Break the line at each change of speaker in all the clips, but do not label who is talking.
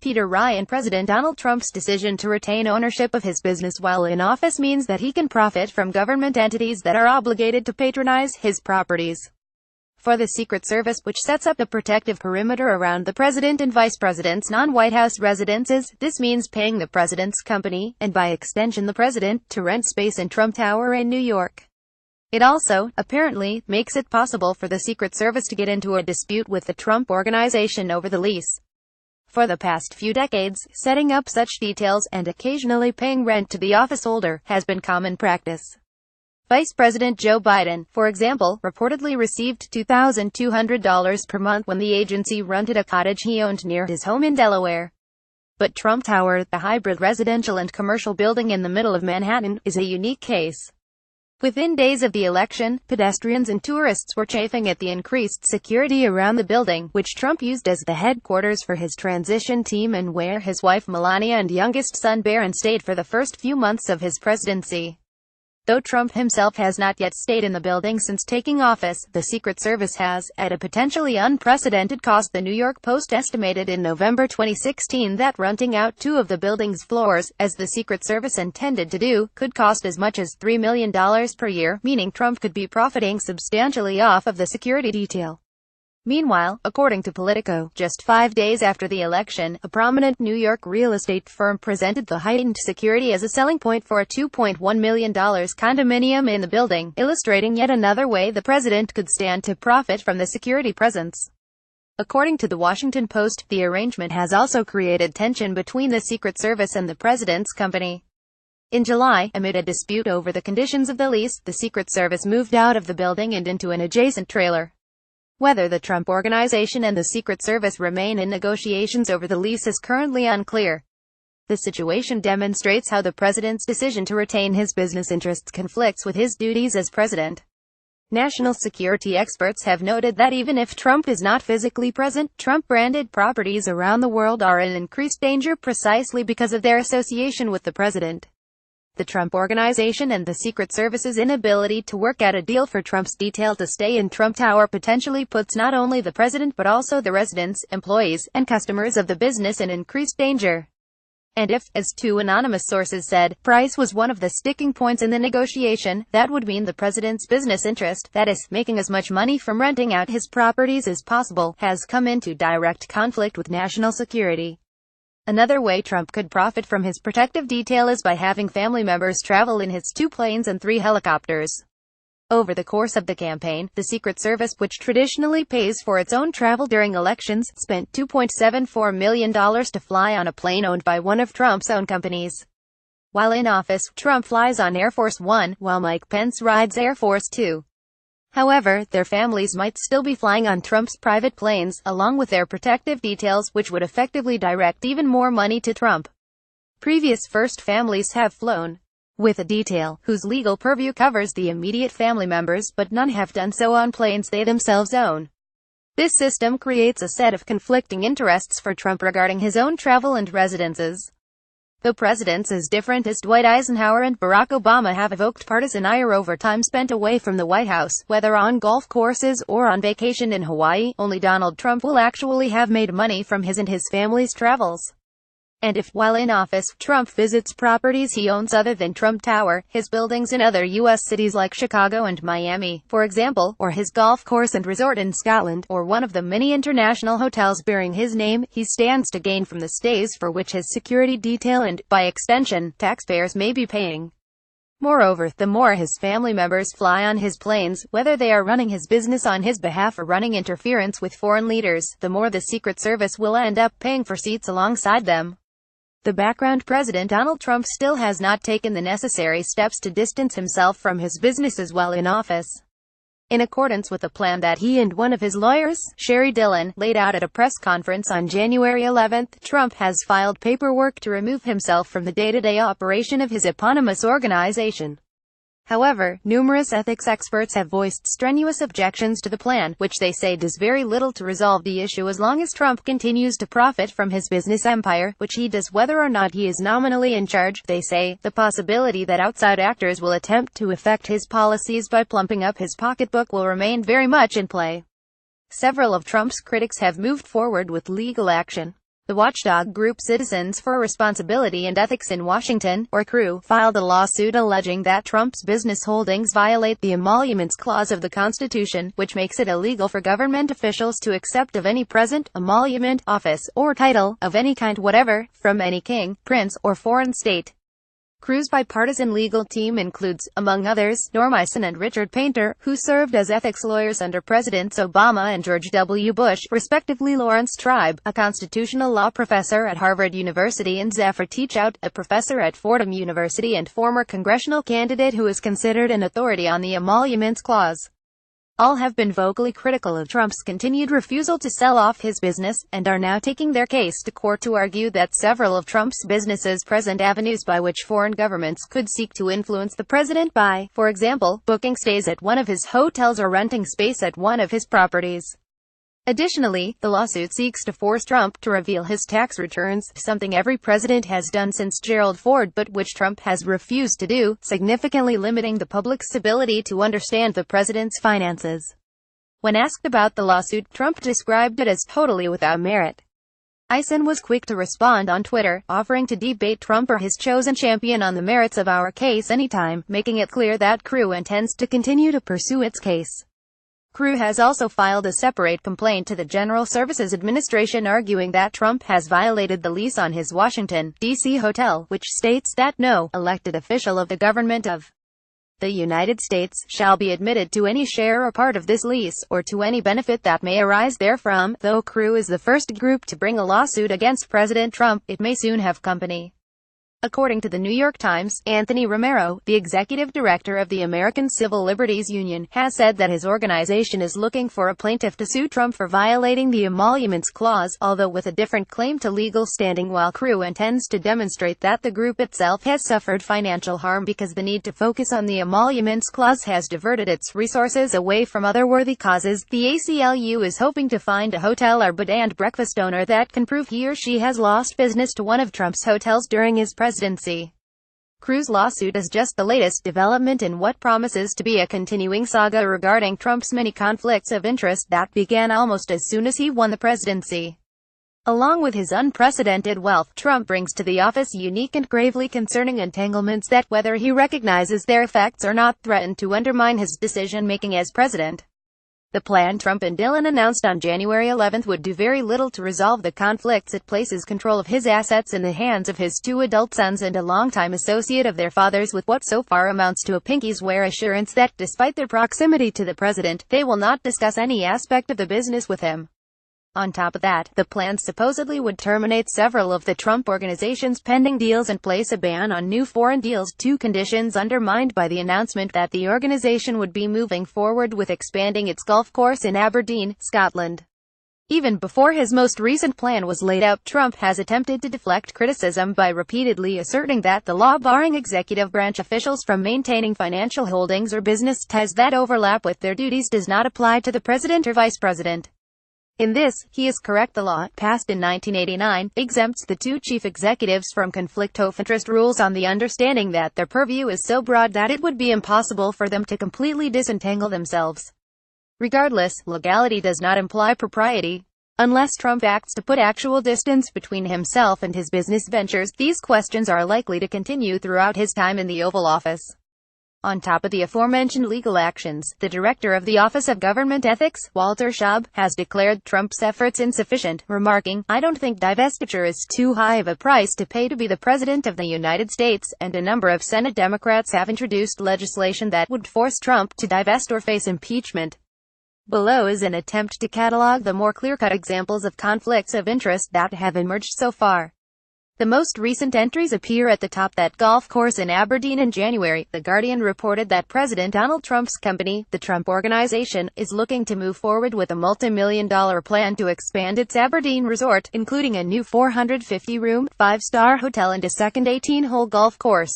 Peter Ryan. President Donald Trump's decision to retain ownership of his business while in office means that he can profit from government entities that are obligated to patronize his properties. For the Secret Service, which sets up a protective perimeter around the president and vice president's non-White House residences, this means paying the president's company, and by extension the president, to rent space in Trump Tower in New York. It also, apparently, makes it possible for the Secret Service to get into a dispute with the Trump Organization over the lease. For the past few decades, setting up such details, and occasionally paying rent to the officeholder, has been common practice. Vice President Joe Biden, for example, reportedly received $2,200 per month when the agency rented a cottage he owned near his home in Delaware. But Trump Tower, the hybrid residential and commercial building in the middle of Manhattan, is a unique case. Within days of the election, pedestrians and tourists were chafing at the increased security around the building, which Trump used as the headquarters for his transition team and where his wife Melania and youngest son Barron stayed for the first few months of his presidency. Though Trump himself has not yet stayed in the building since taking office, the Secret Service has, at a potentially unprecedented cost. The New York Post estimated in November 2016 that renting out 2 of the building's floors, as the Secret Service intended to do, could cost as much as $3 million per year, meaning Trump could be profiting substantially off of the security detail. Meanwhile, according to Politico, just 5 days after the election, a prominent New York real estate firm presented the heightened security as a selling point for a $2.1 million condominium in the building, illustrating yet another way the president could stand to profit from the security presence. According to the Washington Post, the arrangement has also created tension between the Secret Service and the president's company. In July, amid a dispute over the conditions of the lease, the Secret Service moved out of the building and into an adjacent trailer. Whether the Trump Organization and the Secret Service remain in negotiations over the lease is currently unclear. The situation demonstrates how the president's decision to retain his business interests conflicts with his duties as president. National security experts have noted that even if Trump is not physically present, Trump-branded properties around the world are in increased danger precisely because of their association with the president. The Trump Organization and the Secret Service's inability to work out a deal for Trump's detail to stay in Trump Tower potentially puts not only the president but also the residents, employees, and customers of the business in increased danger. And if, as 2 anonymous sources said, price was one of the sticking points in the negotiation, that would mean the president's business interest, that is, making as much money from renting out his properties as possible, has come into direct conflict with national security. Another way Trump could profit from his protective detail is by having family members travel in his 2 planes and 3 helicopters. Over the course of the campaign, the Secret Service, which traditionally pays for its own travel during elections, spent $2.74 million to fly on a plane owned by one of Trump's own companies. While in office, Trump flies on Air Force One, while Mike Pence rides Air Force Two. However, their families might still be flying on Trump's private planes, along with their protective details, which would effectively direct even more money to Trump. Previous first families have flown with a detail, whose legal purview covers the immediate family members, but none have done so on planes they themselves own. This system creates a set of conflicting interests for Trump regarding his own travel and residences. Though presidents as different as Dwight Eisenhower and Barack Obama have evoked partisan ire over time spent away from the White House, whether on golf courses or on vacation in Hawaii, only Donald Trump will actually have made money from his and his family's travels. And if, while in office, Trump visits properties he owns other than Trump Tower, his buildings in other U.S. cities like Chicago and Miami, for example, or his golf course and resort in Scotland, or one of the many international hotels bearing his name, he stands to gain from the stays for which his security detail and, by extension, taxpayers may be paying. Moreover, the more his family members fly on his planes, whether they are running his business on his behalf or running interference with foreign leaders, the more the Secret Service will end up paying for seats alongside them. The background President Donald Trump still has not taken the necessary steps to distance himself from his businesses while in office. In accordance with a plan that he and one of his lawyers, Sherry Dillon, laid out at a press conference on January 11, Trump has filed paperwork to remove himself from the day-to-day operation of his eponymous organization. However, numerous ethics experts have voiced strenuous objections to the plan, which they say does very little to resolve the issue as long as Trump continues to profit from his business empire, which he does whether or not he is nominally in charge. They say, the possibility that outside actors will attempt to affect his policies by plumping up his pocketbook will remain very much in play. Several of Trump's critics have moved forward with legal action. The watchdog group Citizens for Responsibility and Ethics in Washington, or CREW, filed a lawsuit alleging that Trump's business holdings violate the Emoluments Clause of the Constitution, which makes it illegal for government officials to accept of any present, emolument, office, or title, of any kind whatever, from any king, prince, or foreign state. CREW's bipartisan legal team includes, among others, Norm Eisen and Richard Painter, who served as ethics lawyers under Presidents Obama and George W. Bush, respectively. Lawrence Tribe, a constitutional law professor at Harvard University, and Zafar Teachout, a professor at Fordham University and former congressional candidate who is considered an authority on the Emoluments Clause. All have been vocally critical of Trump's continued refusal to sell off his business, and are now taking their case to court to argue that several of Trump's businesses present avenues by which foreign governments could seek to influence the president by, for example, booking stays at one of his hotels or renting space at one of his properties. Additionally, the lawsuit seeks to force Trump to reveal his tax returns, something every president has done since Gerald Ford but which Trump has refused to do, significantly limiting the public's ability to understand the president's finances. When asked about the lawsuit, Trump described it as totally without merit. Eisen was quick to respond on Twitter, offering to debate Trump or his chosen champion on the merits of our case anytime, making it clear that CREW intends to continue to pursue its case. CREW has also filed a separate complaint to the General Services Administration arguing that Trump has violated the lease on his Washington, D.C. hotel, which states that no elected official of the government of the United States shall be admitted to any share or part of this lease, or to any benefit that may arise therefrom. Though CREW is the first group to bring a lawsuit against President Trump, it may soon have company. According to the New York Times, Anthony Romero, the executive director of the American Civil Liberties Union, has said that his organization is looking for a plaintiff to sue Trump for violating the Emoluments Clause, although with a different claim to legal standing, while CREW intends to demonstrate that the group itself has suffered financial harm because the need to focus on the Emoluments Clause has diverted its resources away from other worthy causes. The ACLU is hoping to find a hotel or bed and breakfast owner that can prove he or she has lost business to one of Trump's hotels during his presidency. CREW's lawsuit is just the latest development in what promises to be a continuing saga regarding Trump's many conflicts of interest that began almost as soon as he won the presidency. Along with his unprecedented wealth, Trump brings to the office unique and gravely concerning entanglements that, whether he recognizes their effects or not, threaten to undermine his decision-making as president. The plan Trump and Dillon announced on January 11 would do very little to resolve the conflicts. It places control of his assets in the hands of his two adult sons and a longtime associate of their father's, with what so far amounts to a pinky swear assurance that, despite their proximity to the president, they will not discuss any aspect of the business with him. On top of that, the plan supposedly would terminate several of the Trump Organization's pending deals and place a ban on new foreign deals, two conditions undermined by the announcement that the organization would be moving forward with expanding its golf course in Aberdeen, Scotland. Even before his most recent plan was laid out, Trump has attempted to deflect criticism by repeatedly asserting that the law barring executive branch officials from maintaining financial holdings or business ties that overlap with their duties does not apply to the president or vice president. In this, he is correct. The law, passed in 1989, exempts the two chief executives from conflict of interest rules on the understanding that their purview is so broad that it would be impossible for them to completely disentangle themselves. Regardless, legality does not imply propriety. Unless Trump acts to put actual distance between himself and his business ventures, these questions are likely to continue throughout his time in the Oval Office. On top of the aforementioned legal actions, the director of the Office of Government Ethics, Walter Shaub, has declared Trump's efforts insufficient, remarking, "I don't think divestiture is too high of a price to pay to be the President of the United States," and a number of Senate Democrats have introduced legislation that would force Trump to divest or face impeachment. Below is an attempt to catalog the more clear-cut examples of conflicts of interest that have emerged so far. The most recent entries appear at the top. That golf course in Aberdeen in January, The Guardian reported that President Donald Trump's company, the Trump Organization, is looking to move forward with a multi-million-dollar plan to expand its Aberdeen resort, including a new 450-room, 5-star hotel and a second 18-hole golf course.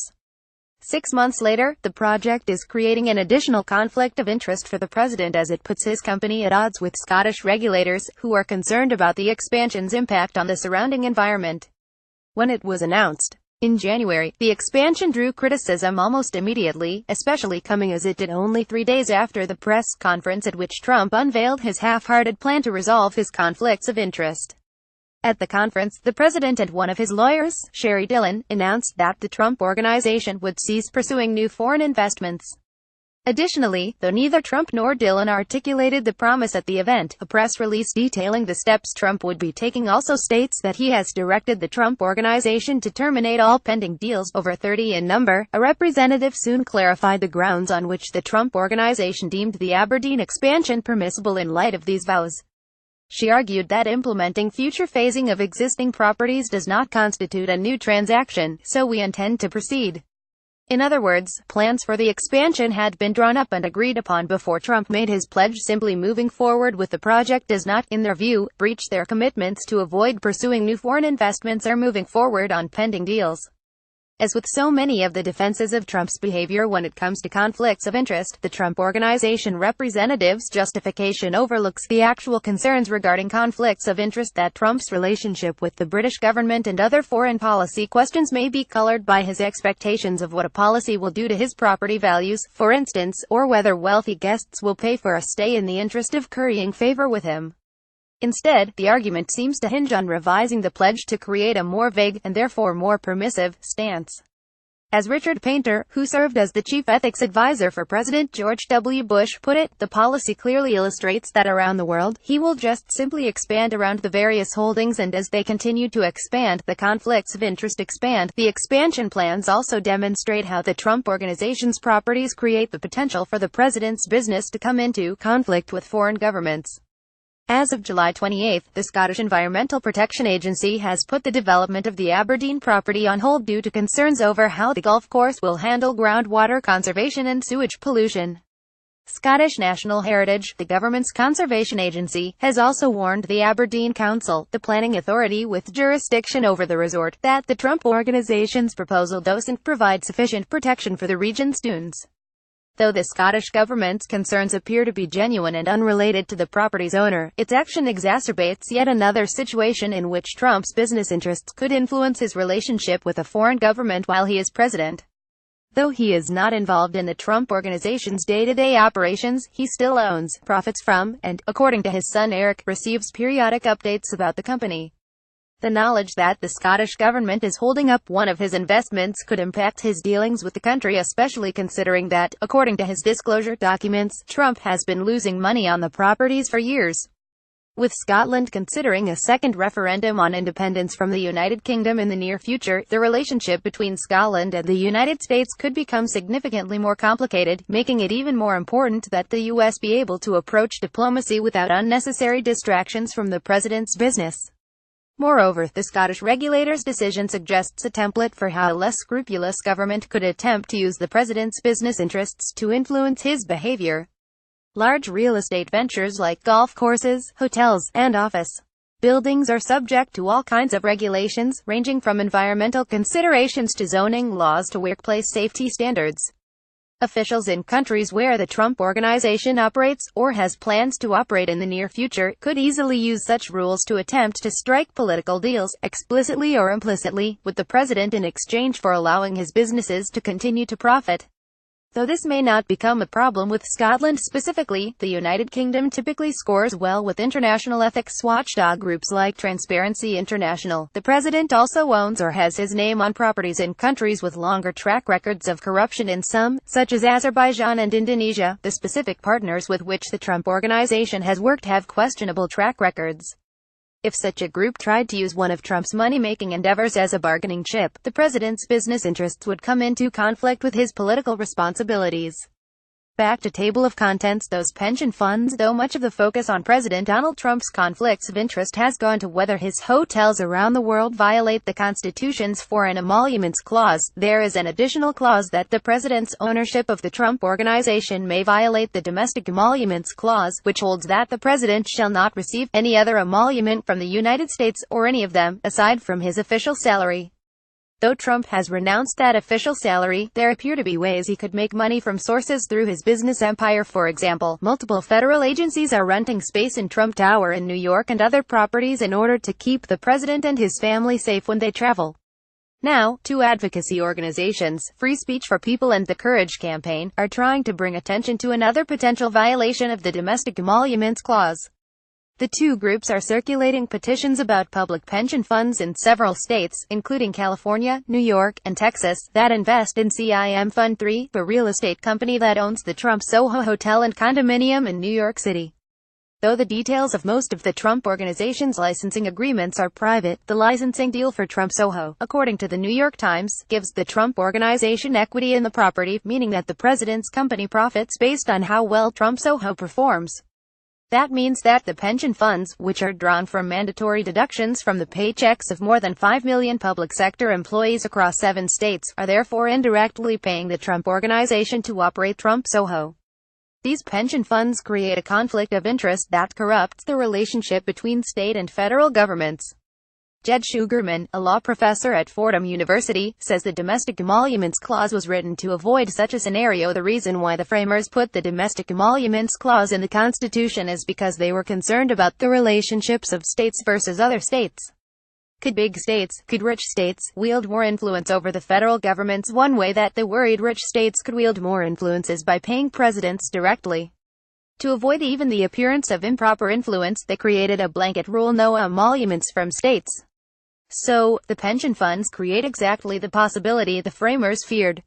6 months later, the project is creating an additional conflict of interest for the president as it puts his company at odds with Scottish regulators, who are concerned about the expansion's impact on the surrounding environment. When it was announced in January, the expansion drew criticism almost immediately, especially coming as it did only 3 days after the press conference at which Trump unveiled his half-hearted plan to resolve his conflicts of interest. At the conference, the president and one of his lawyers, Sherry Dillon, announced that the Trump Organization would cease pursuing new foreign investments. Additionally, though neither Trump nor Dillon articulated the promise at the event, a press release detailing the steps Trump would be taking also states that he has directed the Trump Organization to terminate all pending deals, over 30 in number. A representative soon clarified the grounds on which the Trump Organization deemed the Aberdeen expansion permissible in light of these vows. She argued that implementing future phasing of existing properties does not constitute a new transaction, so we intend to proceed. In other words, plans for the expansion had been drawn up and agreed upon before Trump made his pledge. Simply moving forward with the project does not, in their view, breach their commitments to avoid pursuing new foreign investments or moving forward on pending deals. As with so many of the defenses of Trump's behavior when it comes to conflicts of interest, the Trump Organization representative's justification overlooks the actual concerns regarding conflicts of interest that Trump's relationship with the British government and other foreign policy questions may be colored by his expectations of what a policy will do to his property values, for instance, or whether wealthy guests will pay for a stay in the interest of currying favor with him. Instead, the argument seems to hinge on revising the pledge to create a more vague, and therefore more permissive, stance. As Richard Painter, who served as the chief ethics advisor for President George W. Bush, put it, the policy clearly illustrates that around the world, he will just simply expand around the various holdings, and as they continue to expand, the conflicts of interest expand. The expansion plans also demonstrate how the Trump Organization's properties create the potential for the president's business to come into conflict with foreign governments. As of July 28, the Scottish Environmental Protection Agency has put the development of the Aberdeen property on hold due to concerns over how the golf course will handle groundwater conservation and sewage pollution. Scottish National Heritage, the government's conservation agency, has also warned the Aberdeen Council, the planning authority with jurisdiction over the resort, that the Trump Organization's proposal doesn't provide sufficient protection for the region's dunes. Though the Scottish government's concerns appear to be genuine and unrelated to the property's owner, its action exacerbates yet another situation in which Trump's business interests could influence his relationship with a foreign government while he is president. Though he is not involved in the Trump Organization's day-to-day operations, he still owns, profits from, and, according to his son Eric, receives periodic updates about the company. The knowledge that the Scottish government is holding up one of his investments could impact his dealings with the country, especially considering that, according to his disclosure documents, Trump has been losing money on the properties for years. With Scotland considering a second referendum on independence from the United Kingdom in the near future, the relationship between Scotland and the United States could become significantly more complicated, making it even more important that the U.S. be able to approach diplomacy without unnecessary distractions from the president's business. Moreover, the Scottish regulator's decision suggests a template for how a less scrupulous government could attempt to use the president's business interests to influence his behavior. Large real estate ventures like golf courses, hotels, and office buildings are subject to all kinds of regulations, ranging from environmental considerations to zoning laws to workplace safety standards. Officials in countries where the Trump Organization operates, or has plans to operate in the near future, could easily use such rules to attempt to strike political deals, explicitly or implicitly, with the president in exchange for allowing his businesses to continue to profit. Though this may not become a problem with Scotland specifically, the United Kingdom typically scores well with international ethics watchdog groups like Transparency International. The president also owns or has his name on properties in countries with longer track records of corruption in some, such as Azerbaijan and Indonesia. The specific partners with which the Trump Organization has worked have questionable track records. If such a group tried to use one of Trump's money-making endeavors as a bargaining chip, the president's business interests would come into conflict with his political responsibilities. Back to table of contents. Those pension funds. Though much of the focus on President Donald Trump's conflicts of interest has gone to whether his hotels around the world violate the Constitution's Foreign Emoluments Clause, there is an additional clause that the president's ownership of the Trump Organization may violate the Domestic Emoluments Clause, which holds that the president shall not receive any other emolument from the United States, or any of them, aside from his official salary. Though Trump has renounced that official salary, there appear to be ways he could make money from sources through his business empire. For example, multiple federal agencies are renting space in Trump Tower in New York and other properties in order to keep the president and his family safe when they travel. Now, two advocacy organizations, Free Speech for People and the Courage Campaign, are trying to bring attention to another potential violation of the Domestic Emoluments Clause. The two groups are circulating petitions about public pension funds in several states, including California, New York, and Texas, that invest in CIM Fund 3, the real estate company that owns the Trump Soho Hotel and condominium in New York City. Though the details of most of the Trump Organization's licensing agreements are private, the licensing deal for Trump Soho, according to the New York Times, gives the Trump Organization equity in the property, meaning that the president's company profits based on how well Trump Soho performs. That means that the pension funds, which are drawn from mandatory deductions from the paychecks of more than 5 million public sector employees across 7 states, are therefore indirectly paying the Trump Organization to operate Trump Soho. These pension funds create a conflict of interest that corrupts the relationship between state and federal governments. Jed Shugerman, a law professor at Fordham University, says the Domestic Emoluments Clause was written to avoid such a scenario. The reason why the framers put the Domestic Emoluments Clause in the Constitution is because they were concerned about the relationships of states versus other states. Could rich states, wield more influence over the federal governments? One way that they worried rich states could wield more influence is by paying presidents directly. To avoid even the appearance of improper influence, they created a blanket rule: no emoluments from states. So, the pension funds create exactly the possibility the framers feared.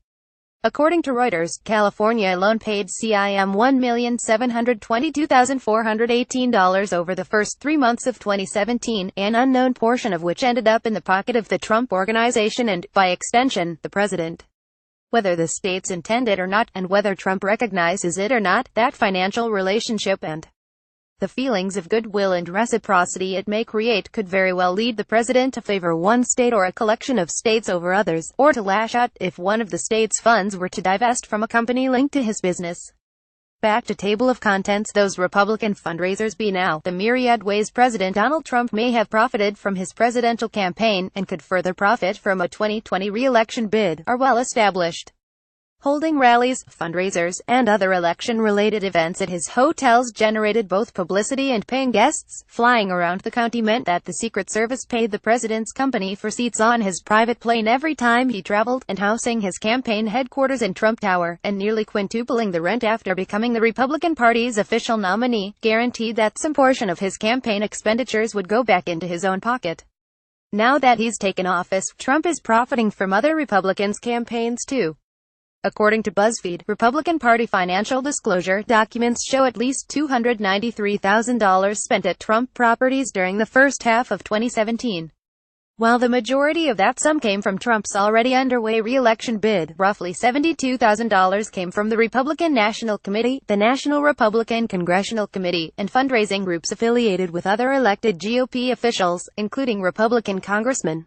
According to Reuters, California alone paid CIM $1,722,418 over the first 3 months of 2017, an unknown portion of which ended up in the pocket of the Trump Organization and, by extension, the president. Whether the states intend it or not, and whether Trump recognizes it or not, that financial relationship and the feelings of goodwill and reciprocity it may create could very well lead the president to favor one state or a collection of states over others, or to lash out if one of the state's funds were to divest from a company linked to his business. Back to table of contents. Those Republican fundraisers be now. The myriad ways President Donald Trump may have profited from his presidential campaign, and could further profit from a 2020 re-election bid, are well established. Holding rallies, fundraisers, and other election-related events at his hotels generated both publicity and paying guests. Flying around the county meant that the Secret Service paid the president's company for seats on his private plane every time he traveled, and housing his campaign headquarters in Trump Tower, and nearly quintupling the rent after becoming the Republican Party's official nominee, guaranteed that some portion of his campaign expenditures would go back into his own pocket. Now that he's taken office, Trump is profiting from other Republicans' campaigns too. According to BuzzFeed, Republican Party financial disclosure documents show at least $293,000 spent at Trump properties during the first half of 2017. While the majority of that sum came from Trump's already underway re-election bid, roughly $72,000 came from the Republican National Committee, the National Republican Congressional Committee, and fundraising groups affiliated with other elected GOP officials, including Republican congressmen.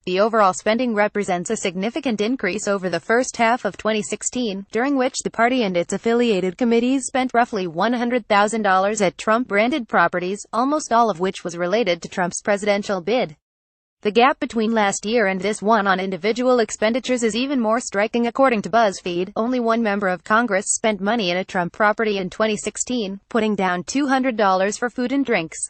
The overall spending represents a significant increase over the first half of 2016, during which the party and its affiliated committees spent roughly $100,000 at Trump-branded properties, almost all of which was related to Trump's presidential bid. The gap between last year and this one on individual expenditures is even more striking. According to BuzzFeed, only one member of Congress spent money in a Trump property in 2016, putting down $200 for food and drinks.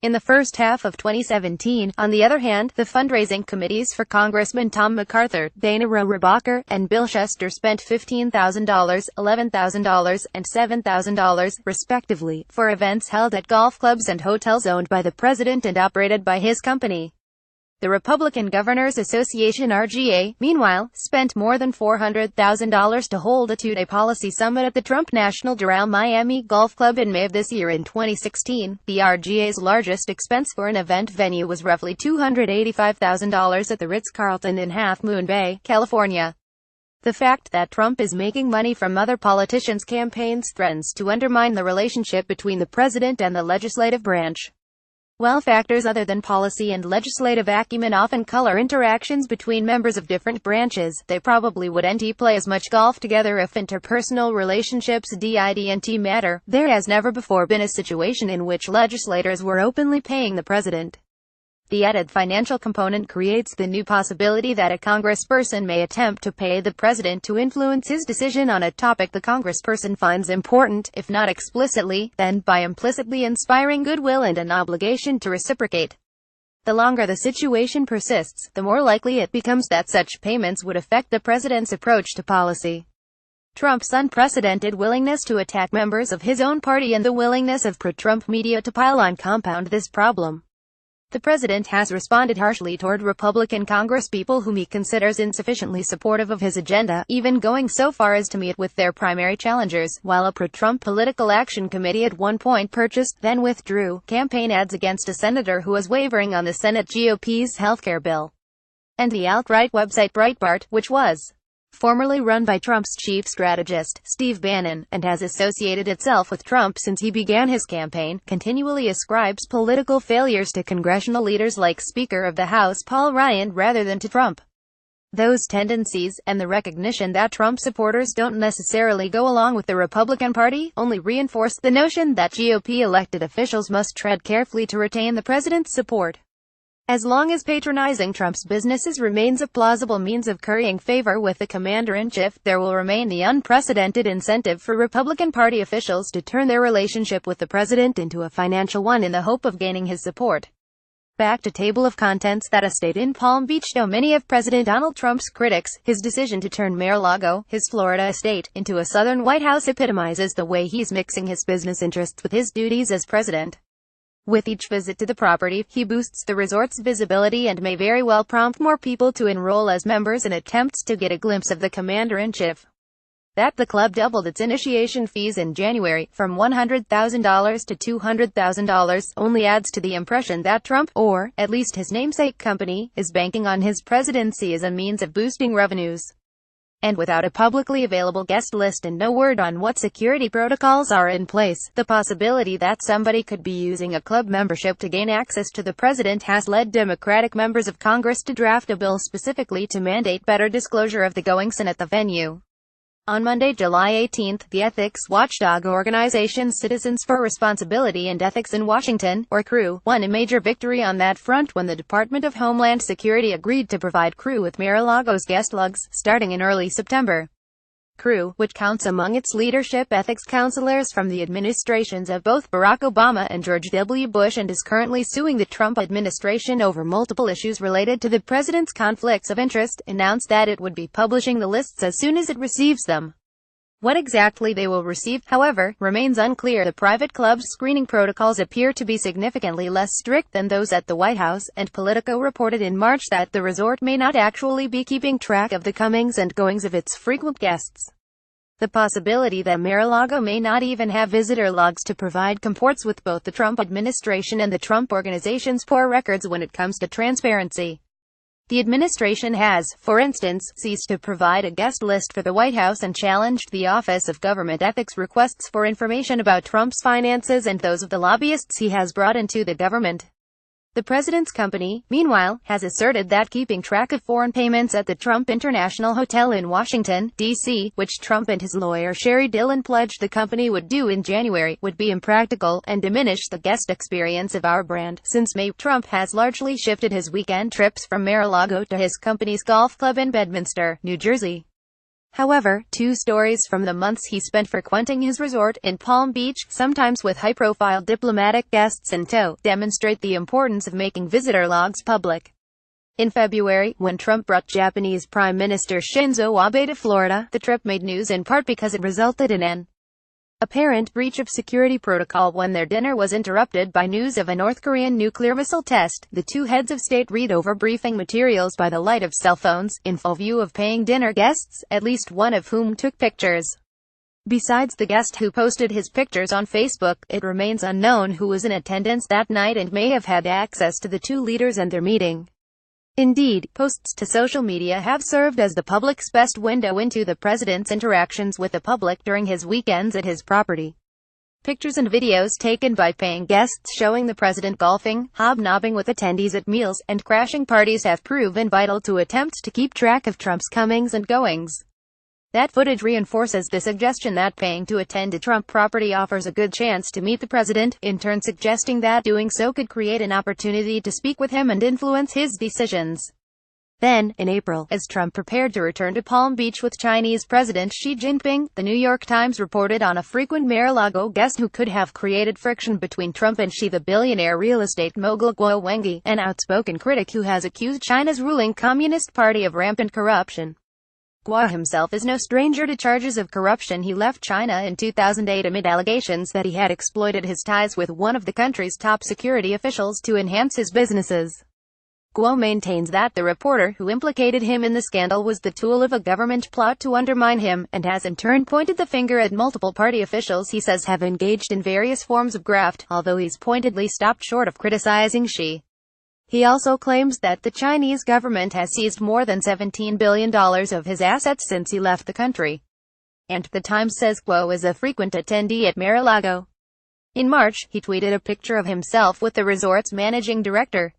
In the first half of 2017, on the other hand, the fundraising committees for Congressman Tom MacArthur, Dana Rohrabacher, and Bill Shuster spent $15,000, $11,000, and $7,000, respectively, for events held at golf clubs and hotels owned by the president and operated by his company. The Republican Governors Association (RGA), meanwhile, spent more than $400,000 to hold a 2-day policy summit at the Trump National Doral Miami Golf Club in May of this year. In 2016, the RGA's largest expense for an event venue was roughly $285,000 at the Ritz-Carlton in Half Moon Bay, California. The fact that Trump is making money from other politicians' campaigns threatens to undermine the relationship between the president and the legislative branch. While factors other than policy and legislative acumen often color interactions between members of different branches, they probably wouldn't play as much golf together if interpersonal relationships didn't matter. There has never before been a situation in which legislators were openly paying the president. The added financial component creates the new possibility that a congressperson may attempt to pay the president to influence his decision on a topic the congressperson finds important, if not explicitly, then by implicitly inspiring goodwill and an obligation to reciprocate. The longer the situation persists, the more likely it becomes that such payments would affect the president's approach to policy. Trump's unprecedented willingness to attack members of his own party and the willingness of pro-Trump media to pile on compound this problem. The president has responded harshly toward Republican congresspeople whom he considers insufficiently supportive of his agenda, even going so far as to meet with their primary challengers, while a pro-Trump political action committee at one point purchased, then withdrew, campaign ads against a senator who was wavering on the Senate GOP's healthcare bill. And the alt-right website Breitbart, which was formerly run by Trump's chief strategist, Steve Bannon, and has associated itself with Trump since he began his campaign, continually ascribes political failures to congressional leaders like Speaker of the House Paul Ryan rather than to Trump. Those tendencies, and the recognition that Trump supporters don't necessarily go along with the Republican Party, only reinforce the notion that GOP elected officials must tread carefully to retain the president's support. As long as patronizing Trump's businesses remains a plausible means of currying favor with the commander-in-chief, there will remain the unprecedented incentive for Republican Party officials to turn their relationship with the president into a financial one in the hope of gaining his support. Back to table of contents. That estate in Palm Beach. Though many of President Donald Trump's critics, his decision to turn Mar-a-Lago, his Florida estate, into a Southern White House epitomizes the way he's mixing his business interests with his duties as president. With each visit to the property, he boosts the resort's visibility and may very well prompt more people to enroll as members in attempts to get a glimpse of the commander-in-chief. That the club doubled its initiation fees in January, from $100,000 to $200,000, only adds to the impression that Trump, or, at least his namesake company, is banking on his presidency as a means of boosting revenues. And without a publicly available guest list and no word on what security protocols are in place, the possibility that somebody could be using a club membership to gain access to the president has led Democratic members of Congress to draft a bill specifically to mandate better disclosure of the goings-on at the venue. On Monday, July 18, the ethics watchdog organization Citizens for Responsibility and Ethics in Washington, or CREW, won a major victory on that front when the Department of Homeland Security agreed to provide CREW with Mar-a-Lago's guest logs, starting in early September. CREW, which counts among its leadership ethics counselors from the administrations of both Barack Obama and George W. Bush, and is currently suing the Trump administration over multiple issues related to the president's conflicts of interest, announced that it would be publishing the lists as soon as it receives them. What exactly they will receive, however, remains unclear. The private club's screening protocols appear to be significantly less strict than those at the White House, and Politico reported in March that the resort may not actually be keeping track of the comings and goings of its frequent guests. The possibility that Mar-a-Lago may not even have visitor logs to provide comports with both the Trump administration and the Trump organization's poor records when it comes to transparency. The administration has, for instance, ceased to provide a guest list for the White House and challenged the Office of Government Ethics requests for information about Trump's finances and those of the lobbyists he has brought into the government. The president's company, meanwhile, has asserted that keeping track of foreign payments at the Trump International Hotel in Washington, D.C., which Trump and his lawyer Sherry Dillon pledged the company would do in January, would be impractical, and diminish the guest experience of our brand. Since May, Trump has largely shifted his weekend trips from Mar-a-Lago to his company's golf club in Bedminster, New Jersey. However, two stories from the months he spent frequenting his resort in Palm Beach, sometimes with high-profile diplomatic guests in tow, demonstrate the importance of making visitor logs public. In February, when Trump brought Japanese Prime Minister Shinzo Abe to Florida, the trip made news in part because it resulted in an apparent breach of security protocol when their dinner was interrupted by news of a North Korean nuclear missile test. The two heads of state read over briefing materials by the light of cell phones, in full view of paying dinner guests, at least one of whom took pictures. Besides the guest who posted his pictures on Facebook, it remains unknown who was in attendance that night and may have had access to the two leaders and their meeting. Indeed, posts to social media have served as the public's best window into the president's interactions with the public during his weekends at his property. Pictures and videos taken by paying guests showing the president golfing, hobnobbing with attendees at meals, and crashing parties have proven vital to attempts to keep track of Trump's comings and goings. That footage reinforces the suggestion that paying to attend a Trump property offers a good chance to meet the president, in turn suggesting that doing so could create an opportunity to speak with him and influence his decisions. Then, in April, as Trump prepared to return to Palm Beach with Chinese President Xi Jinping, the New York Times reported on a frequent Mar-a-Lago guest who could have created friction between Trump and Xi. The billionaire real estate mogul Guo Wengui, an outspoken critic who has accused China's ruling Communist Party of rampant corruption. Guo himself is no stranger to charges of corruption. He left China in 2008 amid allegations that he had exploited his ties with one of the country's top security officials to enhance his businesses. Guo maintains that the reporter who implicated him in the scandal was the tool of a government plot to undermine him, and has in turn pointed the finger at multiple party officials he says have engaged in various forms of graft, although he's pointedly stopped short of criticizing Xi. He also claims that the Chinese government has seized more than $17 billion of his assets since he left the country. And The Times says Guo is a frequent attendee at Mar-a-Lago. In March, he tweeted a picture of himself with the resort's managing director.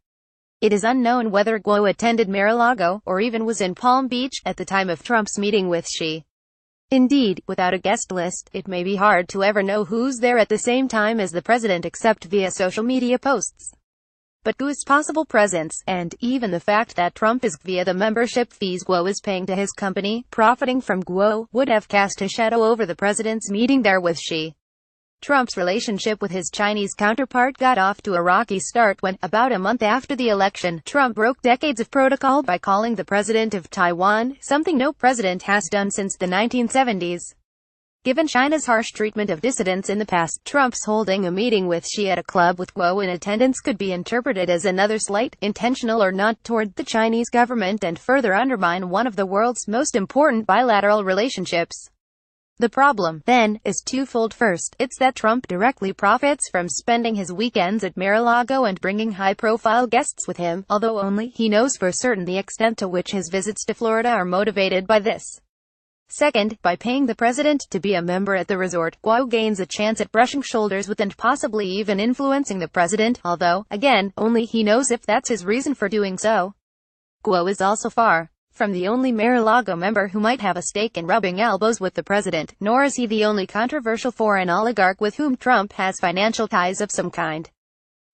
It is unknown whether Guo attended Mar-a-Lago, or even was in Palm Beach, at the time of Trump's meeting with Xi. Indeed, without a guest list, it may be hard to ever know who's there at the same time as the president except via social media posts. But Guo's possible presence, and even the fact that Trump is via the membership fees Guo is paying to his company, profiting from Guo, would have cast a shadow over the president's meeting there with Xi. Trump's relationship with his Chinese counterpart got off to a rocky start when, about a month after the election, Trump broke decades of protocol by calling the president of Taiwan, something no president has done since the 1970s. Given China's harsh treatment of dissidents in the past, Trump's holding a meeting with Xi at a club with Guo in attendance could be interpreted as another slight, intentional or not, toward the Chinese government and further undermine one of the world's most important bilateral relationships. The problem, then, is twofold. First, it's that Trump directly profits from spending his weekends at Mar-a-Lago and bringing high-profile guests with him, although only he knows for certain the extent to which his visits to Florida are motivated by this. Second, by paying the president to be a member at the resort, Guo gains a chance at brushing shoulders with and possibly even influencing the president, although, again, only he knows if that's his reason for doing so. Guo is also far from the only Mar-a-Lago member who might have a stake in rubbing elbows with the president, nor is he the only controversial foreign oligarch with whom Trump has financial ties of some kind.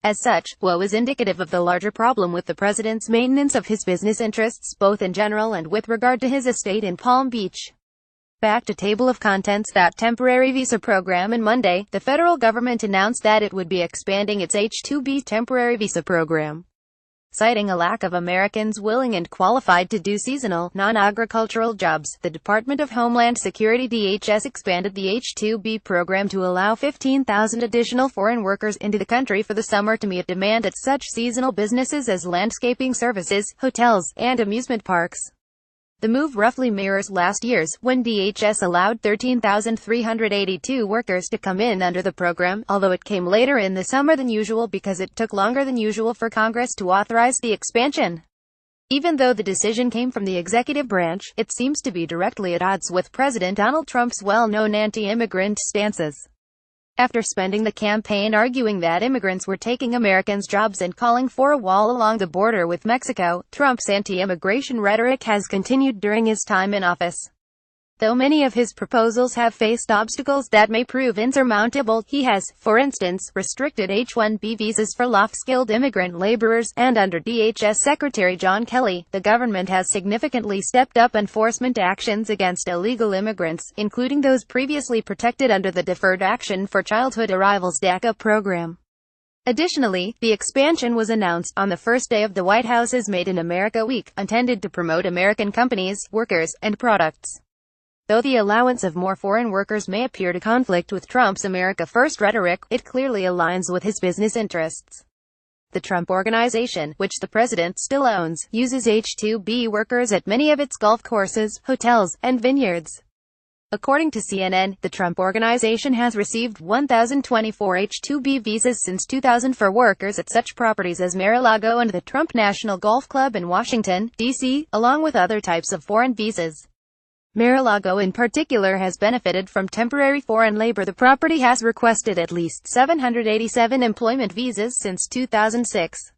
As such, Guo is indicative of the larger problem with the president's maintenance of his business interests, both in general and with regard to his estate in Palm Beach. Back to table of contents. That temporary visa program. On Monday, the federal government announced that it would be expanding its H-2B temporary visa program. Citing a lack of Americans willing and qualified to do seasonal, non-agricultural jobs, the Department of Homeland Security (DHS) expanded the H-2B program to allow 15,000 additional foreign workers into the country for the summer to meet demand at such seasonal businesses as landscaping services, hotels, and amusement parks. The move roughly mirrors last year's, when DHS allowed 13,382 workers to come in under the program, although it came later in the summer than usual because it took longer than usual for Congress to authorize the expansion. Even though the decision came from the executive branch, it seems to be directly at odds with President Donald Trump's well-known anti-immigrant stances. After spending the campaign arguing that immigrants were taking Americans' jobs and calling for a wall along the border with Mexico, Trump's anti-immigration rhetoric has continued during his time in office. Though many of his proposals have faced obstacles that may prove insurmountable, he has, for instance, restricted H-1B visas for low-skilled immigrant laborers, and under DHS Secretary John Kelly, the government has significantly stepped up enforcement actions against illegal immigrants, including those previously protected under the Deferred Action for Childhood Arrivals (DACA) program. Additionally, the expansion was announced on the first day of the White House's Made in America Week, intended to promote American companies, workers, and products. Though the allowance of more foreign workers may appear to conflict with Trump's America First rhetoric, it clearly aligns with his business interests. The Trump Organization, which the president still owns, uses H-2B workers at many of its golf courses, hotels, and vineyards. According to CNN, the Trump Organization has received 1,024 H-2B visas since 2000 for workers at such properties as Mar-a-Lago and the Trump National Golf Club in Washington, D.C., along with other types of foreign visas. Mar-a-Lago in particular has benefited from temporary foreign labor. The property has requested at least 787 employment visas since 2006.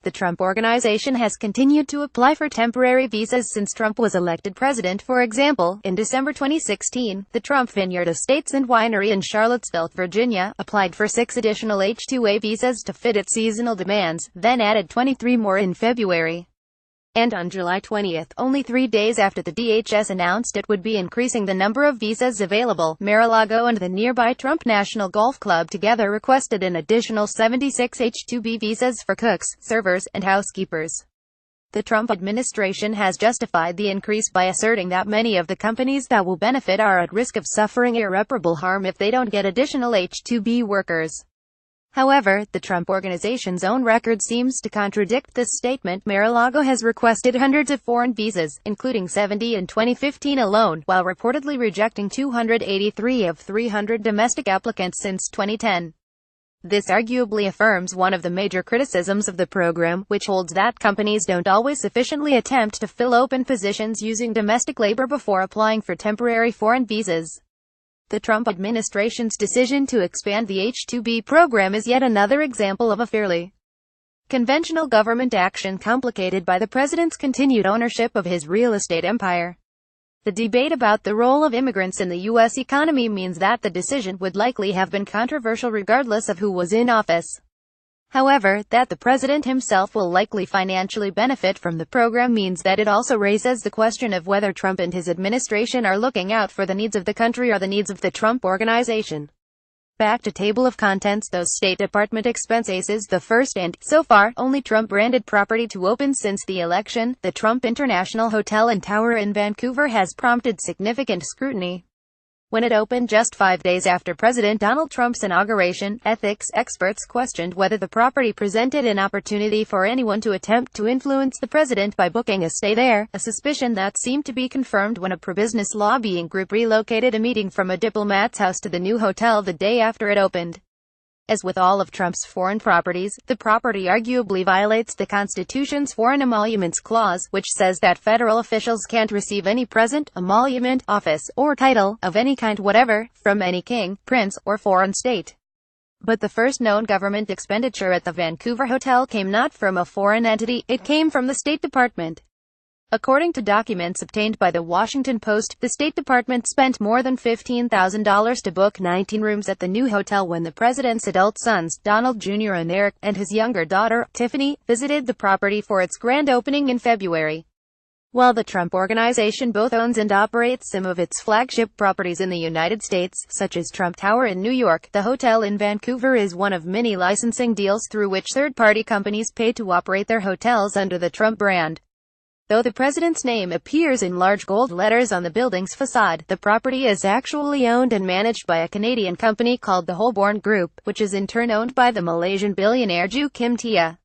The Trump Organization has continued to apply for temporary visas since Trump was elected president. For example, in December 2016, the Trump Vineyard Estates and Winery in Charlottesville, Virginia, applied for 6 additional H-2A visas to fit its seasonal demands, then added 23 more in February. And on July 20, only 3 days after the DHS announced it would be increasing the number of visas available, Mar-a-Lago and the nearby Trump National Golf Club together requested an additional 76 H-2B visas for cooks, servers, and housekeepers. The Trump administration has justified the increase by asserting that many of the companies that will benefit are at risk of suffering irreparable harm if they don't get additional H-2B workers. However, the Trump Organization's own record seems to contradict this statement. Mar-a-Lago has requested hundreds of foreign visas, including 70 in 2015 alone, while reportedly rejecting 283 of 300 domestic applicants since 2010. This arguably affirms one of the major criticisms of the program, which holds that companies don't always sufficiently attempt to fill open positions using domestic labor before applying for temporary foreign visas. The Trump administration's decision to expand the H-2B program is yet another example of a fairly conventional government action complicated by the president's continued ownership of his real estate empire. The debate about the role of immigrants in the U.S. economy means that the decision would likely have been controversial regardless of who was in office. However, that the president himself will likely financially benefit from the program means that it also raises the question of whether Trump and his administration are looking out for the needs of the country or the needs of the Trump Organization. Back to table of contents. Those State Department expenses is the first and, so far, only Trump-branded property to open since the election. The Trump International Hotel and Tower in Vancouver has prompted significant scrutiny. When it opened just 5 days after President Donald Trump's inauguration, ethics experts questioned whether the property presented an opportunity for anyone to attempt to influence the president by booking a stay there, a suspicion that seemed to be confirmed when a pro-business lobbying group relocated a meeting from a diplomat's house to the new hotel the day after it opened. As with all of Trump's foreign properties, the property arguably violates the Constitution's Foreign Emoluments Clause, which says that federal officials can't receive any present, emolument, office, or title, of any kind whatever, from any king, prince, or foreign state. But the first known government expenditure at the Vancouver hotel came not from a foreign entity, it came from the State Department. According to documents obtained by the Washington Post, the State Department spent more than $15,000 to book 19 rooms at the new hotel when the president's adult sons, Donald Jr. and Eric, and his younger daughter, Tiffany, visited the property for its grand opening in February. While the Trump Organization both owns and operates some of its flagship properties in the United States, such as Trump Tower in New York, the hotel in Vancouver is one of many licensing deals through which third-party companies pay to operate their hotels under the Trump brand. Though the president's name appears in large gold letters on the building's facade, the property is actually owned and managed by a Canadian company called the Holborn Group, which is in turn owned by the Malaysian billionaire Ju Kim Tia.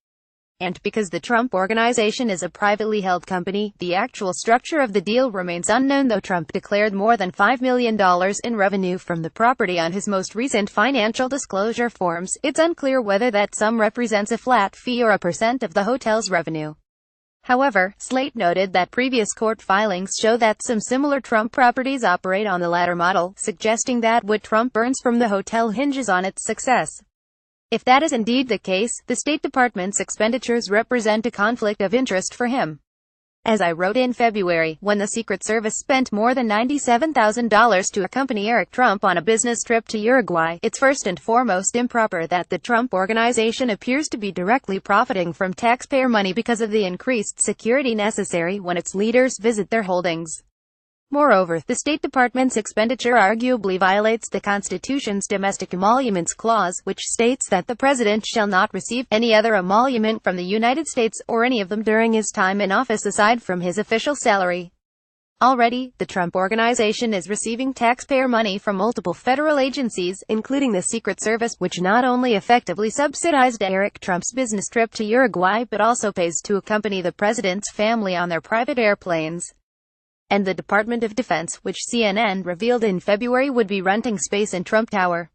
And because the Trump Organization is a privately held company, the actual structure of the deal remains unknown. Though Trump declared more than $5 million in revenue from the property on his most recent financial disclosure forms, it's unclear whether that sum represents a flat fee or a percent of the hotel's revenue. However, Slate noted that previous court filings show that some similar Trump properties operate on the latter model, suggesting that what Trump earns from the hotel hinges on its success. If that is indeed the case, the State Department's expenditures represent a conflict of interest for him. As I wrote in February, when the Secret Service spent more than $97,000 to accompany Eric Trump on a business trip to Uruguay, it's first and foremost improper that the Trump Organization appears to be directly profiting from taxpayer money because of the increased security necessary when its leaders visit their holdings. Moreover, the State Department's expenditure arguably violates the Constitution's Domestic Emoluments Clause, which states that the president shall not receive any other emolument from the United States, or any of them during his time in office aside from his official salary. Already, the Trump Organization is receiving taxpayer money from multiple federal agencies, including the Secret Service, which not only effectively subsidized Eric Trump's business trip to Uruguay but also pays to accompany the president's family on their private airplanes. And the Department of Defense, which CNN revealed in February would be renting space in Trump Tower.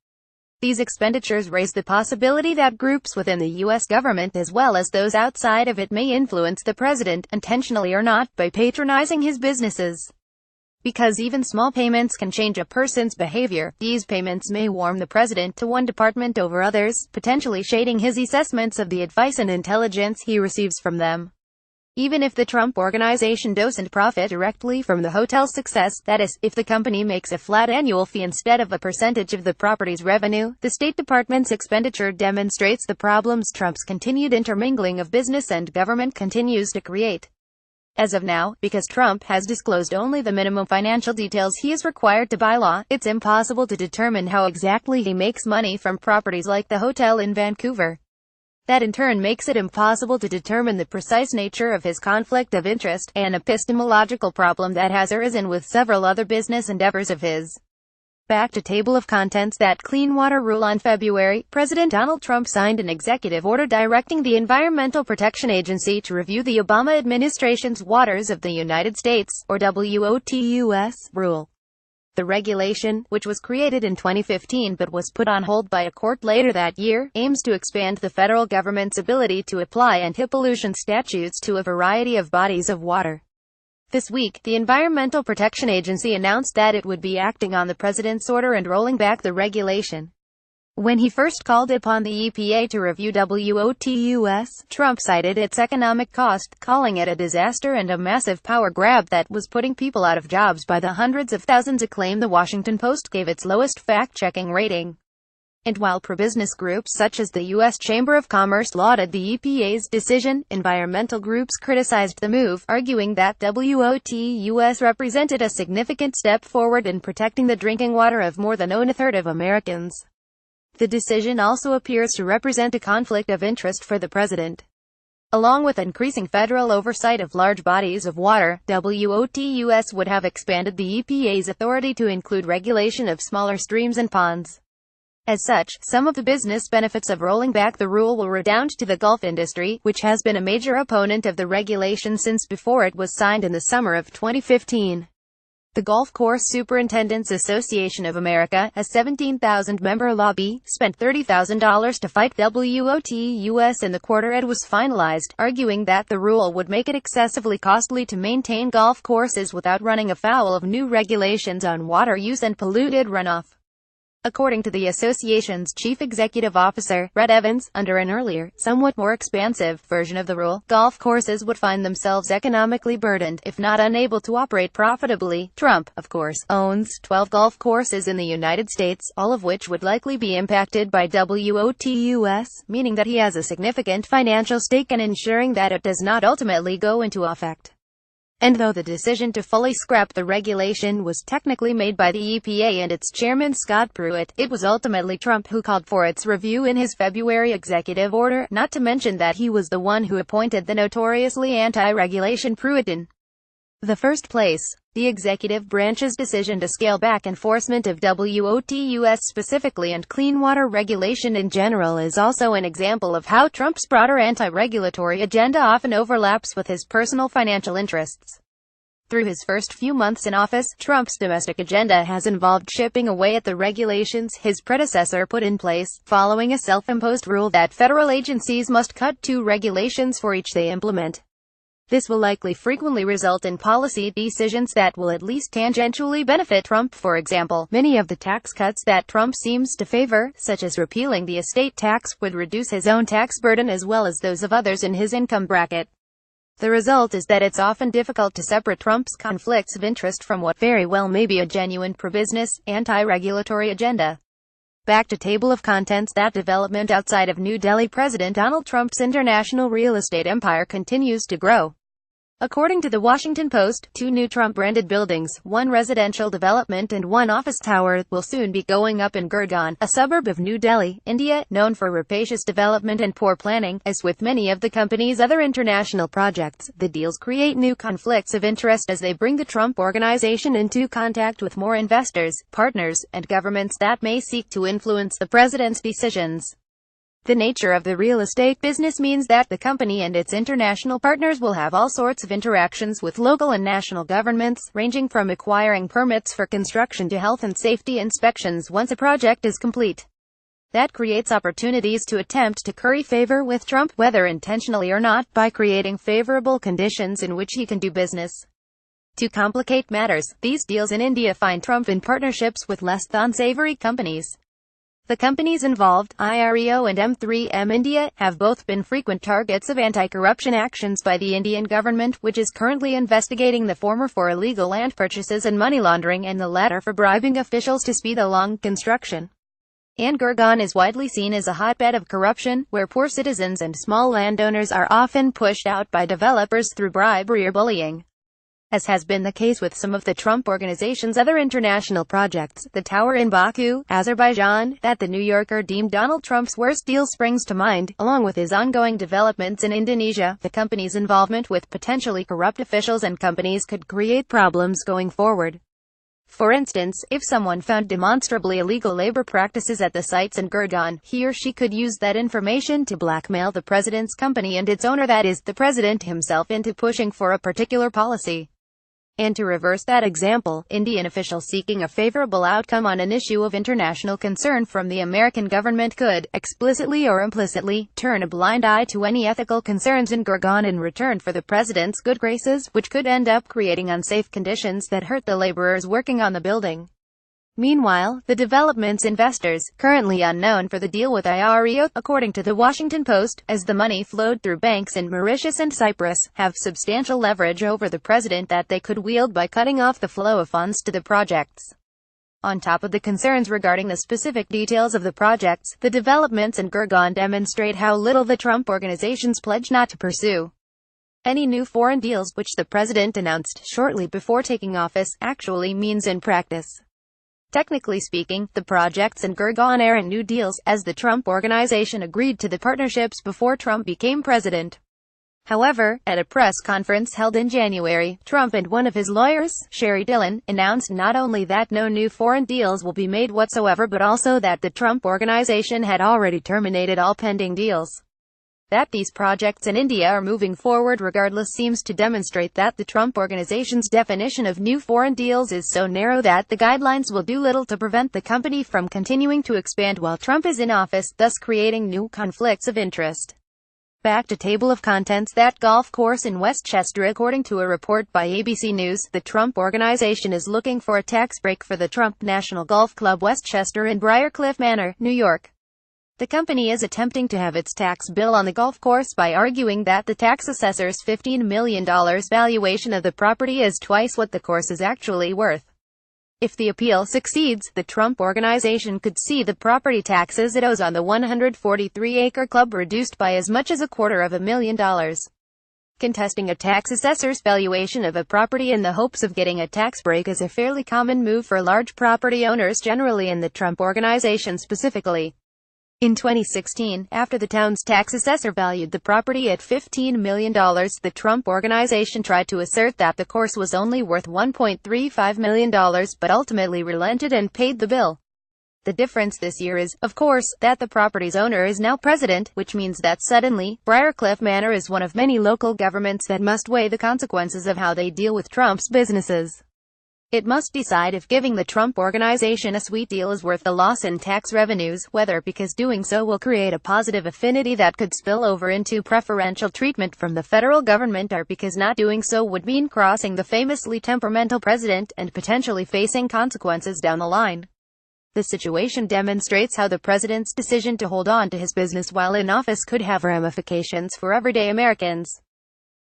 These expenditures raise the possibility that groups within the U.S. government as well as those outside of it may influence the president, intentionally or not, by patronizing his businesses. Because even small payments can change a person's behavior, these payments may warm the president to one department over others, potentially shading his assessments of the advice and intelligence he receives from them. Even if the Trump Organization doesn't profit directly from the hotel's success, that is, if the company makes a flat annual fee instead of a percentage of the property's revenue, the State Department's expenditure demonstrates the problems Trump's continued intermingling of business and government continues to create. As of now, because Trump has disclosed only the minimum financial details he is required to by law, it's impossible to determine how exactly he makes money from properties like the hotel in Vancouver. That in turn makes it impossible to determine the precise nature of his conflict of interest, an epistemological problem that has arisen with several other business endeavors of his. Back to table of contents. That Clean Water Rule. On February, President Donald Trump signed an executive order directing the Environmental Protection Agency to review the Obama administration's Waters of the United States, or WOTUS, rule. The regulation, which was created in 2015 but was put on hold by a court later that year, aims to expand the federal government's ability to apply anti-pollution statutes to a variety of bodies of water. This week, the Environmental Protection Agency announced that it would be acting on the president's order and rolling back the regulation. When he first called upon the EPA to review WOTUS, Trump cited its economic cost, calling it a disaster and a massive power grab that was putting people out of jobs by the hundreds of thousands, a claim The Washington Post gave its lowest fact-checking rating. And while pro-business groups such as the U.S. Chamber of Commerce lauded the EPA's decision, environmental groups criticized the move, arguing that WOTUS represented a significant step forward in protecting the drinking water of more than a third of Americans. The decision also appears to represent a conflict of interest for the president. Along with increasing federal oversight of large bodies of water, WOTUS would have expanded the EPA's authority to include regulation of smaller streams and ponds. As such, some of the business benefits of rolling back the rule will redound to the golf industry, which has been a major opponent of the regulation since before it was signed in the summer of 2015. The Golf Course Superintendents Association of America, a 17,000-member lobby, spent $30,000 to fight WOTUS in the quarter it was finalized, arguing that the rule would make it excessively costly to maintain golf courses without running afoul of new regulations on water use and polluted runoff. According to the association's chief executive officer, Brett Evans, under an earlier, somewhat more expansive, version of the rule, golf courses would find themselves economically burdened, if not unable to operate profitably. Trump, of course, owns 12 golf courses in the United States, all of which would likely be impacted by WOTUS, meaning that he has a significant financial stake in ensuring that it does not ultimately go into effect. And though the decision to fully scrap the regulation was technically made by the EPA and its chairman Scott Pruitt, it was ultimately Trump who called for its review in his February executive order, not to mention that he was the one who appointed the notoriously anti-regulation Pruitt in the first place. The executive branch's decision to scale back enforcement of WOTUS specifically and clean water regulation in general is also an example of how Trump's broader anti-regulatory agenda often overlaps with his personal financial interests. Through his first few months in office, Trump's domestic agenda has involved chipping away at the regulations his predecessor put in place, following a self-imposed rule that federal agencies must cut 2 regulations for each they implement. This will likely frequently result in policy decisions that will at least tangentially benefit Trump. For example, many of the tax cuts that Trump seems to favor, such as repealing the estate tax, would reduce his own tax burden as well as those of others in his income bracket. The result is that it's often difficult to separate Trump's conflicts of interest from what very well may be a genuine pro-business, anti-regulatory agenda. Back to table of contents. That development outside of New Delhi. President Donald Trump's international real estate empire continues to grow. According to The Washington Post, 2 new Trump-branded buildings, 1 residential development and 1 office tower, will soon be going up in Gurgaon, a suburb of New Delhi, India, known for rapacious development and poor planning. As with many of the company's other international projects, the deals create new conflicts of interest as they bring the Trump Organization into contact with more investors, partners, and governments that may seek to influence the president's decisions. The nature of the real estate business means that the company and its international partners will have all sorts of interactions with local and national governments, ranging from acquiring permits for construction to health and safety inspections once a project is complete. That creates opportunities to attempt to curry favor with Trump, whether intentionally or not, by creating favorable conditions in which he can do business. To complicate matters, these deals in India find Trump in partnerships with less than savory companies. The companies involved, IREO and M3M India, have both been frequent targets of anti-corruption actions by the Indian government, which is currently investigating the former for illegal land purchases and money laundering and the latter for bribing officials to speed along construction. And Gurgaon is widely seen as a hotbed of corruption, where poor citizens and small landowners are often pushed out by developers through bribery or bullying. As has been the case with some of the Trump Organization's other international projects, the tower in Baku, Azerbaijan, that the New Yorker deemed Donald Trump's worst deal springs to mind, along with his ongoing developments in Indonesia. The company's involvement with potentially corrupt officials and companies could create problems going forward. For instance, if someone found demonstrably illegal labor practices at the sites in Gurgaon, he or she could use that information to blackmail the president's company and its owner, that is, the president himself, into pushing for a particular policy. And to reverse that example, Indian officials seeking a favorable outcome on an issue of international concern from the American government could, explicitly or implicitly, turn a blind eye to any ethical concerns in Gurgaon in return for the president's good graces, which could end up creating unsafe conditions that hurt the laborers working on the building. Meanwhile, the development's investors, currently unknown for the deal with IREO, according to The Washington Post, as the money flowed through banks in Mauritius and Cyprus, have substantial leverage over the president that they could wield by cutting off the flow of funds to the projects. On top of the concerns regarding the specific details of the projects, the developments in Gurgaon demonstrate how little the Trump Organization's pledge not to pursue any new foreign deals, which the president announced shortly before taking office, actually means in practice. Technically speaking, the projects in Gurgaon aren't new deals, as the Trump Organization agreed to the partnerships before Trump became president. However, at a press conference held in January, Trump and one of his lawyers, Sherry Dillon, announced not only that no new foreign deals will be made whatsoever, but also that the Trump Organization had already terminated all pending deals. That these projects in India are moving forward regardless seems to demonstrate that the Trump Organization's definition of new foreign deals is so narrow that the guidelines will do little to prevent the company from continuing to expand while Trump is in office, thus creating new conflicts of interest. Back to table of contents. That golf course in Westchester. According to a report by ABC News, the Trump Organization is looking for a tax break for the Trump National Golf Club Westchester in Briarcliff Manor, New York. The company is attempting to have its tax bill on the golf course by arguing that the tax assessor's $15 million valuation of the property is twice what the course is actually worth. If the appeal succeeds, the Trump Organization could see the property taxes it owes on the 143-acre club reduced by as much as $250,000. Contesting a tax assessor's valuation of a property in the hopes of getting a tax break is a fairly common move for large property owners generally, and the Trump Organization specifically. In 2016, after the town's tax assessor valued the property at $15 million, the Trump Organization tried to assert that the course was only worth $1.35 million, but ultimately relented and paid the bill. The difference this year is, of course, that the property's owner is now president, which means that suddenly, Briarcliff Manor is one of many local governments that must weigh the consequences of how they deal with Trump's businesses. It must decide if giving the Trump Organization a sweet deal is worth the loss in tax revenues, whether because doing so will create a positive affinity that could spill over into preferential treatment from the federal government, or because not doing so would mean crossing the famously temperamental president and potentially facing consequences down the line. The situation demonstrates how the president's decision to hold on to his business while in office could have ramifications for everyday Americans.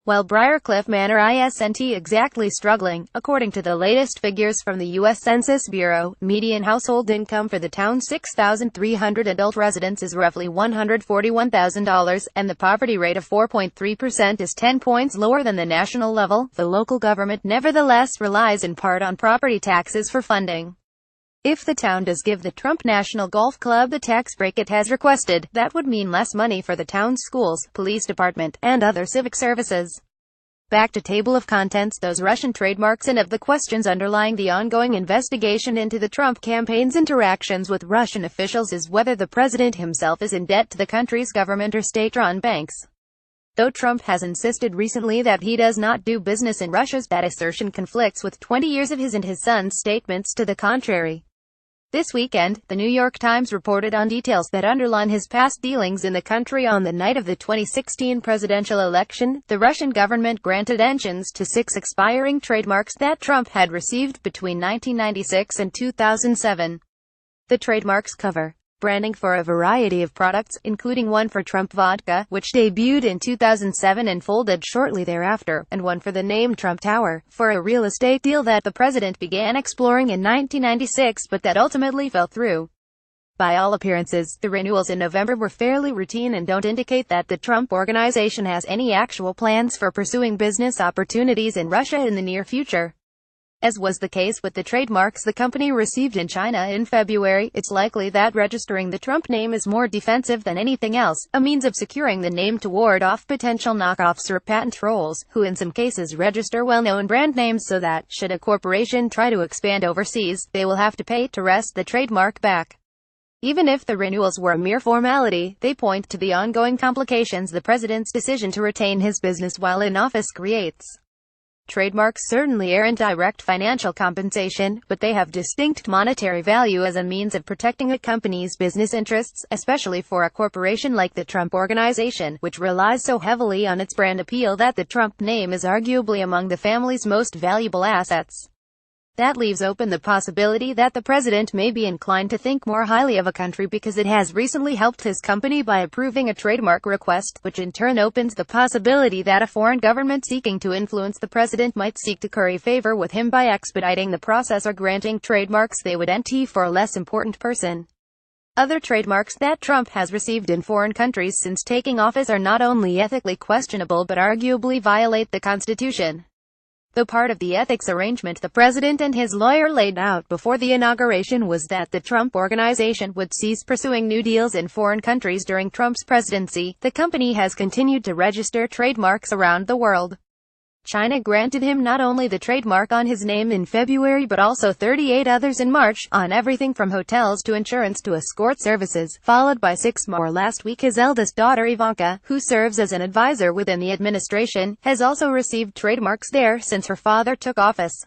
While Briarcliff Manor isn't exactly struggling, according to the latest figures from the U.S. Census Bureau, median household income for the town's 6,300 adult residents is roughly $141,000, and the poverty rate of 4.3% is 10 points lower than the national level. The local government nevertheless relies in part on property taxes for funding. If the town does give the Trump National Golf Club the tax break it has requested, that would mean less money for the town's schools, police department, and other civic services. Back to table of contents. Those Russian trademarks. And of the questions underlying the ongoing investigation into the Trump campaign's interactions with Russian officials is whether the president himself is in debt to the country's government or state-run banks. Though Trump has insisted recently that he does not do business in Russia, that assertion conflicts with 20 years of his and his son's statements to the contrary. This weekend, the New York Times reported on details that underline his past dealings in the country. On the night of the 2016 presidential election, the Russian government granted extensions to 6 expiring trademarks that Trump had received between 1996 and 2007. The trademarks cover branding for a variety of products, including one for Trump Vodka, which debuted in 2007 and folded shortly thereafter, and one for the name Trump Tower, for a real estate deal that the president began exploring in 1996 but that ultimately fell through. By all appearances, the renewals in November were fairly routine and don't indicate that the Trump Organization has any actual plans for pursuing business opportunities in Russia in the near future. As was the case with the trademarks the company received in China in February, it's likely that registering the Trump name is more defensive than anything else, a means of securing the name to ward off potential knockoffs or patent trolls, who in some cases register well-known brand names so that, should a corporation try to expand overseas, they will have to pay to wrest the trademark back. Even if the renewals were a mere formality, they point to the ongoing complications the president's decision to retain his business while in office creates. Trademarks certainly aren't direct financial compensation, but they have distinct monetary value as a means of protecting a company's business interests, especially for a corporation like the Trump Organization, which relies so heavily on its brand appeal that the Trump name is arguably among the family's most valuable assets. That leaves open the possibility that the president may be inclined to think more highly of a country because it has recently helped his company by approving a trademark request, which in turn opens the possibility that a foreign government seeking to influence the president might seek to curry favor with him by expediting the process or granting trademarks they would nt for a less important person. Other trademarks that Trump has received in foreign countries since taking office are not only ethically questionable but arguably violate the Constitution. Though part of the ethics arrangement the president and his lawyer laid out before the inauguration was that the Trump Organization would cease pursuing new deals in foreign countries during Trump's presidency, the company has continued to register trademarks around the world. China granted him not only the trademark on his name in February but also 38 others in March, on everything from hotels to insurance to escort services, followed by 6 more last week. His eldest daughter Ivanka, who serves as an advisor within the administration, has also received trademarks there since her father took office.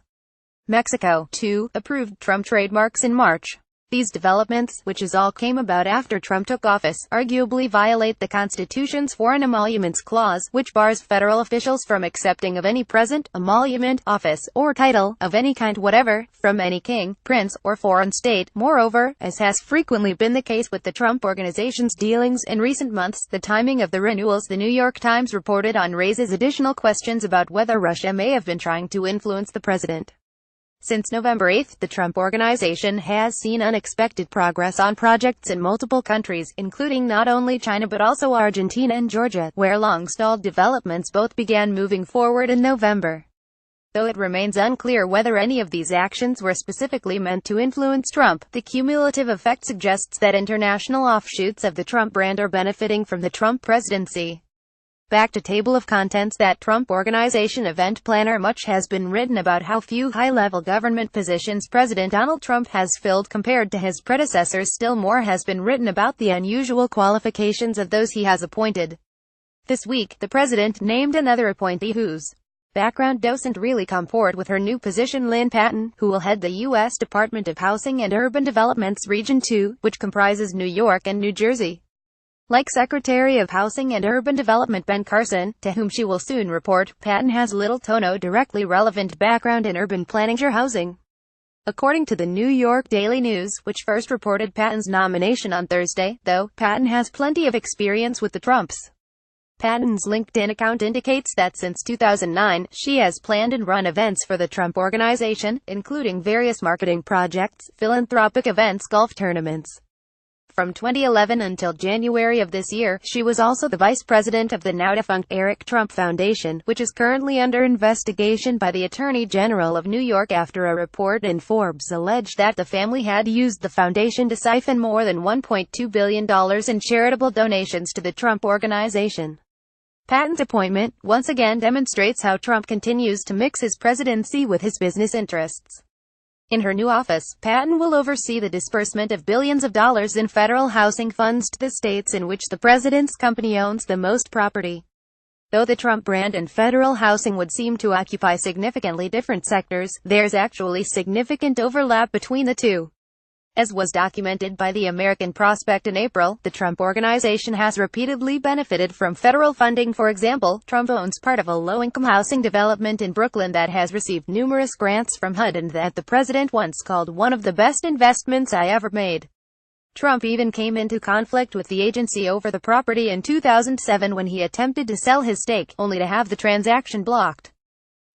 Mexico, too, approved Trump trademarks in March. These developments, which all came about after Trump took office, arguably violate the Constitution's Foreign Emoluments Clause, which bars federal officials from accepting of any present, emolument, office, or title, of any kind whatever, from any king, prince, or foreign state. Moreover, as has frequently been the case with the Trump Organization's dealings in recent months, the timing of the renewals, the New York Times reported on, raises additional questions about whether Russia may have been trying to influence the president. Since November 8, the Trump Organization has seen unexpected progress on projects in multiple countries, including not only China but also Argentina and Georgia, where long-stalled developments both began moving forward in November. Though it remains unclear whether any of these actions were specifically meant to influence Trump, the cumulative effect suggests that international offshoots of the Trump brand are benefiting from the Trump presidency. Back to table of contents. That Trump Organization event planner. Much has been written about how few high-level government positions President Donald Trump has filled compared to his predecessors. Still more has been written about the unusual qualifications of those he has appointed. This week, the president named another appointee whose background doesn't really comport with her new position, Lynn Patton, who will head the U.S. Department of Housing and Urban Development's Region 2, which comprises New York and New Jersey. Like Secretary of Housing and Urban Development Ben Carson, to whom she will soon report, Patton has little to no directly relevant background in urban planning or housing. According to the New York Daily News, which first reported Patton's nomination on Thursday, though, Patton has plenty of experience with the Trumps. Patton's LinkedIn account indicates that since 2009, she has planned and run events for the Trump Organization, including various marketing projects, philanthropic events, golf tournaments. From 2011 until January of this year, she was also the vice president of the now-defunct Eric Trump Foundation, which is currently under investigation by the Attorney General of New York after a report in Forbes alleged that the family had used the foundation to siphon more than $1.2 billion in charitable donations to the Trump Organization. Patton's appointment, once again, demonstrates how Trump continues to mix his presidency with his business interests. In her new office, Patton will oversee the disbursement of billions of dollars in federal housing funds to the states in which the president's company owns the most property. Though the Trump brand and federal housing would seem to occupy significantly different sectors, there's actually significant overlap between the two. As was documented by the American Prospect in April, the Trump Organization has repeatedly benefited from federal funding. For example, Trump owns part of a low-income housing development in Brooklyn that has received numerous grants from HUD and that the president once called one of the best investments I ever made. Trump even came into conflict with the agency over the property in 2007 when he attempted to sell his stake, only to have the transaction blocked.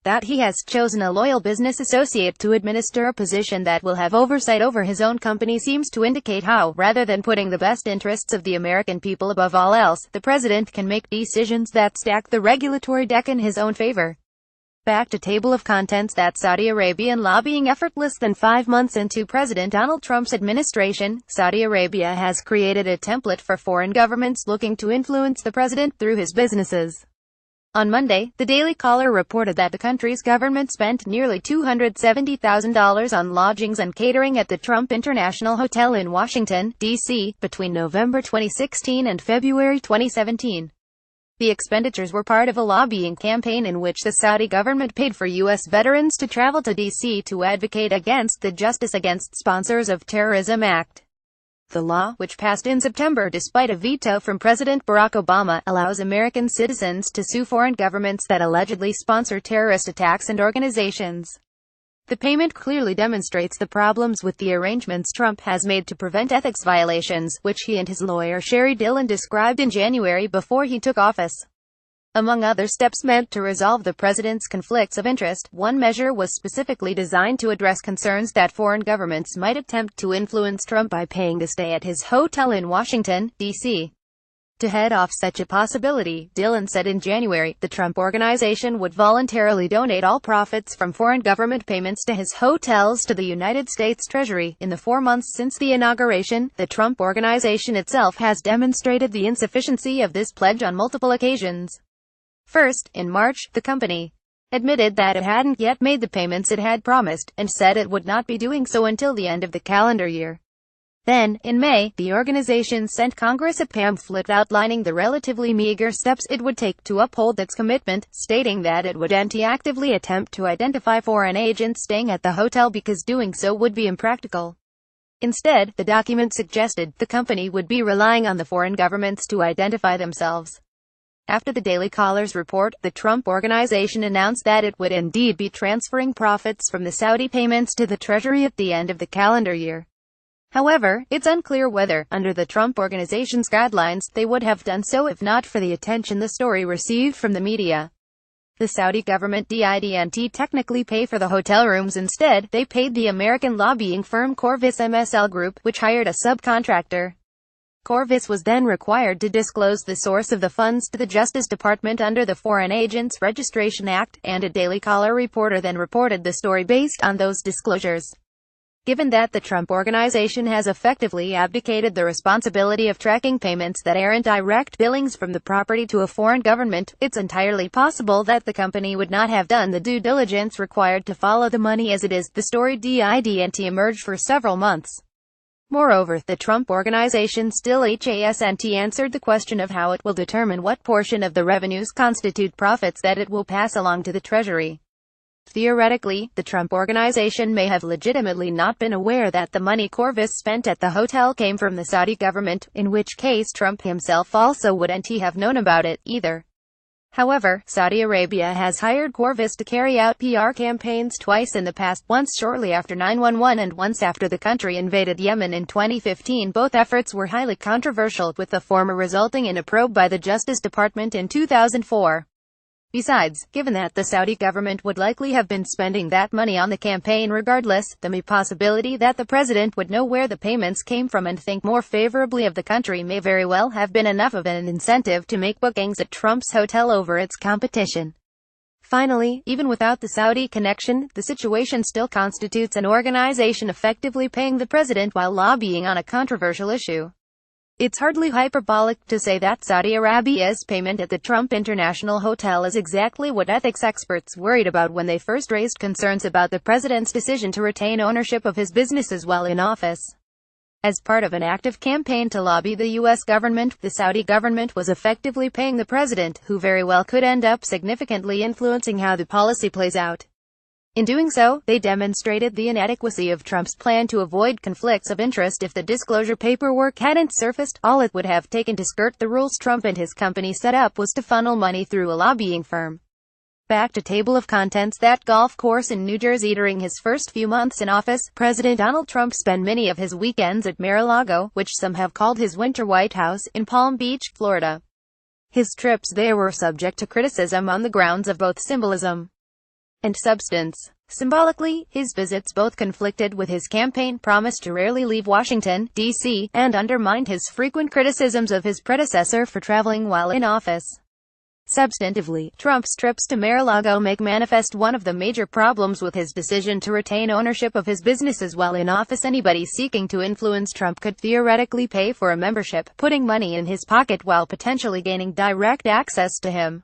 That he has chosen a loyal business associate to administer a position that will have oversight over his own company seems to indicate how, rather than putting the best interests of the American people above all else, the president can make decisions that stack the regulatory deck in his own favor. Back to table of contents. That Saudi Arabian lobbying effort. Less than 5 months into President Donald Trump's administration, Saudi Arabia has created a template for foreign governments looking to influence the president through his businesses. On Monday, the Daily Caller reported that the country's government spent nearly $270,000 on lodgings and catering at the Trump International Hotel in Washington, D.C., between November 2016 and February 2017. The expenditures were part of a lobbying campaign in which the Saudi government paid for U.S. veterans to travel to D.C. to advocate against the Justice Against Sponsors of Terrorism Act. The law, which passed in September despite a veto from President Barack Obama, allows American citizens to sue foreign governments that allegedly sponsor terrorist attacks and organizations. The payment clearly demonstrates the problems with the arrangements Trump has made to prevent ethics violations, which he and his lawyer Sherry Dillon described in January before he took office. Among other steps meant to resolve the president's conflicts of interest, one measure was specifically designed to address concerns that foreign governments might attempt to influence Trump by paying to stay at his hotel in Washington, D.C. To head off such a possibility, Dillon said in January, the Trump Organization would voluntarily donate all profits from foreign government payments to his hotels to the United States Treasury. In the 4 months since the inauguration, the Trump Organization itself has demonstrated the insufficiency of this pledge on multiple occasions. First, in March, the company admitted that it hadn't yet made the payments it had promised, and said it would not be doing so until the end of the calendar year. Then, in May, the organization sent Congress a pamphlet outlining the relatively meager steps it would take to uphold its commitment, stating that it would anti-actively attempt to identify foreign agents staying at the hotel because doing so would be impractical. Instead, the document suggested the company would be relying on the foreign governments to identify themselves. After the Daily Caller's report, the Trump Organization announced that it would indeed be transferring profits from the Saudi payments to the Treasury at the end of the calendar year. However, it's unclear whether, under the Trump Organization's guidelines, they would have done so if not for the attention the story received from the media. The Saudi government didn't technically pay for the hotel rooms. Instead, they paid the American lobbying firm Corvus MSL Group, which hired a subcontractor. Corvus was then required to disclose the source of the funds to the Justice Department under the Foreign Agents Registration Act, and a Daily Caller reporter then reported the story based on those disclosures. Given that the Trump Organization has effectively abdicated the responsibility of tracking payments that aren't direct billings from the property to a foreign government, it's entirely possible that the company would not have done the due diligence required to follow the money as it is. The story didn't emerge for several months. Moreover, the Trump Organization still hasn't answered the question of how it will determine what portion of the revenues constitute profits that it will pass along to the Treasury. Theoretically, the Trump Organization may have legitimately not been aware that the money Corvus spent at the hotel came from the Saudi government, in which case Trump himself also wouldn't have known about it, either. However, Saudi Arabia has hired Corvus to carry out PR campaigns twice in the past, once shortly after 9/11 and once after the country invaded Yemen in 2015. Both efforts were highly controversial, with the former resulting in a probe by the Justice Department in 2004. Besides, given that the Saudi government would likely have been spending that money on the campaign regardless, the possibility that the president would know where the payments came from and think more favorably of the country may very well have been enough of an incentive to make bookings at Trump's hotel over its competition. Finally, even without the Saudi connection, the situation still constitutes an organization effectively paying the president while lobbying on a controversial issue. It's hardly hyperbolic to say that Saudi Arabia's payment at the Trump International Hotel is exactly what ethics experts worried about when they first raised concerns about the president's decision to retain ownership of his businesses while in office. As part of an active campaign to lobby the U.S. government, the Saudi government was effectively paying the president, who very well could end up significantly influencing how the policy plays out. In doing so, they demonstrated the inadequacy of Trump's plan to avoid conflicts of interest. If the disclosure paperwork hadn't surfaced, all it would have taken to skirt the rules Trump and his company set up was to funnel money through a lobbying firm. Back to table of contents. That golf course in New Jersey. During his first few months in office, President Donald Trump spent many of his weekends at Mar-a-Lago, which some have called his winter White House, in Palm Beach, Florida. His trips there were subject to criticism on the grounds of both symbolism and substance. Symbolically, his visits both conflicted with his campaign promise to rarely leave Washington, D.C., and undermined his frequent criticisms of his predecessor for traveling while in office. Substantively, Trump's trips to Mar-a-Lago make manifest one of the major problems with his decision to retain ownership of his businesses while in office. Anybody seeking to influence Trump could theoretically pay for a membership, putting money in his pocket while potentially gaining direct access to him.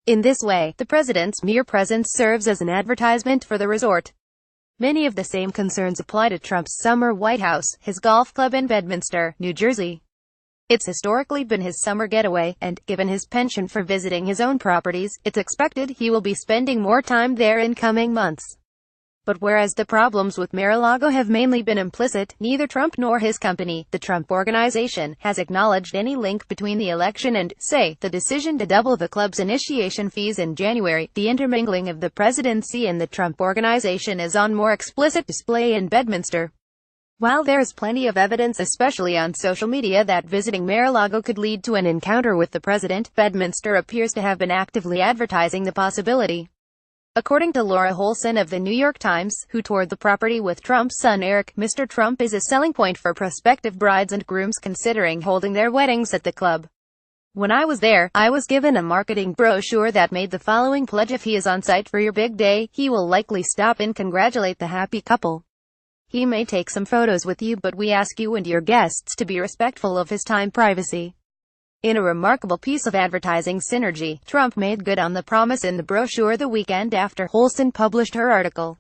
In this way, the president's mere presence serves as an advertisement for the resort. Many of the same concerns apply to Trump's summer White House, his golf club in Bedminster, New Jersey. It's historically been his summer getaway, and, given his penchant for visiting his own properties, it's expected he will be spending more time there in coming months. But whereas the problems with Mar-a-Lago have mainly been implicit, neither Trump nor his company, the Trump Organization, has acknowledged any link between the election and, say, the decision to double the club's initiation fees in January. The intermingling of the presidency and the Trump Organization is on more explicit display in Bedminster. While there is plenty of evidence, especially on social media, that visiting Mar-a-Lago could lead to an encounter with the president, Bedminster appears to have been actively advertising the possibility. According to Laura Holson of The New York Times, who toured the property with Trump's son Eric, Mr. Trump is a selling point for prospective brides and grooms considering holding their weddings at the club. When I was there, I was given a marketing brochure that made the following pledge: if he is on site for your big day, he will likely stop and congratulate the happy couple. He may take some photos with you, but we ask you and your guests to be respectful of his time privacy. In a remarkable piece of advertising synergy, Trump made good on the promise in the brochure the weekend after Holson published her article.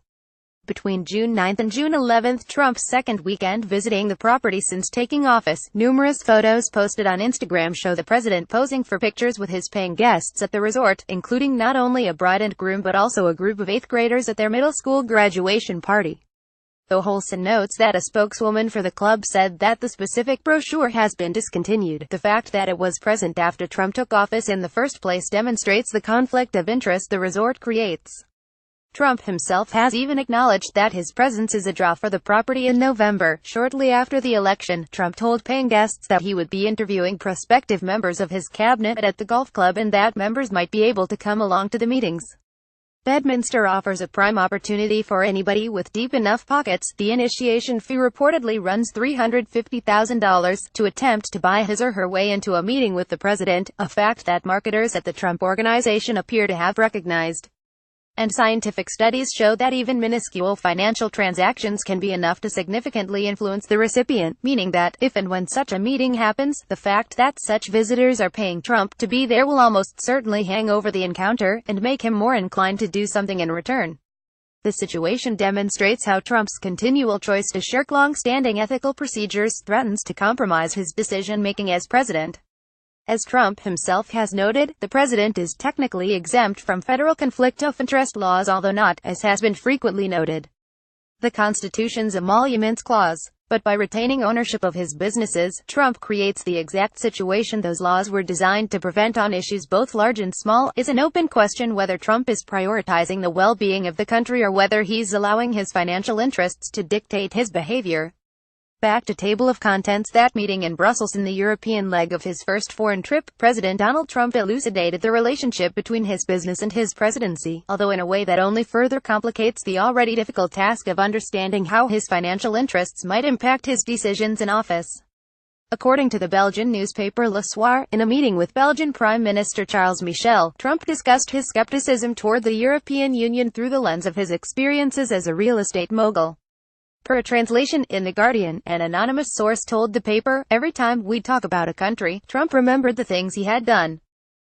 Between June 9 and June 11, Trump's second weekend visiting the property since taking office, numerous photos posted on Instagram show the president posing for pictures with his paying guests at the resort, including not only a bride and groom but also a group of 8th graders at their middle school graduation party. Though Holson notes that a spokeswoman for the club said that the specific brochure has been discontinued, the fact that it was present after Trump took office in the first place demonstrates the conflict of interest the resort creates. Trump himself has even acknowledged that his presence is a draw for the property. In November, shortly after the election, Trump told paying guests that he would be interviewing prospective members of his cabinet at the golf club and that members might be able to come along to the meetings. Bedminster offers a prime opportunity for anybody with deep enough pockets. The initiation fee reportedly runs $350,000 to attempt to buy his or her way into a meeting with the president, a fact that marketers at the Trump Organization appear to have recognized. And scientific studies show that even minuscule financial transactions can be enough to significantly influence the recipient, meaning that, if and when such a meeting happens, the fact that such visitors are paying Trump to be there will almost certainly hang over the encounter, and make him more inclined to do something in return. The situation demonstrates how Trump's continual choice to shirk long-standing ethical procedures threatens to compromise his decision-making as president. As Trump himself has noted, the president is technically exempt from federal conflict of interest laws, although not, as has been frequently noted, the Constitution's emoluments clause. But by retaining ownership of his businesses, Trump creates the exact situation those laws were designed to prevent. On issues both large and small, is an open question whether Trump is prioritizing the well-being of the country or whether he's allowing his financial interests to dictate his behavior. Back to table of contents. That meeting in Brussels in the European leg of his first foreign trip, President Donald Trump elucidated the relationship between his business and his presidency, although in a way that only further complicates the already difficult task of understanding how his financial interests might impact his decisions in office. According to the Belgian newspaper Le Soir, in a meeting with Belgian Prime Minister Charles Michel, Trump discussed his skepticism toward the European Union through the lens of his experiences as a real estate mogul. Per a translation in The Guardian, an anonymous source told the paper, every time we'd talk about a country, Trump remembered the things he had done.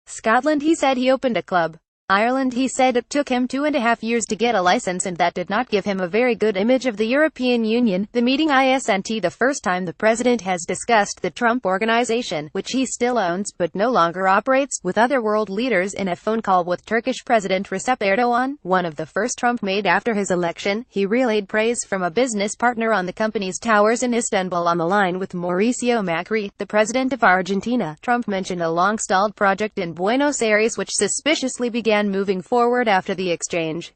Scotland, he said, he opened a club. Ireland, he said, it took him 2.5 years to get a license, and that did not give him a very good image of the European Union. The meeting isn't the first time the president has discussed the Trump Organization, which he still owns, but no longer operates, with other world leaders. In a phone call with Turkish President Recep Erdogan, one of the first Trump made after his election, he relayed praise from a business partner on the company's towers in Istanbul. On the line with Mauricio Macri, the president of Argentina, Trump mentioned a long-stalled project in Buenos Aires which suspiciously began moving forward after the exchange.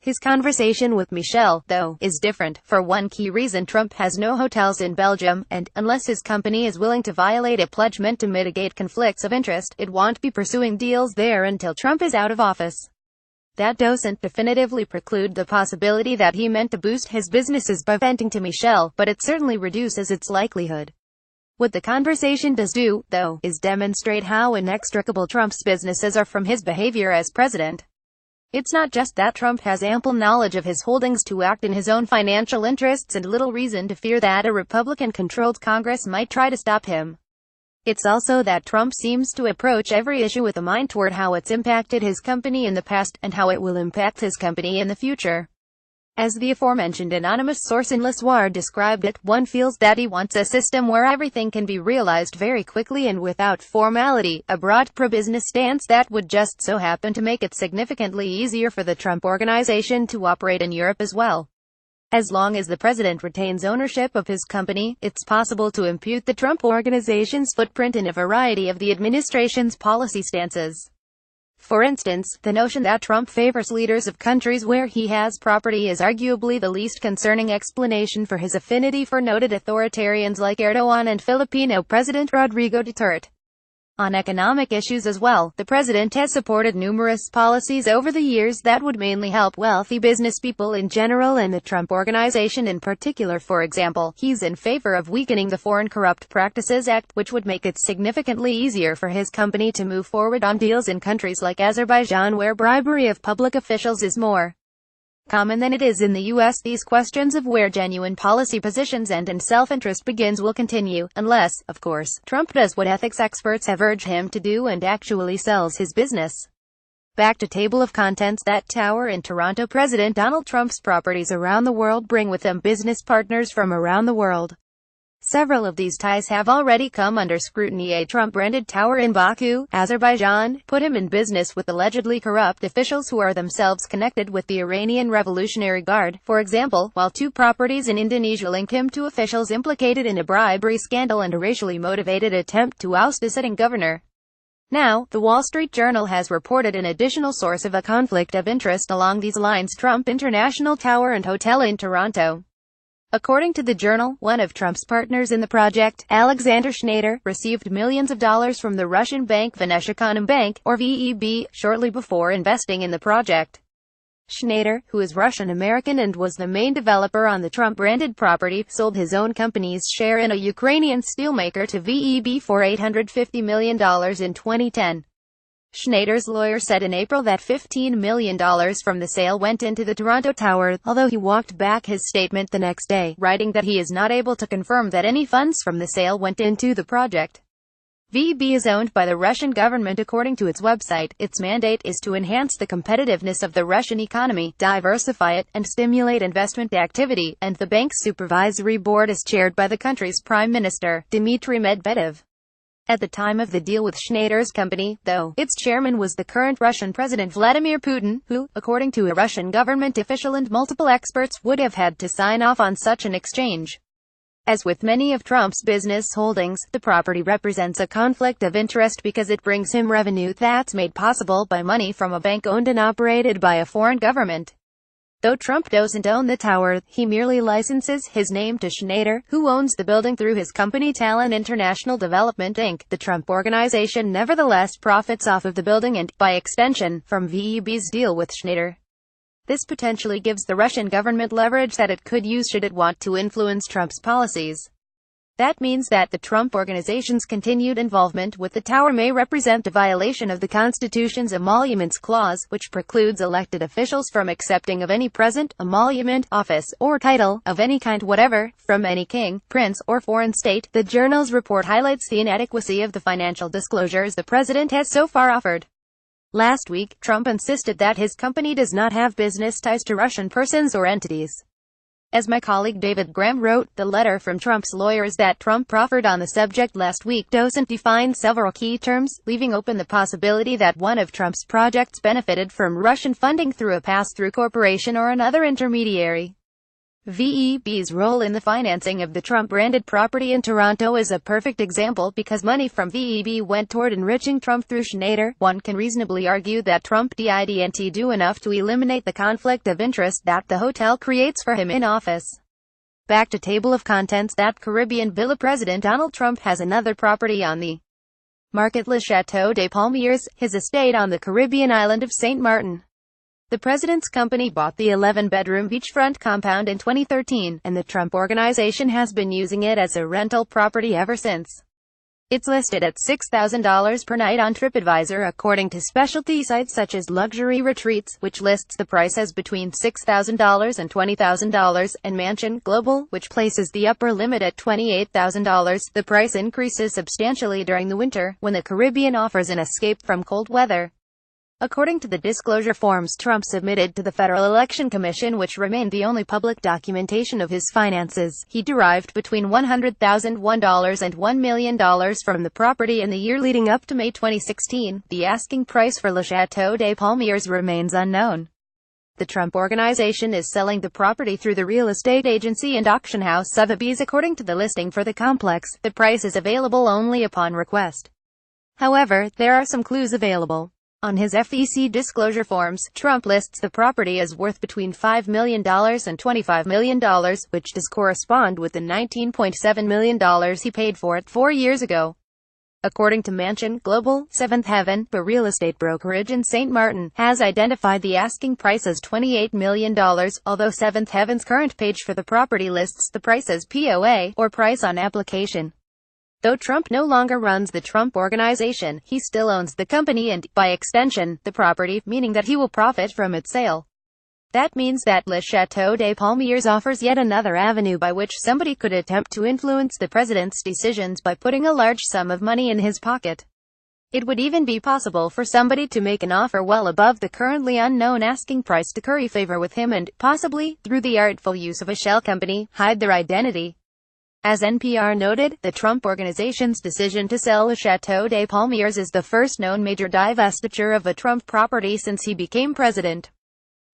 His conversation with Michel, though, is different. For one key reason, Trump has no hotels in Belgium, and, unless his company is willing to violate a pledge meant to mitigate conflicts of interest, it won't be pursuing deals there until Trump is out of office. That doesn't definitively preclude the possibility that he meant to boost his businesses by venting to Michelle, but it certainly reduces its likelihood. What the conversation does do, though, is demonstrate how inextricable Trump's businesses are from his behavior as president. It's not just that Trump has ample knowledge of his holdings to act in his own financial interests and little reason to fear that a Republican-controlled Congress might try to stop him. It's also that Trump seems to approach every issue with a mind toward how it's impacted his company in the past, and how it will impact his company in the future. As the aforementioned anonymous source in Le Soir described it, one feels that he wants a system where everything can be realized very quickly and without formality, a broad pro-business stance that would just so happen to make it significantly easier for the Trump Organization to operate in Europe as well. As long as the president retains ownership of his company, it's possible to impute the Trump Organization's footprint in a variety of the administration's policy stances. For instance, the notion that Trump favors leaders of countries where he has property is arguably the least concerning explanation for his affinity for noted authoritarians like Erdogan and Filipino President Rodrigo Duterte. On economic issues as well, the president has supported numerous policies over the years that would mainly help wealthy business people in general and the Trump Organization in particular. For example, he's in favor of weakening the Foreign Corrupt Practices Act, which would make it significantly easier for his company to move forward on deals in countries like Azerbaijan where bribery of public officials is more common than it is in the U.S. These questions of where genuine policy positions end and self-interest begins will continue, unless, of course, Trump does what ethics experts have urged him to do and actually sells his business. Back to table of contents. That tower in Toronto. President Donald Trump's properties around the world bring with them business partners from around the world. Several of these ties have already come under scrutiny. A Trump-branded tower in Baku, Azerbaijan, put him in business with allegedly corrupt officials who are themselves connected with the Iranian Revolutionary Guard, for example, while two properties in Indonesia link him to officials implicated in a bribery scandal and a racially motivated attempt to oust a sitting governor. Now, The Wall Street Journal has reported an additional source of a conflict of interest along these lines: Trump International Tower and Hotel in Toronto. According to the Journal, one of Trump's partners in the project, Alexander Schneider, received millions of dollars from the Russian bank Vnesheconombank, or VEB, shortly before investing in the project. Schneider, who is Russian-American and was the main developer on the Trump-branded property, sold his own company's share in a Ukrainian steelmaker to VEB for $850 million in 2010. Schneider's lawyer said in April that $15 million from the sale went into the Toronto Tower, although he walked back his statement the next day, writing that he is not able to confirm that any funds from the sale went into the project. VEB is owned by the Russian government. According to its website, its mandate is to enhance the competitiveness of the Russian economy, diversify it, and stimulate investment activity, and the bank's supervisory board is chaired by the country's Prime Minister, Dmitry Medvedev. At the time of the deal with Schneider's company, though, its chairman was the current Russian President Vladimir Putin, who, according to a Russian government official and multiple experts, would have had to sign off on such an exchange. As with many of Trump's business holdings, the property represents a conflict of interest because it brings him revenue that's made possible by money from a bank owned and operated by a foreign government. Though Trump doesn't own the tower, he merely licenses his name to Schneider, who owns the building through his company Talon International Development Inc. The Trump Organization nevertheless profits off of the building and, by extension, from VEB's deal with Schneider. This potentially gives the Russian government leverage that it could use should it want to influence Trump's policies. That means that the Trump Organization's continued involvement with the tower may represent a violation of the Constitution's Emoluments Clause, which precludes elected officials from accepting of any present, emolument, office, or title, of any kind whatever, from any king, prince, or foreign state. The Journal's report highlights the inadequacy of the financial disclosures the president has so far offered. Last week, Trump insisted that his company does not have business ties to Russian persons or entities. As my colleague David Graham wrote, the letter from Trump's lawyers that Trump proffered on the subject last week doesn't define several key terms, leaving open the possibility that one of Trump's projects benefited from Russian funding through a pass-through corporation or another intermediary. VEB's role in the financing of the Trump-branded property in Toronto is a perfect example because money from VEB went toward enriching Trump through Schneider. One can reasonably argue that Trump didn't do enough to eliminate the conflict of interest that the hotel creates for him in office. Back to table of contents. That Caribbean villa. President Donald Trump has another property on the market, Le Chateau des Palmiers, his estate on the Caribbean island of St. Martin. The president's company bought the 11-bedroom beachfront compound in 2013, and the Trump Organization has been using it as a rental property ever since. It's listed at $6,000 per night on TripAdvisor, according to specialty sites such as Luxury Retreats, which lists the price as between $6,000 and $20,000, and Mansion Global, which places the upper limit at $28,000. The price increases substantially during the winter, when the Caribbean offers an escape from cold weather. According to the disclosure forms Trump submitted to the Federal Election Commission, which remained the only public documentation of his finances, he derived between $100,001 and $1 million from the property in the year leading up to May 2016. The asking price for Le Chateau des Palmiers remains unknown. The Trump Organization is selling the property through the real estate agency and auction house Sotheby's. According to the listing for the complex, the price is available only upon request. However, there are some clues available. On his FEC disclosure forms, Trump lists the property as worth between $5 million and $25 million, which does correspond with the $19.7 million he paid for it 4 years ago. According to Mansion Global, Seventh Heaven, a real estate brokerage in St. Martin, has identified the asking price as $28 million, although Seventh Heaven's current page for the property lists the price as POA, or price on application. Though Trump no longer runs the Trump Organization, he still owns the company and, by extension, the property, meaning that he will profit from its sale. That means that Le Chateau des Palmiers offers yet another avenue by which somebody could attempt to influence the president's decisions by putting a large sum of money in his pocket. It would even be possible for somebody to make an offer well above the currently unknown asking price to curry favor with him and, possibly, through the artful use of a shell company, hide their identity. As NPR noted, the Trump Organization's decision to sell Le Chateau des Palmiers is the first known major divestiture of a Trump property since he became president.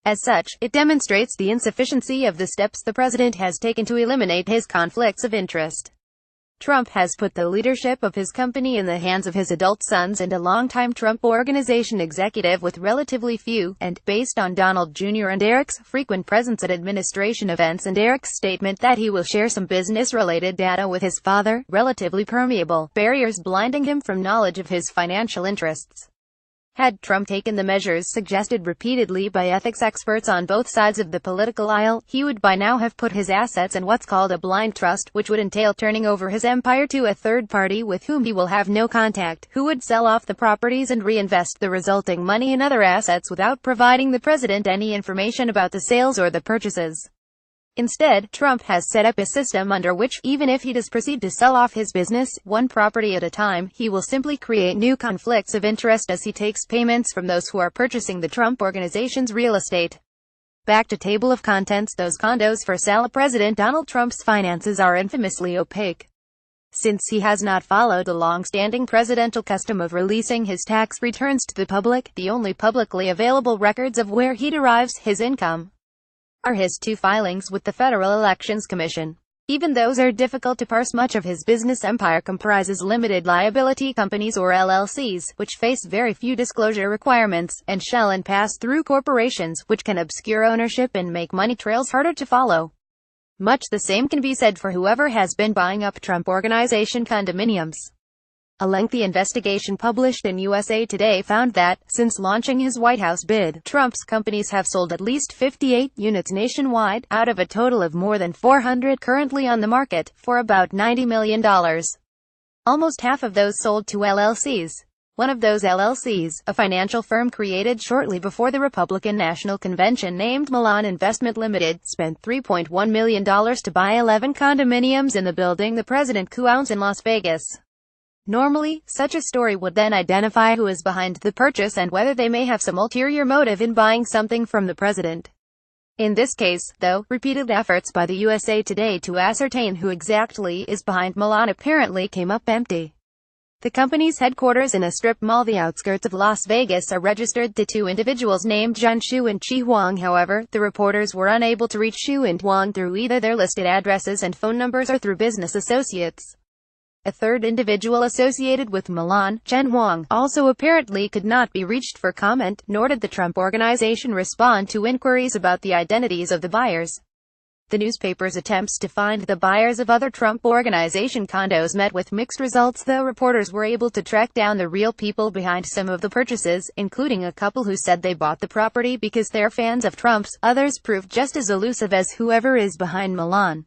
As such, it demonstrates the insufficiency of the steps the president has taken to eliminate his conflicts of interest. Trump has put the leadership of his company in the hands of his adult sons and a longtime Trump Organization executive with relatively few, and, based on Donald Jr. and Eric's frequent presence at administration events and Eric's statement that he will share some business-related data with his father, relatively permeable barriers blinding him from knowledge of his financial interests. Had Trump taken the measures suggested repeatedly by ethics experts on both sides of the political aisle, he would by now have put his assets in what's called a blind trust, which would entail turning over his empire to a third party with whom he will have no contact, who would sell off the properties and reinvest the resulting money in other assets without providing the president any information about the sales or the purchases. Instead, Trump has set up a system under which, even if he does proceed to sell off his business, one property at a time, he will simply create new conflicts of interest as he takes payments from those who are purchasing the Trump Organization's real estate. Back to table of contents. Those condos for sale. President Donald Trump's finances are infamously opaque. Since he has not followed the long-standing presidential custom of releasing his tax returns to the public, the only publicly available records of where he derives his income are his 2 filings with the Federal Elections Commission. Even those are difficult to parse. Much of his business empire comprises limited liability companies or LLCs, which face very few disclosure requirements, and shell and pass-through corporations, which can obscure ownership and make money trails harder to follow. Much the same can be said for whoever has been buying up Trump Organization condominiums. A lengthy investigation published in USA Today found that, since launching his White House bid, Trump's companies have sold at least 58 units nationwide, out of a total of more than 400 currently on the market, for about $90 million. Almost half of those sold to LLCs. One of those LLCs, a financial firm created shortly before the Republican National Convention named Milan Investment Limited, spent $3.1 million to buy 11 condominiums in the building the president co-owns in Las Vegas. Normally, such a story would then identify who is behind the purchase and whether they may have some ulterior motive in buying something from the president. In this case, though, repeated efforts by the USA Today to ascertain who exactly is behind Milan apparently came up empty. The company's headquarters in a strip mall the outskirts of Las Vegas are registered to 2 individuals named John Xu and Chi Huang. However, the reporters were unable to reach Xu and Huang through either their listed addresses and phone numbers or through business associates. A third individual associated with Milan, Chen Huang, also apparently could not be reached for comment, nor did the Trump Organization respond to inquiries about the identities of the buyers. The newspaper's attempts to find the buyers of other Trump Organization condos met with mixed results, though reporters were able to track down the real people behind some of the purchases, including a couple who said they bought the property because they're fans of Trump's. Others proved just as elusive as whoever is behind Milan.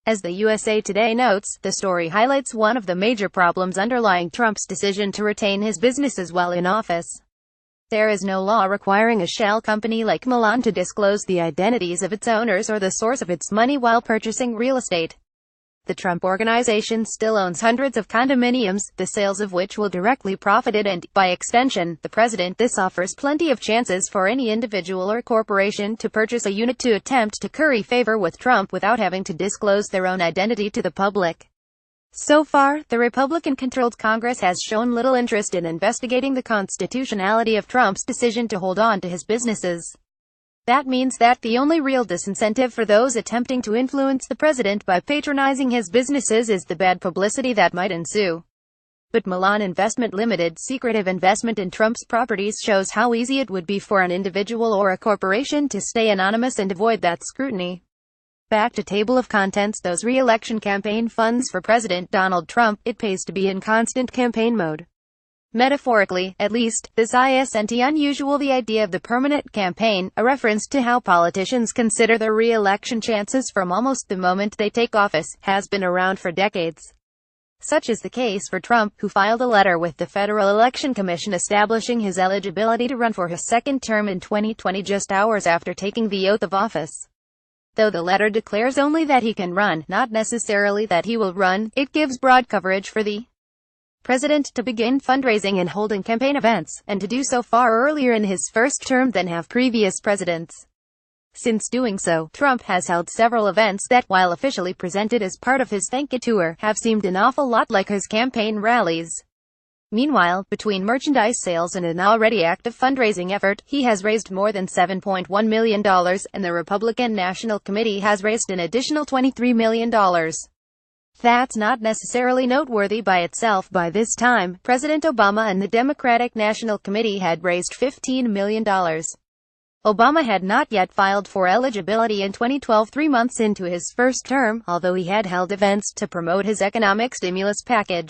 As the USA Today notes, the story highlights one of the major problems underlying Trump's decision to retain his businesses while in office. There is no law requiring a shell company like Milan to disclose the identities of its owners or the source of its money while purchasing real estate. The Trump Organization still owns hundreds of condominiums, the sales of which will directly profit it and, by extension, the president. This offers plenty of chances for any individual or corporation to purchase a unit to attempt to curry favor with Trump without having to disclose their own identity to the public. So far, the Republican-controlled Congress has shown little interest in investigating the constitutionality of Trump's decision to hold on to his businesses. That means that the only real disincentive for those attempting to influence the president by patronizing his businesses is the bad publicity that might ensue. But Milan Investment Limited's secretive investment in Trump's properties shows how easy it would be for an individual or a corporation to stay anonymous and avoid that scrutiny. Back to table of contents. Those re-election campaign funds for President Donald Trump. It pays to be in constant campaign mode. Metaphorically, at least, this isn't unusual. The idea of the permanent campaign, a reference to how politicians consider their re-election chances from almost the moment they take office, has been around for decades. Such is the case for Trump, who filed a letter with the Federal Election Commission establishing his eligibility to run for his second term in 2020 just hours after taking the oath of office. Though the letter declares only that he can run, not necessarily that he will run, it gives broad coverage for the president to begin fundraising and holding campaign events, and to do so far earlier in his first term than have previous presidents. Since doing so, Trump has held several events that, while officially presented as part of his thank you tour, have seemed an awful lot like his campaign rallies. Meanwhile, between merchandise sales and an already active fundraising effort, he has raised more than $7.1 million, and the Republican National Committee has raised an additional $23 million. That's not necessarily noteworthy by itself. By this time, President Obama and the Democratic National Committee had raised $15 million. Obama had not yet filed for eligibility in 2012, 3 months into his first term, although he had held events to promote his economic stimulus package.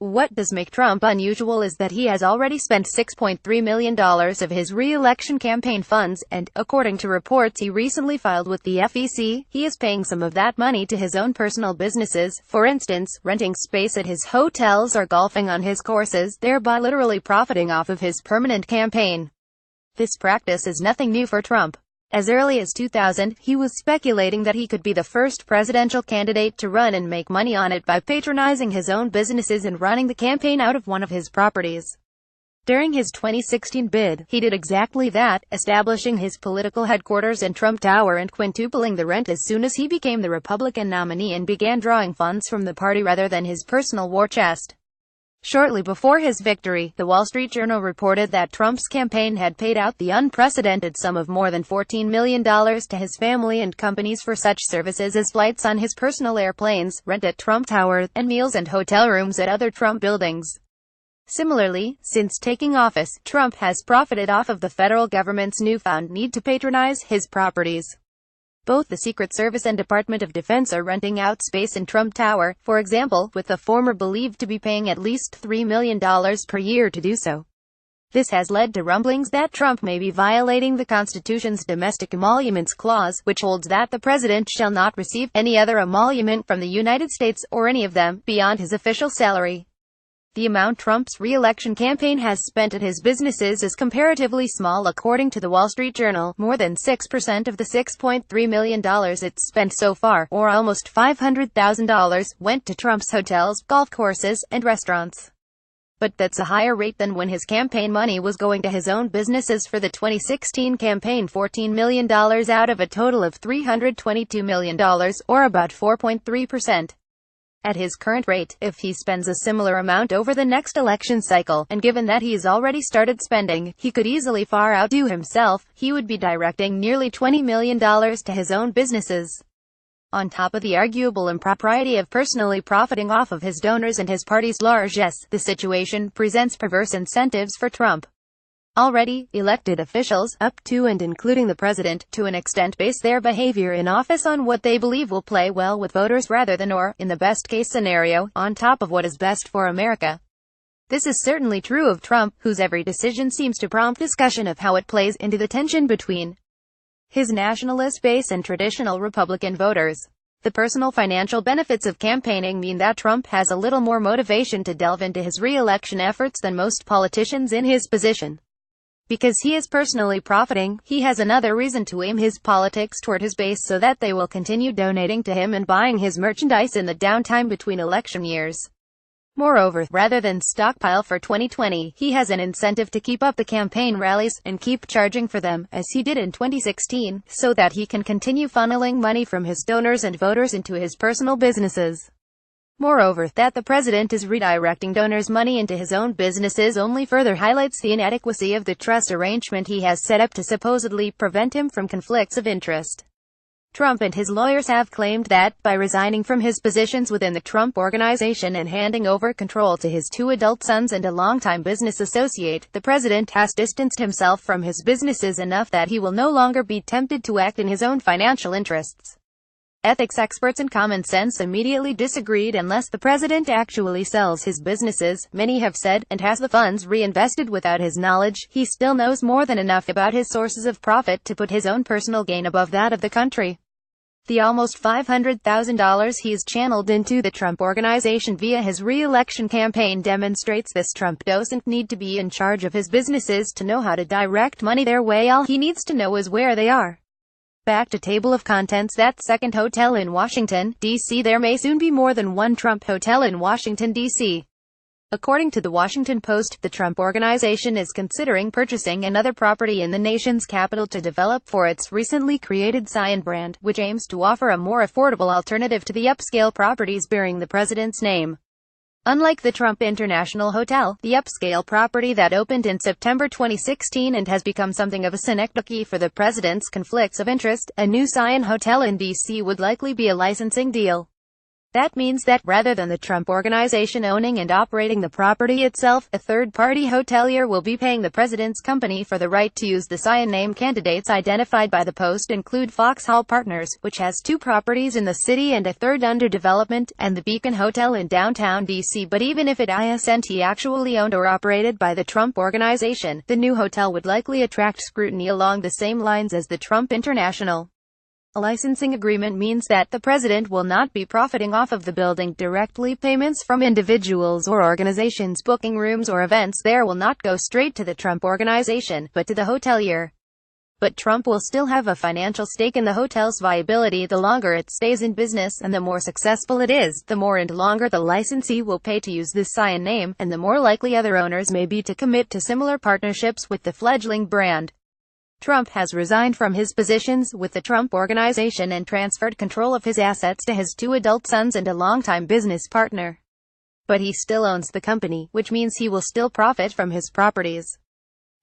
What does make Trump unusual is that he has already spent $6.3 million of his re-election campaign funds, and, according to reports he recently filed with the FEC, he is paying some of that money to his own personal businesses, for instance, renting space at his hotels or golfing on his courses, thereby literally profiting off of his permanent campaign. This practice is nothing new for Trump. As early as 2000, he was speculating that he could be the first presidential candidate to run and make money on it by patronizing his own businesses and running the campaign out of one of his properties. During his 2016 bid, he did exactly that, establishing his political headquarters in Trump Tower and quintupling the rent as soon as he became the Republican nominee and began drawing funds from the party rather than his personal war chest. Shortly before his victory, the Wall Street Journal reported that Trump's campaign had paid out the unprecedented sum of more than $14 million to his family and companies for such services as flights on his personal airplanes, rent at Trump Tower, and meals and hotel rooms at other Trump buildings. Similarly, since taking office, Trump has profited off of the federal government's newfound need to patronize his properties. Both the Secret Service and Department of Defense are renting out space in Trump Tower, for example, with the former believed to be paying at least $3 million per year to do so. This has led to rumblings that Trump may be violating the Constitution's Domestic Emoluments Clause, which holds that the president shall not receive any other emolument from the United States, or any of them, beyond his official salary. The amount Trump's re-election campaign has spent at his businesses is comparatively small. According to the Wall Street Journal, more than 6% of the $6.3 million it's spent so far, or almost $500,000, went to Trump's hotels, golf courses, and restaurants. But that's a higher rate than when his campaign money was going to his own businesses. For the 2016 campaign, $14 million out of a total of $322 million, or about 4.3%. At his current rate, if he spends a similar amount over the next election cycle, and given that he's already started spending, he could easily far outdo himself, he would be directing nearly $20 million to his own businesses. On top of the arguable impropriety of personally profiting off of his donors and his party's largesse, the situation presents perverse incentives for Trump. Already, elected officials, up to and including the president, to an extent base their behavior in office on what they believe will play well with voters rather than or, in the best-case scenario, on top of what is best for America. This is certainly true of Trump, whose every decision seems to prompt discussion of how it plays into the tension between his nationalist base and traditional Republican voters. The personal financial benefits of campaigning mean that Trump has a little more motivation to delve into his re-election efforts than most politicians in his position. Because he is personally profiting, he has another reason to aim his politics toward his base so that they will continue donating to him and buying his merchandise in the downtime between election years. Moreover, rather than stockpile for 2020, he has an incentive to keep up the campaign rallies, and keep charging for them, as he did in 2016, so that he can continue funneling money from his donors and voters into his personal businesses. Moreover, that the president is redirecting donors' money into his own businesses only further highlights the inadequacy of the trust arrangement he has set up to supposedly prevent him from conflicts of interest. Trump and his lawyers have claimed that, by resigning from his positions within the Trump Organization and handing over control to his 2 adult sons and a longtime business associate, the president has distanced himself from his businesses enough that he will no longer be tempted to act in his own financial interests. Ethics experts and common sense immediately disagreed. Unless the president actually sells his businesses, many have said, and has the funds reinvested without his knowledge, he still knows more than enough about his sources of profit to put his own personal gain above that of the country. The almost $500,000 he's channeled into the Trump Organization via his re-election campaign demonstrates this. Trump doesn't need to be in charge of his businesses to know how to direct money their way. All he needs to know is where they are. Back to table of contents. That second hotel in Washington, D.C. There may soon be more than one Trump hotel in Washington, D.C. According to the Washington Post, the Trump Organization is considering purchasing another property in the nation's capital to develop for its recently created Zion brand, which aims to offer a more affordable alternative to the upscale properties bearing the president's name. Unlike the Trump International Hotel, the upscale property that opened in September 2016 and has become something of a synecdoche for the president's conflicts of interest, a new Zion Hotel in D.C. would likely be a licensing deal. That means that, rather than the Trump Organization owning and operating the property itself, a third-party hotelier will be paying the president's company for the right to use the Zion name. Candidates identified by the Post include Foxhall Partners, which has 2 properties in the city and a third under development, and the Beacon Hotel in downtown D.C. But even if it isn't actually owned or operated by the Trump Organization, the new hotel would likely attract scrutiny along the same lines as the Trump International. A licensing agreement means that the president will not be profiting off of the building directly. Payments from individuals or organizations booking rooms or events there will not go straight to the Trump Organization, but to the hotelier. But Trump will still have a financial stake in the hotel's viability. The longer it stays in business and the more successful it is, the more and longer the licensee will pay to use this Zion name, and the more likely other owners may be to commit to similar partnerships with the fledgling brand. Trump has resigned from his positions with the Trump Organization and transferred control of his assets to his 2 adult sons and a longtime business partner. But he still owns the company, which means he will still profit from his properties.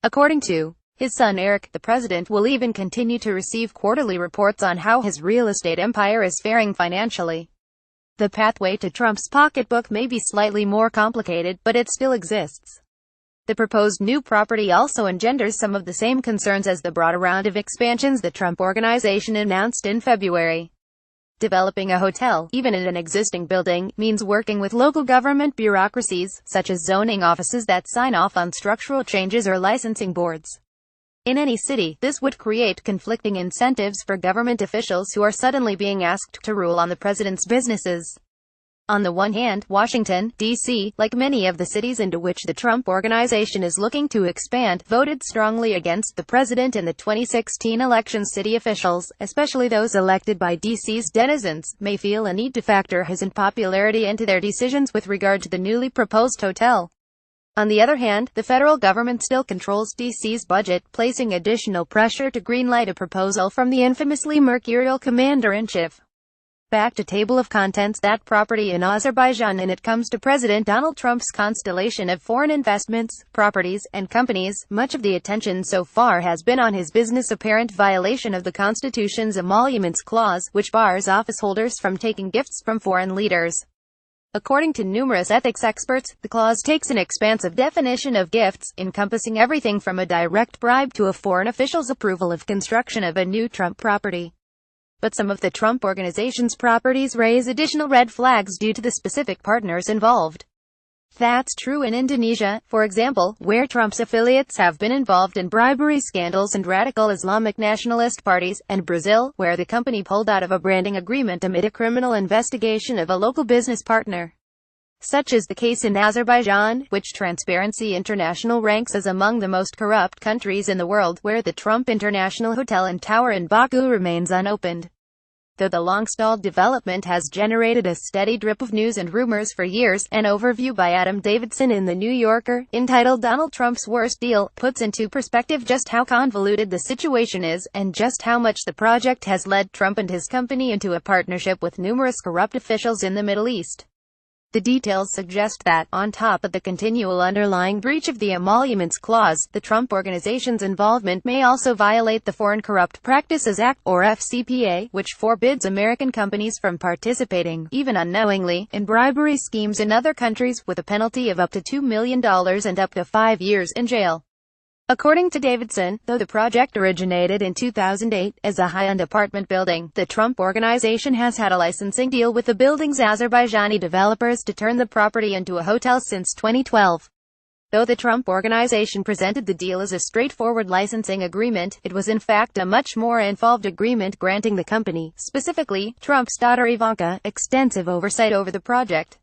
According to his son Eric, the president will even continue to receive quarterly reports on how his real estate empire is faring financially. The pathway to Trump's pocketbook may be slightly more complicated, but it still exists. The proposed new property also engenders some of the same concerns as the broader round of expansions the Trump Organization announced in February. Developing a hotel, even in an existing building, means working with local government bureaucracies, such as zoning offices that sign off on structural changes or licensing boards. In any city, this would create conflicting incentives for government officials who are suddenly being asked to rule on the president's businesses. On the one hand, Washington, D.C., like many of the cities into which the Trump Organization is looking to expand, voted strongly against the president in the 2016 elections. City officials, especially those elected by D.C.'s denizens, may feel a need to factor his unpopularity into their decisions with regard to the newly proposed hotel. On the other hand, the federal government still controls D.C.'s budget, placing additional pressure to greenlight a proposal from the infamously mercurial commander-in-chief. Back to table of contents. That property in Azerbaijan. And it comes to President Donald Trump's constellation of foreign investments, properties, and companies. Much of the attention so far has been on his business apparent violation of the Constitution's Emoluments Clause, which bars office holders from taking gifts from foreign leaders. According to numerous ethics experts, the clause takes an expansive definition of gifts, encompassing everything from a direct bribe to a foreign official's approval of construction of a new Trump property. But some of the Trump Organization's properties raise additional red flags due to the specific partners involved. That's true in Indonesia, for example, where Trump's affiliates have been involved in bribery scandals and radical Islamic nationalist parties, and Brazil, where the company pulled out of a branding agreement amid a criminal investigation of a local business partner. Such is the case in Azerbaijan, which Transparency International ranks as among the most corrupt countries in the world, where the Trump International Hotel and Tower in Baku remains unopened. Though the long-stalled development has generated a steady drip of news and rumors for years, an overview by Adam Davidson in The New Yorker, entitled Donald Trump's Worst Deal, puts into perspective just how convoluted the situation is, and just how much the project has led Trump and his company into a partnership with numerous corrupt officials in the Middle East. The details suggest that, on top of the continual underlying breach of the Emoluments Clause, the Trump Organization's involvement may also violate the Foreign Corrupt Practices Act, or FCPA, which forbids American companies from participating, even unknowingly, in bribery schemes in other countries, with a penalty of up to $2 million and up to 5 years in jail. According to Davidson, though the project originated in 2008 as a high-end apartment building, the Trump Organization has had a licensing deal with the building's Azerbaijani developers to turn the property into a hotel since 2012. Though the Trump Organization presented the deal as a straightforward licensing agreement, it was in fact a much more involved agreement granting the company, specifically Trump's daughter Ivanka, extensive oversight over the project.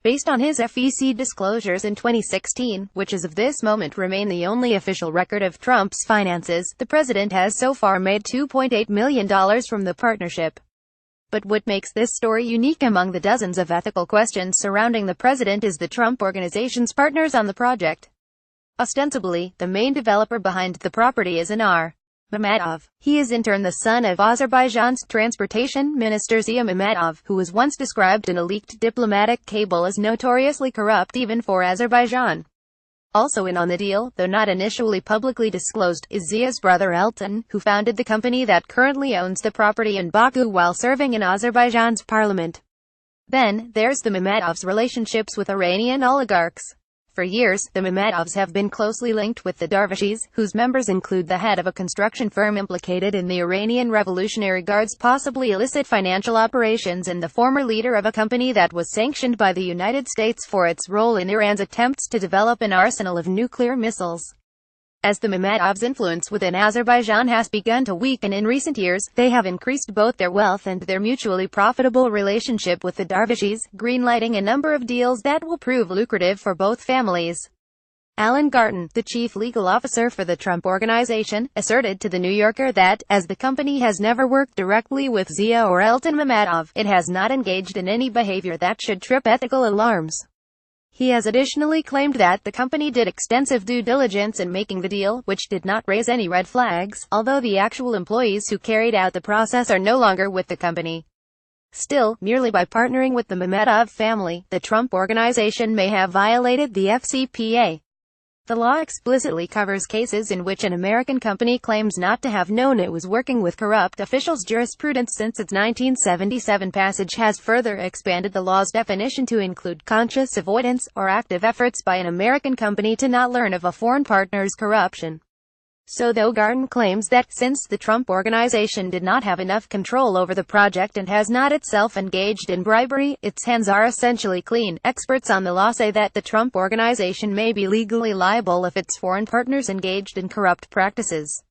Based on his FEC disclosures in 2016, which as of this moment remain the only official record of Trump's finances, the president has so far made $2.8 million from the partnership. But what makes this story unique among the dozens of ethical questions surrounding the president is the Trump Organization's partners on the project. Ostensibly, the main developer behind the property is Anar Mammadov. He is in turn the son of Azerbaijan's transportation minister Zia Mammadov, who was once described in a leaked diplomatic cable as notoriously corrupt even for Azerbaijan. Also in on the deal, though not initially publicly disclosed, is Zia's brother Elton, who founded the company that currently owns the property in Baku while serving in Azerbaijan's parliament. Then, there's the Mammadovs' relationships with Iranian oligarchs. For years, the Mammadovs have been closely linked with the Darvishis, whose members include the head of a construction firm implicated in the Iranian Revolutionary Guard's possibly illicit financial operations and the former leader of a company that was sanctioned by the United States for its role in Iran's attempts to develop an arsenal of nuclear missiles. As the Mammadovs' influence within Azerbaijan has begun to weaken in recent years, they have increased both their wealth and their mutually profitable relationship with the Darvishis, greenlighting a number of deals that will prove lucrative for both families. Alan Garten, the chief legal officer for the Trump Organization, asserted to The New Yorker that, as the company has never worked directly with Zia or Elton Mammadov, it has not engaged in any behavior that should trip ethical alarms. He has additionally claimed that the company did extensive due diligence in making the deal, which did not raise any red flags, although the actual employees who carried out the process are no longer with the company. Still, merely by partnering with the Mammadov family, the Trump Organization may have violated the FCPA. The law explicitly covers cases in which an American company claims not to have known it was working with corrupt officials. Jurisprudence since its 1977 passage has further expanded the law's definition to include conscious avoidance, or active efforts by an American company to not learn of a foreign partner's corruption. So though Garten claims that, since the Trump Organization did not have enough control over the project and has not itself engaged in bribery, its hands are essentially clean, experts on the law say that the Trump Organization may be legally liable if its foreign partners engaged in corrupt practices.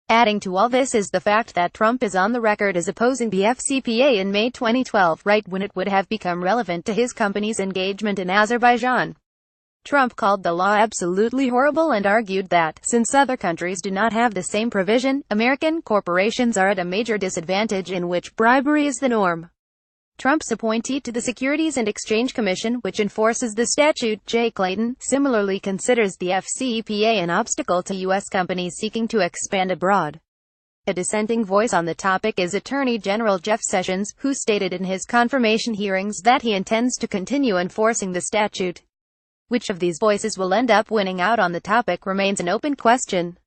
Adding to all this is the fact that Trump is on the record as opposing the FCPA in May 2012, right when it would have become relevant to his company's engagement in Azerbaijan. Trump called the law absolutely horrible and argued that, since other countries do not have the same provision, American corporations are at a major disadvantage in which bribery is the norm. Trump's appointee to the Securities and Exchange Commission, which enforces the statute, Jay Clayton, similarly considers the FCPA an obstacle to U.S. companies seeking to expand abroad. A dissenting voice on the topic is Attorney General Jeff Sessions, who stated in his confirmation hearings that he intends to continue enforcing the statute. Which of these voices will end up winning out on the topic remains an open question.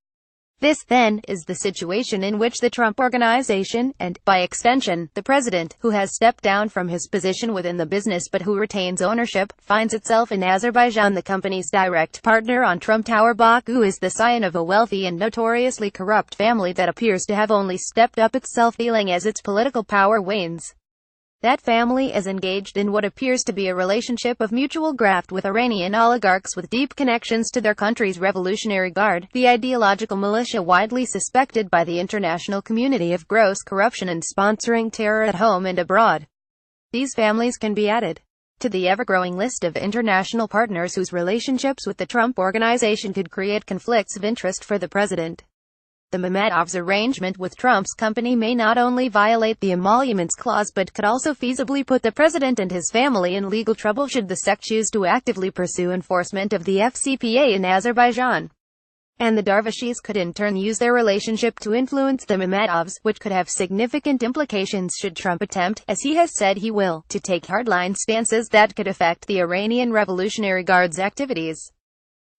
This, then, is the situation in which the Trump Organization, and, by extension, the president, who has stepped down from his position within the business but who retains ownership, finds itself in Azerbaijan. The company's direct partner on Trump Tower, Baku, is the scion of a wealthy and notoriously corrupt family that appears to have only stepped up its self-dealing as its political power wanes. That family is engaged in what appears to be a relationship of mutual graft with Iranian oligarchs with deep connections to their country's Revolutionary Guard, the ideological militia widely suspected by the international community of gross corruption and sponsoring terror at home and abroad. These families can be added to the ever-growing list of international partners whose relationships with the Trump Organization could create conflicts of interest for the president. The Mammadovs' arrangement with Trump's company may not only violate the Emoluments Clause but could also feasibly put the president and his family in legal trouble should the SEC choose to actively pursue enforcement of the FCPA in Azerbaijan. And the Darvishis could in turn use their relationship to influence the Mammadovs, which could have significant implications should Trump attempt, as he has said he will, to take hardline stances that could affect the Iranian Revolutionary Guard's activities.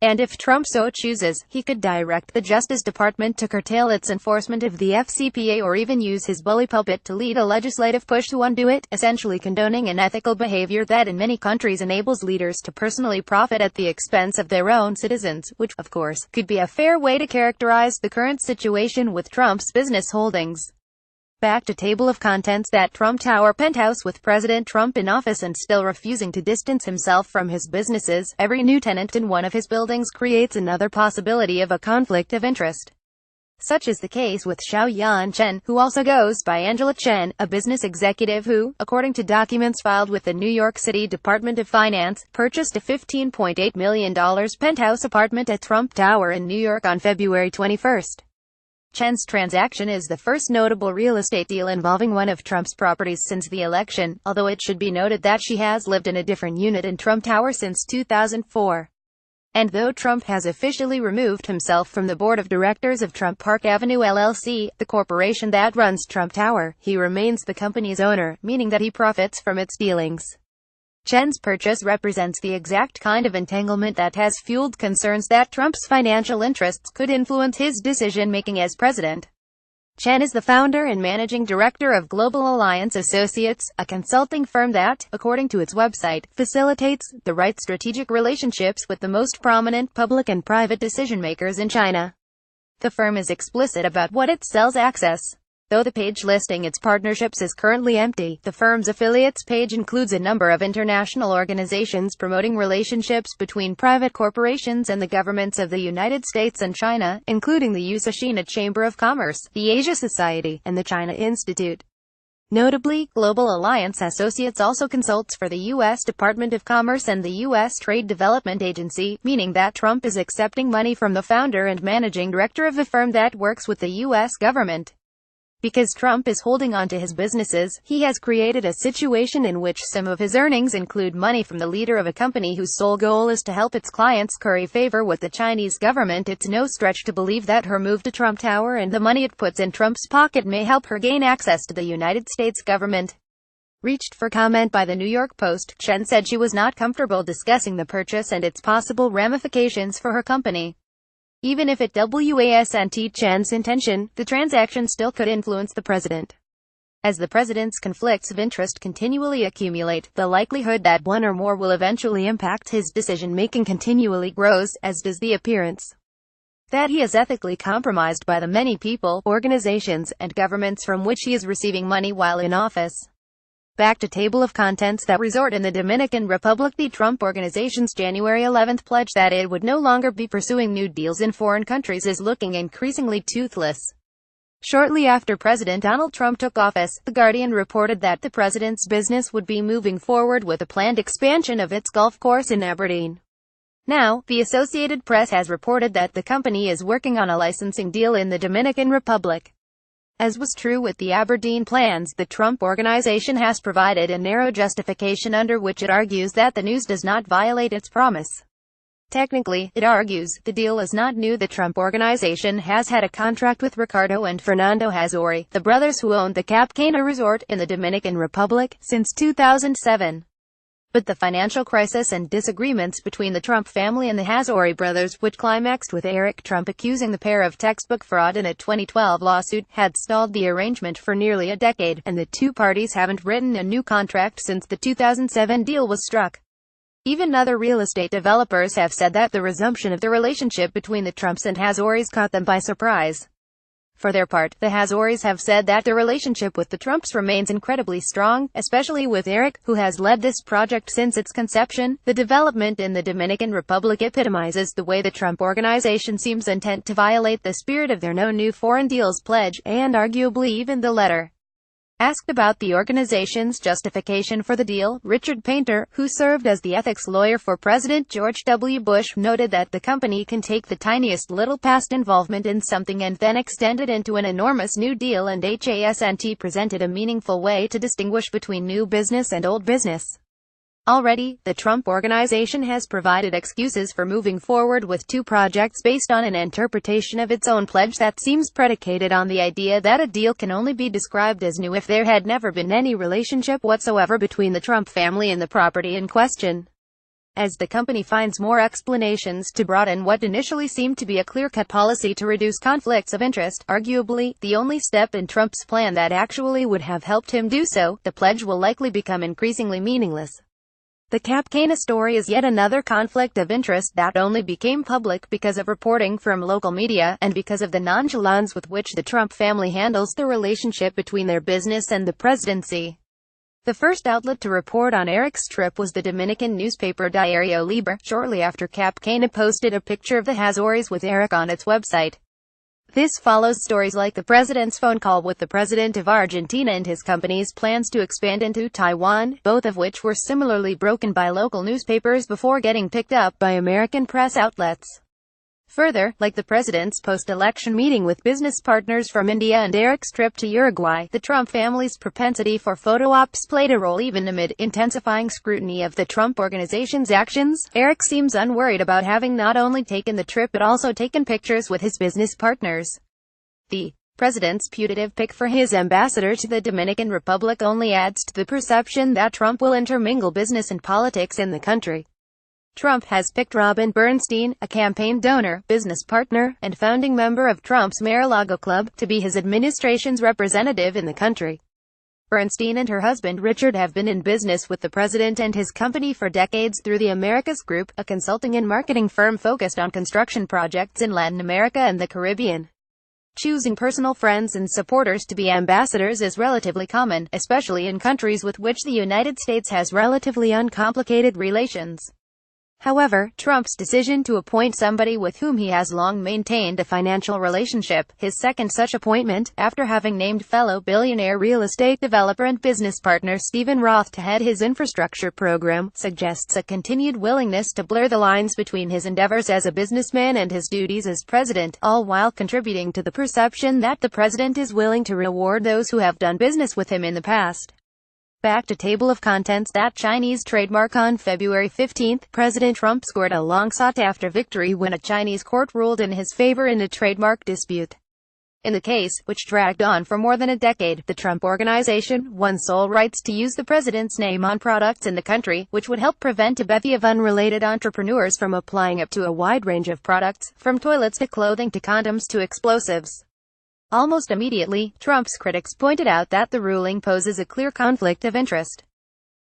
And if Trump so chooses, he could direct the Justice Department to curtail its enforcement of the FCPA or even use his bully pulpit to lead a legislative push to undo it, essentially condoning an ethical behavior that in many countries enables leaders to personally profit at the expense of their own citizens, which, of course, could be a fair way to characterize the current situation with Trump's business holdings. Back to table of contents. That Trump Tower penthouse with President Trump in office and still refusing to distance himself from his businesses. Every new tenant in one of his buildings creates another possibility of a conflict of interest. Such is the case with Xiaoyan Chen, who also goes by Angela Chen, a business executive who, according to documents filed with the New York City Department of Finance, purchased a $15.8 million penthouse apartment at Trump Tower in New York on February 21. Chen's transaction is the first notable real estate deal involving one of Trump's properties since the election, although it should be noted that she has lived in a different unit in Trump Tower since 2004. And though Trump has officially removed himself from the board of directors of Trump Park Avenue LLC, the corporation that runs Trump Tower, he remains the company's owner, meaning that he profits from its dealings. Chen's purchase represents the exact kind of entanglement that has fueled concerns that Trump's financial interests could influence his decision-making as president. Chen is the founder and managing director of Global Alliance Associates, a consulting firm that, according to its website, facilitates the right strategic relationships with the most prominent public and private decision-makers in China. The firm is explicit about what it sells access. Though the page listing its partnerships is currently empty, the firm's affiliates page includes a number of international organizations promoting relationships between private corporations and the governments of the United States and China, including the Yusoshina Chamber of Commerce, the Asia Society, and the China Institute. Notably, Global Alliance Associates also consults for the U.S. Department of Commerce and the U.S. Trade Development Agency, meaning that Trump is accepting money from the founder and managing director of a firm that works with the U.S. government. Because Trump is holding on to his businesses, he has created a situation in which some of his earnings include money from the leader of a company whose sole goal is to help its clients curry favor with the Chinese government. It's no stretch to believe that her move to Trump Tower and the money it puts in Trump's pocket may help her gain access to the United States government. Reached for comment by the New York Post, Chen said she was not comfortable discussing the purchase and its possible ramifications for her company. Even if it wasn't Chen's intention, the transaction still could influence the president. As the president's conflicts of interest continually accumulate, the likelihood that one or more will eventually impact his decision-making continually grows, as does the appearance that he is ethically compromised by the many people, organizations, and governments from which he is receiving money while in office. Back to table of contents. That resort in the Dominican Republic. The Trump Organization's January 11 pledge that it would no longer be pursuing new deals in foreign countries is looking increasingly toothless. Shortly after President Donald Trump took office, The Guardian reported that the president's business would be moving forward with a planned expansion of its golf course in Aberdeen. Now, the Associated Press has reported that the company is working on a licensing deal in the Dominican Republic. As was true with the Aberdeen plans, the Trump Organization has provided a narrow justification under which it argues that the news does not violate its promise. Technically, it argues, the deal is not new. The Trump Organization has had a contract with Ricardo and Fernando Hazori, the brothers who owned the Cap Cana Resort in the Dominican Republic, since 2007. But the financial crisis and disagreements between the Trump family and the Hazori brothers, which climaxed with Eric Trump accusing the pair of textbook fraud in a 2012 lawsuit, had stalled the arrangement for nearly a decade, and the two parties haven't written a new contract since the 2007 deal was struck. Even other real estate developers have said that the resumption of the relationship between the Trumps and Hazoris caught them by surprise. For their part, the Hazoris have said that the relationship with the Trumps remains incredibly strong, especially with Eric, who has led this project since its conception. The development in the Dominican Republic epitomizes the way the Trump Organization seems intent to violate the spirit of their No New Foreign Deals pledge, and arguably even the letter. Asked about the organization's justification for the deal, Richard Painter, who served as the ethics lawyer for President George W. Bush, noted that the company can take the tiniest little past involvement in something and then extend it into an enormous new deal, and HASNT presented a meaningful way to distinguish between new business and old business. Already, the Trump Organization has provided excuses for moving forward with two projects based on an interpretation of its own pledge that seems predicated on the idea that a deal can only be described as new if there had never been any relationship whatsoever between the Trump family and the property in question. As the company finds more explanations to broaden what initially seemed to be a clear-cut policy to reduce conflicts of interest, arguably the only step in Trump's plan that actually would have helped him do so, the pledge will likely become increasingly meaningless. The Cap Cana story is yet another conflict of interest that only became public because of reporting from local media, and because of the nonchalance with which the Trump family handles the relationship between their business and the presidency. The first outlet to report on Eric's trip was the Dominican newspaper Diario Libre, shortly after Cap Cana posted a picture of the Hazoris with Eric on its website. This follows stories like the president's phone call with the president of Argentina and his company's plans to expand into Taiwan, both of which were similarly broken by local newspapers before getting picked up by American press outlets. Further, like the president's post-election meeting with business partners from India and Eric's trip to Uruguay, the Trump family's propensity for photo ops played a role even amid intensifying scrutiny of the Trump Organization's actions. Eric seems unworried about having not only taken the trip but also taken pictures with his business partners. The president's putative pick for his ambassador to the Dominican Republic only adds to the perception that Trump will intermingle business and politics in the country. Trump has picked Robin Bernstein, a campaign donor, business partner, and founding member of Trump's Mar-a-Lago Club, to be his administration's representative in the country. Bernstein and her husband Richard have been in business with the president and his company for decades through the Americas Group, a consulting and marketing firm focused on construction projects in Latin America and the Caribbean. Choosing personal friends and supporters to be ambassadors is relatively common, especially in countries with which the United States has relatively uncomplicated relations. However, Trump's decision to appoint somebody with whom he has long maintained a financial relationship, his second such appointment, after having named fellow billionaire real estate developer and business partner Stephen Roth to head his infrastructure program, suggests a continued willingness to blur the lines between his endeavors as a businessman and his duties as president, all while contributing to the perception that the president is willing to reward those who have done business with him in the past. Back to table of contents. That Chinese trademark. On February 15, President Trump scored a long-sought-after victory when a Chinese court ruled in his favor in a trademark dispute. In the case, which dragged on for more than a decade, the Trump Organization won sole rights to use the president's name on products in the country, which would help prevent a bevy of unrelated entrepreneurs from applying up to a wide range of products, from toilets to clothing to condoms to explosives. Almost immediately, Trump's critics pointed out that the ruling poses a clear conflict of interest.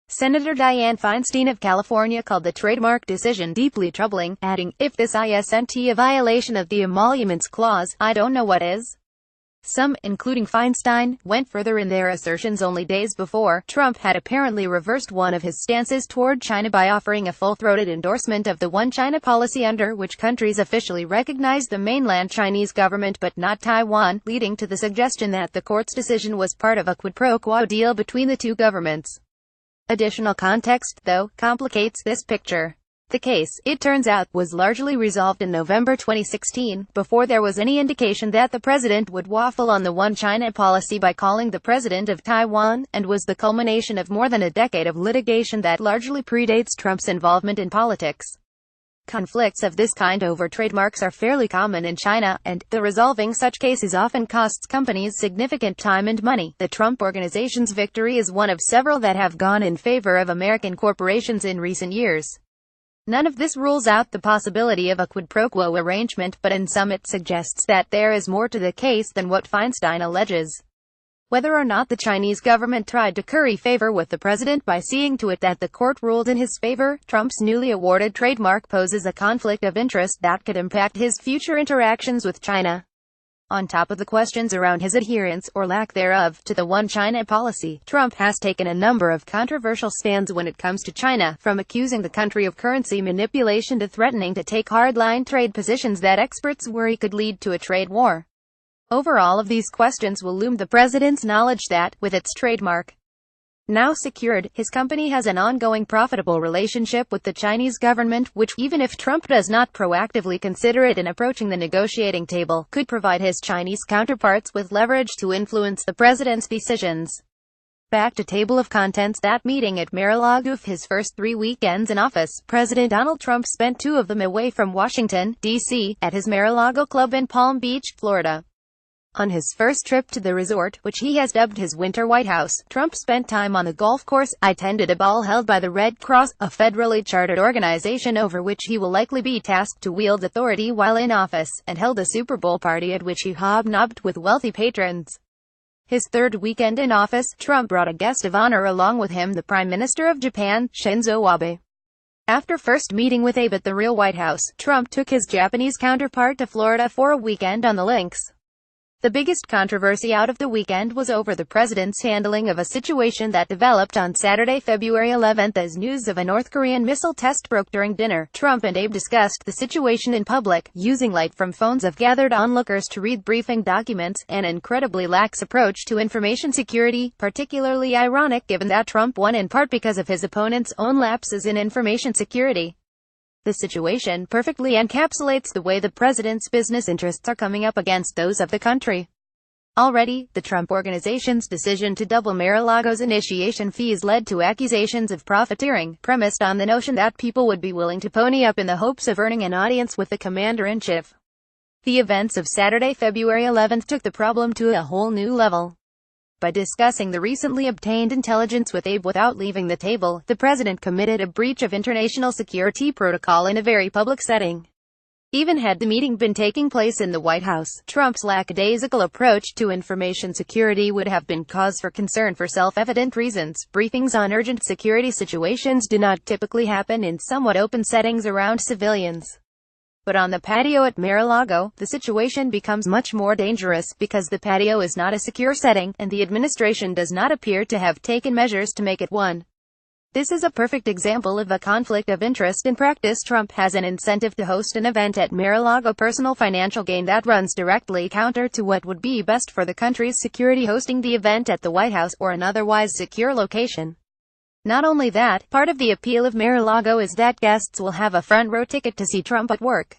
Senator Dianne Feinstein of California called the trademark decision deeply troubling, adding, "If this isn't a violation of the Emoluments Clause, I don't know what is." Some, including Feinstein, went further in their assertions. Only days before, Trump had apparently reversed one of his stances toward China by offering a full-throated endorsement of the One China policy, under which countries officially recognize the mainland Chinese government but not Taiwan, leading to the suggestion that the court's decision was part of a quid pro quo deal between the two governments. Additional context, though, complicates this picture. The case, it turns out, was largely resolved in November 2016, before there was any indication that the president would waffle on the One China policy by calling the president of Taiwan, and was the culmination of more than a decade of litigation that largely predates Trump's involvement in politics. Conflicts of this kind over trademarks are fairly common in China, and the resolving such cases often costs companies significant time and money. The Trump Organization's victory is one of several that have gone in favor of American corporations in recent years. None of this rules out the possibility of a quid pro quo arrangement, but in some it suggests that there is more to the case than what Feinstein alleges. Whether or not the Chinese government tried to curry favor with the president by seeing to it that the court ruled in his favor, Trump's newly awarded trademark poses a conflict of interest that could impact his future interactions with China. On top of the questions around his adherence, or lack thereof, to the One China policy, Trump has taken a number of controversial stands when it comes to China, from accusing the country of currency manipulation to threatening to take hardline trade positions that experts worry could lead to a trade war. Over all of these questions will loom the president's knowledge that, with its trademark now secured, his company has an ongoing profitable relationship with the Chinese government, which, even if Trump does not proactively consider it in approaching the negotiating table, could provide his Chinese counterparts with leverage to influence the president's decisions. Back to table of contents. That meeting at Mar-a-Lago. His first 3 weekends in office, President Donald Trump spent 2 of them away from Washington, D.C., at his Mar-a-Lago club in Palm Beach, Florida. On his first trip to the resort, which he has dubbed his Winter White House, Trump spent time on the golf course, attended a ball held by the Red Cross, a federally chartered organization over which he will likely be tasked to wield authority while in office, and held a Super Bowl party at which he hobnobbed with wealthy patrons. His third weekend in office, Trump brought a guest of honor along with him, the Prime Minister of Japan, Shinzo Abe. After first meeting with Abe at the real White House, Trump took his Japanese counterpart to Florida for a weekend on the links. The biggest controversy out of the weekend was over the president's handling of a situation that developed on Saturday, February 11th, as news of a North Korean missile test broke during dinner. Trump and Abe discussed the situation in public, using light from phones of gathered onlookers to read briefing documents, an incredibly lax approach to information security, particularly ironic given that Trump won in part because of his opponent's own lapses in information security. The situation perfectly encapsulates the way the president's business interests are coming up against those of the country. Already, the Trump Organization's decision to double Mar-a-Lago's initiation fees led to accusations of profiteering, premised on the notion that people would be willing to pony up in the hopes of earning an audience with the commander-in-chief. The events of Saturday, February 11th took the problem to a whole new level. By discussing the recently obtained intelligence with Abe without leaving the table, the president committed a breach of international security protocol in a very public setting. Even had the meeting been taking place in the White House, Trump's lackadaisical approach to information security would have been cause for concern for self-evident reasons. Briefings on urgent security situations do not typically happen in somewhat open settings around civilians. But on the patio at Mar-a-Lago, the situation becomes much more dangerous, because the patio is not a secure setting, and the administration does not appear to have taken measures to make it one. This is a perfect example of a conflict of interest in practice. Trump has an incentive to host an event at Mar-a-Lago, personal financial gain that runs directly counter to what would be best for the country's security, hosting the event at the White House, or an otherwise secure location. Not only that, part of the appeal of Mar-a-Lago is that guests will have a front-row ticket to see Trump at work.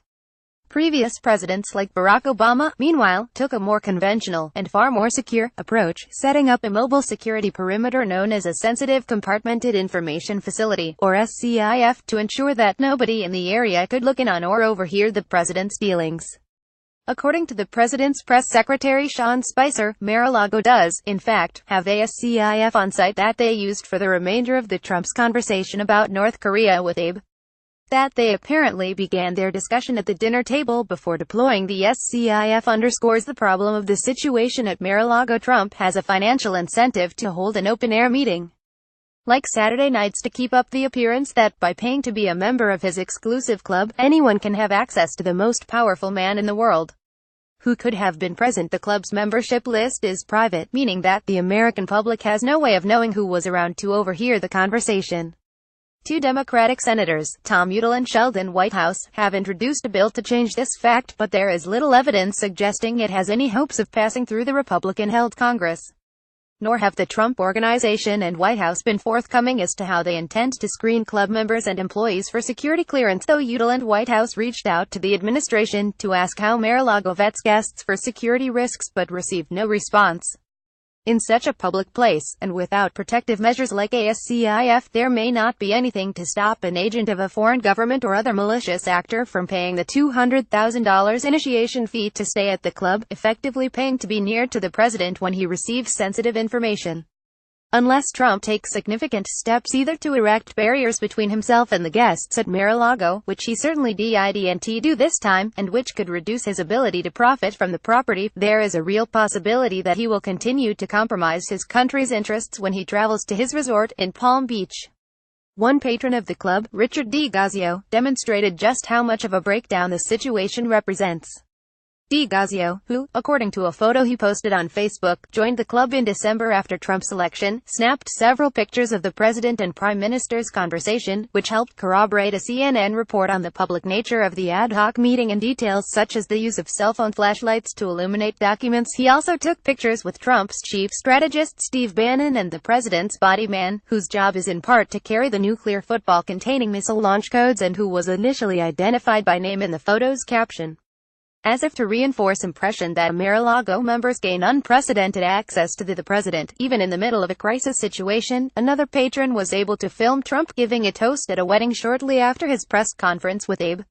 Previous presidents like Barack Obama, meanwhile, took a more conventional, and far more secure, approach, setting up a mobile security perimeter known as a Sensitive Compartmented Information Facility, or SCIF, to ensure that nobody in the area could look in on or overhear the president's dealings. According to the president's press secretary Sean Spicer, Mar-a-Lago does, in fact, have a SCIF on site that they used for the remainder of the Trump's conversation about North Korea with Abe. That they apparently began their discussion at the dinner table before deploying the SCIF underscores the problem of the situation at Mar-a-Lago. Trump has a financial incentive to hold an open-air meeting like Saturday nights to keep up the appearance that, by paying to be a member of his exclusive club, anyone can have access to the most powerful man in the world. Who could have been present? The club's membership list is private, meaning that the American public has no way of knowing who was around to overhear the conversation. 2 Democratic senators, Tom Udall and Sheldon Whitehouse, have introduced a bill to change this fact, but there is little evidence suggesting it has any hopes of passing through the Republican-held Congress. Nor have the Trump Organization and White House been forthcoming as to how they intend to screen club members and employees for security clearance, though Udall and Whitehouse reached out to the administration to ask how Mar-a-Lago vets guests for security risks but received no response. In such a public place, and without protective measures like ASCIF, there may not be anything to stop an agent of a foreign government or other malicious actor from paying the $200,000 initiation fee to stay at the club, effectively paying to be near to the president when he receives sensitive information. Unless Trump takes significant steps either to erect barriers between himself and the guests at Mar-a-Lago, which he certainly didn't do this time, and which could reduce his ability to profit from the property, there is a real possibility that he will continue to compromise his country's interests when he travels to his resort in Palm Beach. One patron of the club, Richard DeGazio, demonstrated just how much of a breakdown the situation represents. DeGazio, who, according to a photo he posted on Facebook, joined the club in December after Trump's election, snapped several pictures of the president and prime minister's conversation, which helped corroborate a CNN report on the public nature of the ad hoc meeting and details such as the use of cell phone flashlights to illuminate documents. He also took pictures with Trump's chief strategist Steve Bannon and the president's body man, whose job is in part to carry the nuclear football containing missile launch codes and who was initially identified by name in the photo's caption. As if to reinforce impression that Mar-a-Lago members gain unprecedented access to the president, even in the middle of a crisis situation, another patron was able to film Trump giving a toast at a wedding shortly after his press conference with Abe.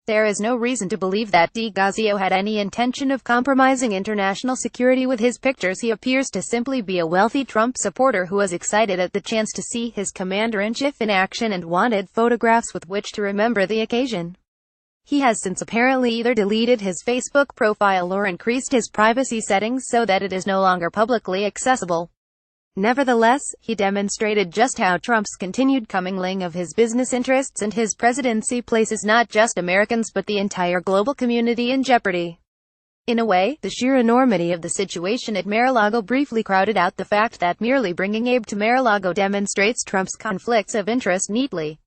There is no reason to believe that DeGazio had any intention of compromising international security with his pictures. He appears to simply be a wealthy Trump supporter who was excited at the chance to see his commander-in-chief in action and wanted photographs with which to remember the occasion. He has since apparently either deleted his Facebook profile or increased his privacy settings so that it is no longer publicly accessible. Nevertheless, he demonstrated just how Trump's continued commingling of his business interests and his presidency places not just Americans but the entire global community in jeopardy. In a way, the sheer enormity of the situation at Mar-a-Lago briefly crowded out the fact that merely bringing Abe to Mar-a-Lago demonstrates Trump's conflicts of interest neatly.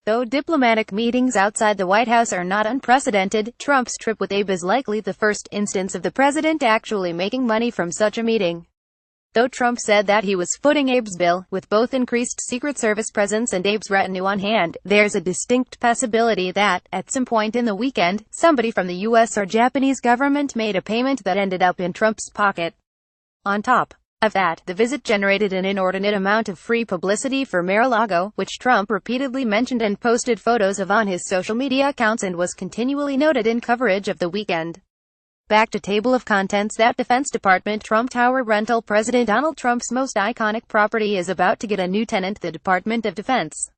Though diplomatic meetings outside the White House are not unprecedented, Trump's trip with Abe is likely the first instance of the president actually making money from such a meeting. Though Trump said that he was footing Abe's bill, with both increased Secret Service presence and Abe's retinue on hand, there's a distinct possibility that, at some point in the weekend, somebody from the U.S. or Japanese government made a payment that ended up in Trump's pocket. On top of that, the visit generated an inordinate amount of free publicity for Mar-a-Lago, which Trump repeatedly mentioned and posted photos of on his social media accounts and was continually noted in coverage of the weekend. Back to table of contents. That Defense Department Trump Tower rental. President Donald Trump's most iconic property is about to get a new tenant, the Department of Defense.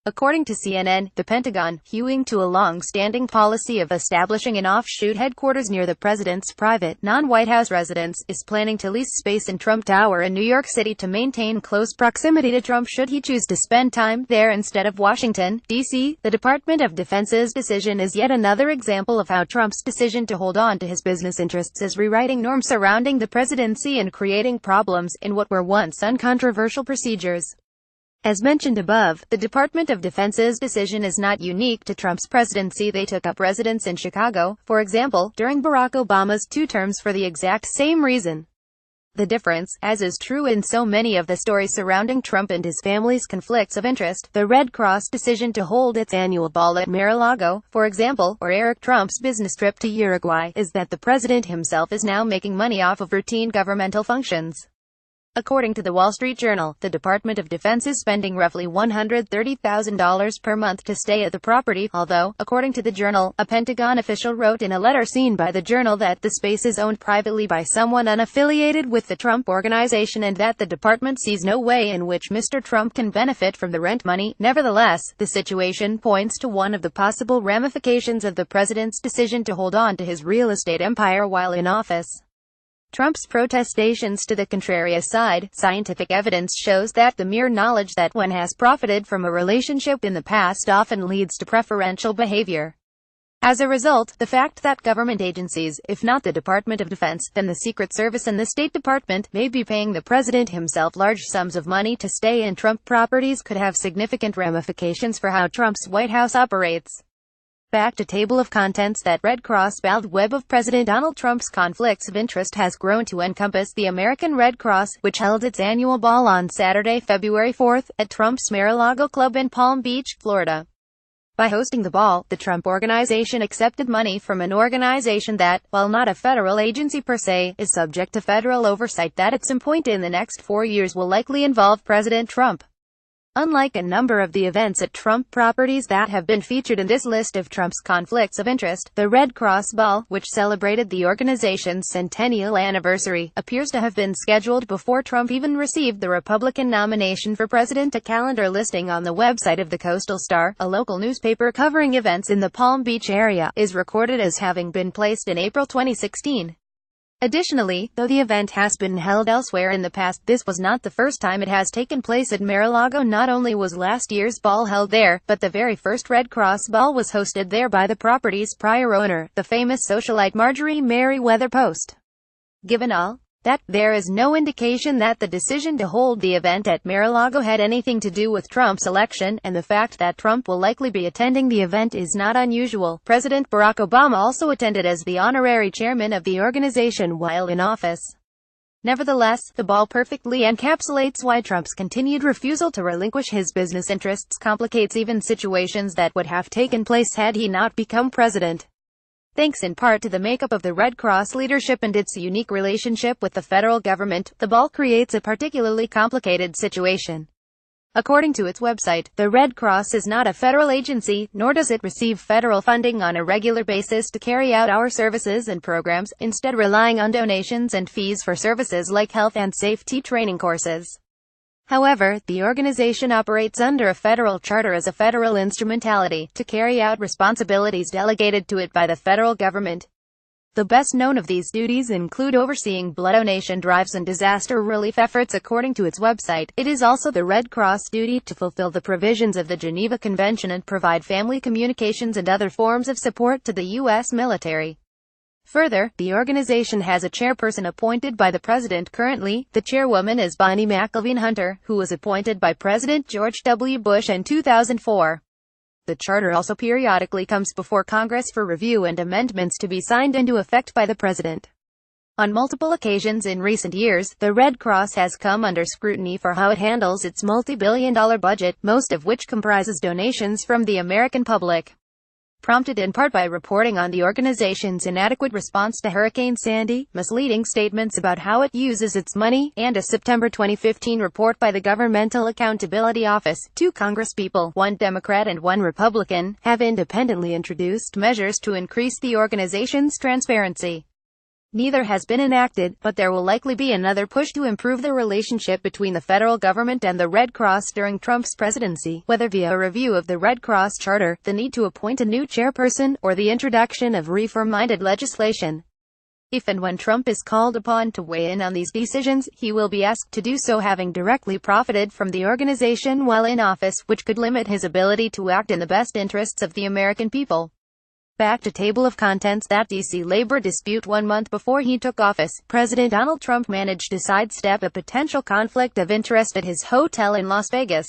According to CNN, the Pentagon, hewing to a long-standing policy of establishing an offshoot headquarters near the president's private, non-White House residence, is planning to lease space in Trump Tower in New York City to maintain close proximity to Trump should he choose to spend time there instead of Washington, D.C. The Department of Defense's decision is yet another example of how Trump's decision to hold on to his business interests is rewriting norms surrounding the presidency and creating problems in what were once uncontroversial procedures. As mentioned above, the Department of Defense's decision is not unique to Trump's presidency. They took up residence in Chicago, for example, during Barack Obama's 2 terms for the exact same reason. The difference, as is true in so many of the stories surrounding Trump and his family's conflicts of interest, the Red Cross decision to hold its annual ball at Mar-a-Lago, for example, or Eric Trump's business trip to Uruguay, is that the president himself is now making money off of routine governmental functions. According to the Wall Street Journal, the Department of Defense is spending roughly $130,000 per month to stay at the property, although, according to the Journal, a Pentagon official wrote in a letter seen by the Journal that the space is owned privately by someone unaffiliated with the Trump Organization and that the department sees no way in which Mr. Trump can benefit from the rent money. Nevertheless, the situation points to one of the possible ramifications of the president's decision to hold on to his real estate empire while in office. Trump's protestations to the contrary aside, scientific evidence shows that the mere knowledge that one has profited from a relationship in the past often leads to preferential behavior. As a result, the fact that government agencies, if not the Department of Defense, then the Secret Service and the State Department, may be paying the president himself large sums of money to stay in Trump properties could have significant ramifications for how Trump's White House operates. Back to table of contents. That Red Cross-bound web of President Donald Trump's conflicts of interest has grown to encompass the American Red Cross, which held its annual ball on Saturday, February 4th, at Trump's Mar-a-Lago Club in Palm Beach, Florida. By hosting the ball, the Trump Organization accepted money from an organization that, while not a federal agency per se, is subject to federal oversight that at some point in the next 4 years will likely involve President Trump. Unlike a number of the events at Trump properties that have been featured in this list of Trump's conflicts of interest, the Red Cross Ball, which celebrated the organization's centennial anniversary, appears to have been scheduled before Trump even received the Republican nomination for president. A calendar listing on the website of the Coastal Star, a local newspaper covering events in the Palm Beach area, is recorded as having been placed in April 2016. Additionally, though the event has been held elsewhere in the past, this was not the first time it has taken place at Mar-a-Lago. Not only was last year's ball held there, but the very first Red Cross Ball was hosted there by the property's prior owner, the famous socialite Marjorie Merriweather Post. Given all that, there is no indication that the decision to hold the event at Mar-a-Lago had anything to do with Trump's election, and the fact that Trump will likely be attending the event is not unusual. President Barack Obama also attended as the honorary chairman of the organization while in office. Nevertheless, the ball perfectly encapsulates why Trump's continued refusal to relinquish his business interests complicates even situations that would have taken place had he not become president. Thanks in part to the makeup of the Red Cross leadership and its unique relationship with the federal government, the ball creates a particularly complicated situation. According to its website, the Red Cross is not a federal agency, nor does it receive federal funding on a regular basis to carry out our services and programs, instead relying on donations and fees for services like health and safety training courses. However, the organization operates under a federal charter as a federal instrumentality, to carry out responsibilities delegated to it by the federal government. The best known of these duties include overseeing blood donation drives and disaster relief efforts. According to its website, it is also the Red Cross' duty to fulfill the provisions of the Geneva Convention and provide family communications and other forms of support to the U.S. military. Further, the organization has a chairperson appointed by the president. Currently, the chairwoman is Bonnie McElveen Hunter, who was appointed by President George W. Bush in 2004. The charter also periodically comes before Congress for review and amendments to be signed into effect by the president. On multiple occasions in recent years, the Red Cross has come under scrutiny for how it handles its multi-billion-dollar budget, most of which comprises donations from the American public. Prompted in part by reporting on the organization's inadequate response to Hurricane Sandy, misleading statements about how it uses its money, and a September 2015 report by the Governmental Accountability Office, 2 congresspeople, 1 Democrat and 1 Republican, have independently introduced measures to increase the organization's transparency. Neither has been enacted, but there will likely be another push to improve the relationship between the federal government and the Red Cross during Trump's presidency, whether via a review of the Red Cross charter, the need to appoint a new chairperson, or the introduction of reform-minded legislation. If and when Trump is called upon to weigh in on these decisions, he will be asked to do so having directly profited from the organization while in office, which could limit his ability to act in the best interests of the American people. Back to table of contents. That D.C. labor dispute. 1 month before he took office, President Donald Trump managed to sidestep a potential conflict of interest at his hotel in Las Vegas.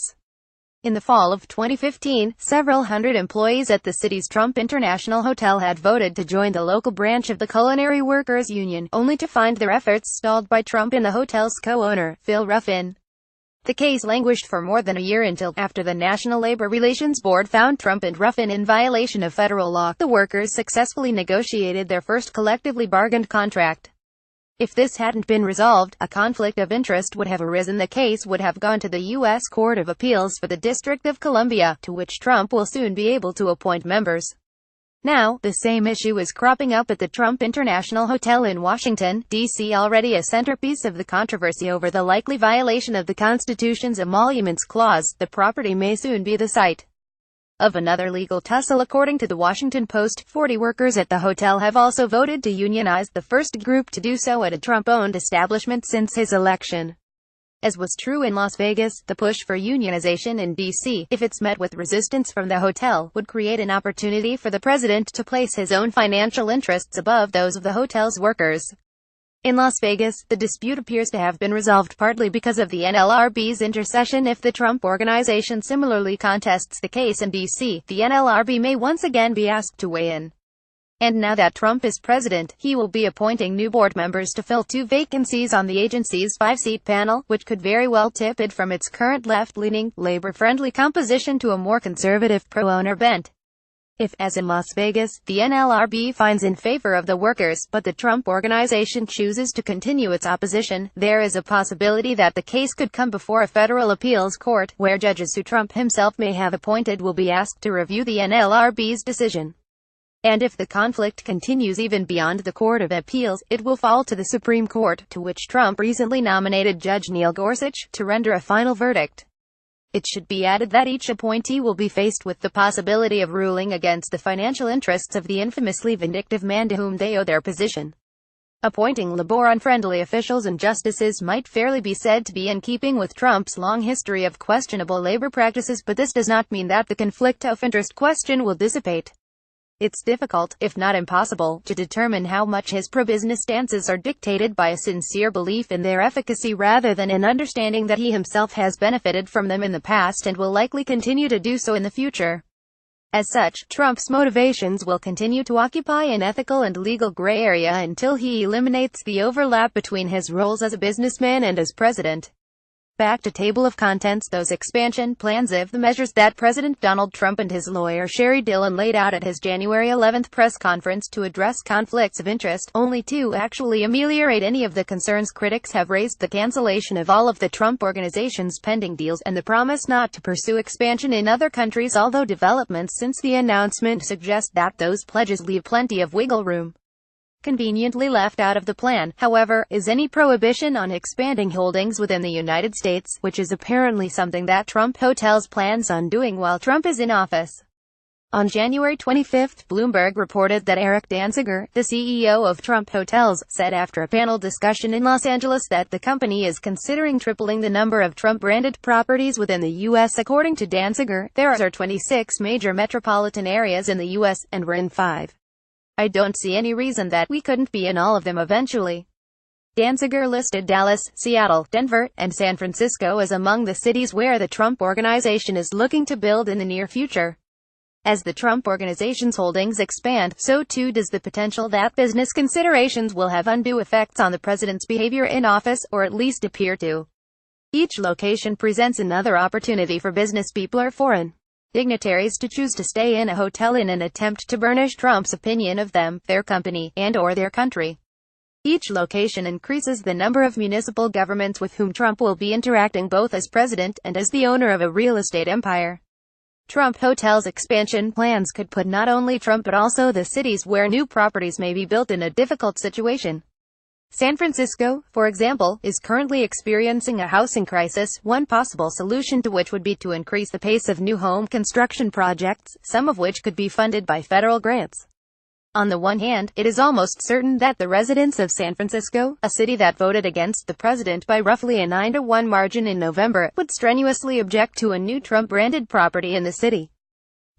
In the fall of 2015, several hundred employees at the city's Trump International Hotel had voted to join the local branch of the Culinary Workers Union, only to find their efforts stalled by Trump and the hotel's co-owner, Phil Ruffin. The case languished for more than a year until, after the National Labor Relations Board found Trump and Ruffin in violation of federal law, the workers successfully negotiated their first collectively bargained contract. If this hadn't been resolved, a conflict of interest would have arisen. The case would have gone to the U.S. Court of Appeals for the District of Columbia, to which Trump will soon be able to appoint members. Now, the same issue is cropping up at the Trump International Hotel in Washington, D.C. Already a centerpiece of the controversy over the likely violation of the Constitution's Emoluments Clause, the property may soon be the site of another legal tussle. According to the Washington Post, 40 workers at the hotel have also voted to unionize, the first group to do so at a Trump-owned establishment since his election. As was true in Las Vegas, the push for unionization in D.C., if it's met with resistance from the hotel, would create an opportunity for the president to place his own financial interests above those of the hotel's workers. In Las Vegas, the dispute appears to have been resolved partly because of the NLRB's intercession. If the Trump Organization similarly contests the case in D.C., the NLRB may once again be asked to weigh in. And now that Trump is president, he will be appointing new board members to fill 2 vacancies on the agency's 5-seat panel, which could very well tip it from its current left-leaning, labor-friendly composition to a more conservative, pro-owner bent. If, as in Las Vegas, the NLRB finds in favor of the workers, but the Trump Organization chooses to continue its opposition, there is a possibility that the case could come before a federal appeals court, where judges who Trump himself may have appointed will be asked to review the NLRB's decision. And if the conflict continues even beyond the Court of Appeals, it will fall to the Supreme Court, to which Trump recently nominated Judge Neil Gorsuch, to render a final verdict. It should be added that each appointee will be faced with the possibility of ruling against the financial interests of the infamously vindictive man to whom they owe their position. Appointing labor-unfriendly officials and justices might fairly be said to be in keeping with Trump's long history of questionable labor practices, but this does not mean that the conflict of interest question will dissipate. It's difficult, if not impossible, to determine how much his pro-business stances are dictated by a sincere belief in their efficacy rather than an understanding that he himself has benefited from them in the past and will likely continue to do so in the future. As such, Trump's motivations will continue to occupy an ethical and legal gray area until he eliminates the overlap between his roles as a businessman and as president. Back to table of contents. Those expansion plans of the measures that President Donald Trump and his lawyer Sherry Dillon laid out at his January 11 press conference to address conflicts of interest, only to actually ameliorate any of the concerns critics have raised: the cancellation of all of the Trump Organization's pending deals, and the promise not to pursue expansion in other countries, although developments since the announcement suggest that those pledges leave plenty of wiggle room. Conveniently left out of the plan, however, is any prohibition on expanding holdings within the United States, which is apparently something that Trump Hotels plans on doing while Trump is in office. On January 25, Bloomberg reported that Eric Danziger, the CEO of Trump Hotels, said after a panel discussion in Los Angeles that the company is considering tripling the number of Trump-branded properties within the U.S. According to Danziger, there are 26 major metropolitan areas in the U.S., and we're in 5. I don't see any reason that we couldn't be in all of them eventually. Danziger listed Dallas, Seattle, Denver, and San Francisco as among the cities where the Trump Organization is looking to build in the near future. As the Trump Organization's holdings expand, so too does the potential that business considerations will have undue effects on the president's behavior in office, or at least appear to. Each location presents another opportunity for business people or foreign dignitaries to choose to stay in a hotel in an attempt to burnish Trump's opinion of them, their company, and/or their country. Each location increases the number of municipal governments with whom Trump will be interacting both as president and as the owner of a real estate empire. Trump Hotels expansion plans could put not only Trump but also the cities where new properties may be built in a difficult situation. San Francisco, for example, is currently experiencing a housing crisis, one possible solution to which would be to increase the pace of new home construction projects, some of which could be funded by federal grants. On the one hand, it is almost certain that the residents of San Francisco, a city that voted against the president by roughly a 9-1 margin in November, would strenuously object to a new Trump-branded property in the city.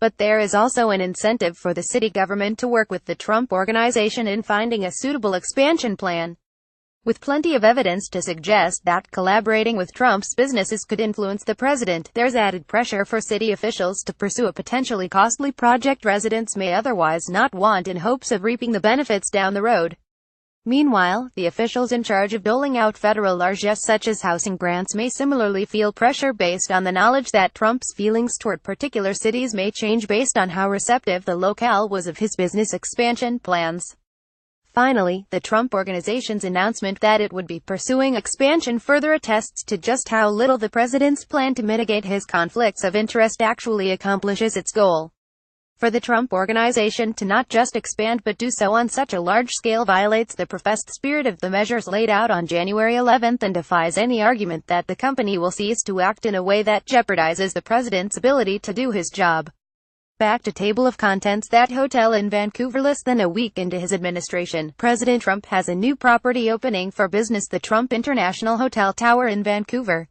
But there is also an incentive for the city government to work with the Trump Organization in finding a suitable expansion plan. With plenty of evidence to suggest that collaborating with Trump's businesses could influence the president, there's added pressure for city officials to pursue a potentially costly project residents may otherwise not want in hopes of reaping the benefits down the road. Meanwhile, the officials in charge of doling out federal largesse such as housing grants may similarly feel pressure based on the knowledge that Trump's feelings toward particular cities may change based on how receptive the locale was of his business expansion plans. Finally, the Trump Organization's announcement that it would be pursuing expansion further attests to just how little the president's plan to mitigate his conflicts of interest actually accomplishes its goal. For the Trump Organization to not just expand but do so on such a large scale violates the professed spirit of the measures laid out on January 11 and defies any argument that the company will cease to act in a way that jeopardizes the president's ability to do his job. Back to table of contents. That hotel in Vancouver. Less than a week into his administration, President Trump has a new property opening for business: the Trump International Hotel Tower in Vancouver.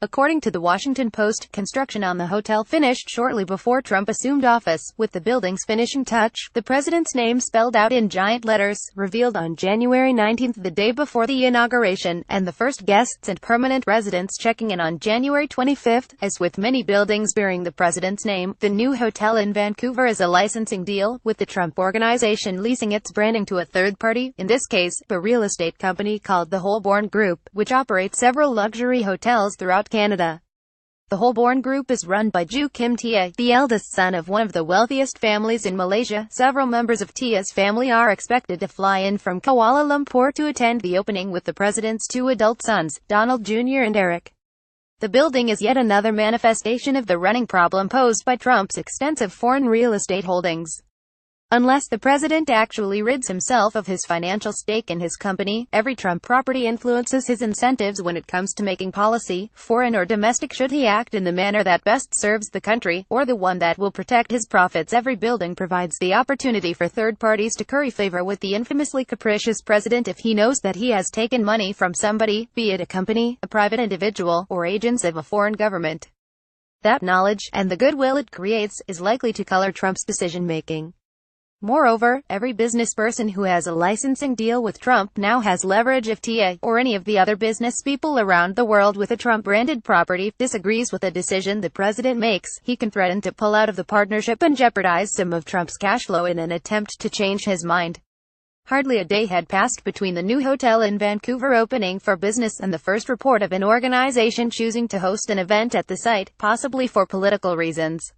According to the Washington Post, construction on the hotel finished shortly before Trump assumed office, with the building's finishing touch, the president's name spelled out in giant letters, revealed on January 19, the day before the inauguration, and the first guests and permanent residents checking in on January 25. As with many buildings bearing the president's name, the new hotel in Vancouver is a licensing deal, with the Trump Organization leasing its branding to a third party, in this case, a real estate company called the Holborn Group, which operates several luxury hotels throughout Canada. The Holborn Group is run by Ju Kim Tia, the eldest son of one of the wealthiest families in Malaysia. Several members of Tia's family are expected to fly in from Kuala Lumpur to attend the opening with the president's two adult sons, Donald Jr. and Eric. The building is yet another manifestation of the running problem posed by Trump's extensive foreign real estate holdings. Unless the president actually rids himself of his financial stake in his company, every Trump property influences his incentives when it comes to making policy, foreign or domestic. Should he act in the manner that best serves the country, or the one that will protect his profits? Every building provides the opportunity for third parties to curry favor with the infamously capricious president if he knows that he has taken money from somebody, be it a company, a private individual, or agents of a foreign government. That knowledge, and the goodwill it creates, is likely to color Trump's decision-making. Moreover, every business person who has a licensing deal with Trump now has leverage. If Tia, or any of the other business people around the world with a Trump-branded property, disagrees with a decision the president makes, he can threaten to pull out of the partnership and jeopardize some of Trump's cash flow in an attempt to change his mind. Hardly a day had passed between the new hotel in Vancouver opening for business and the first report of an organization choosing to host an event at the site, possibly for political reasons.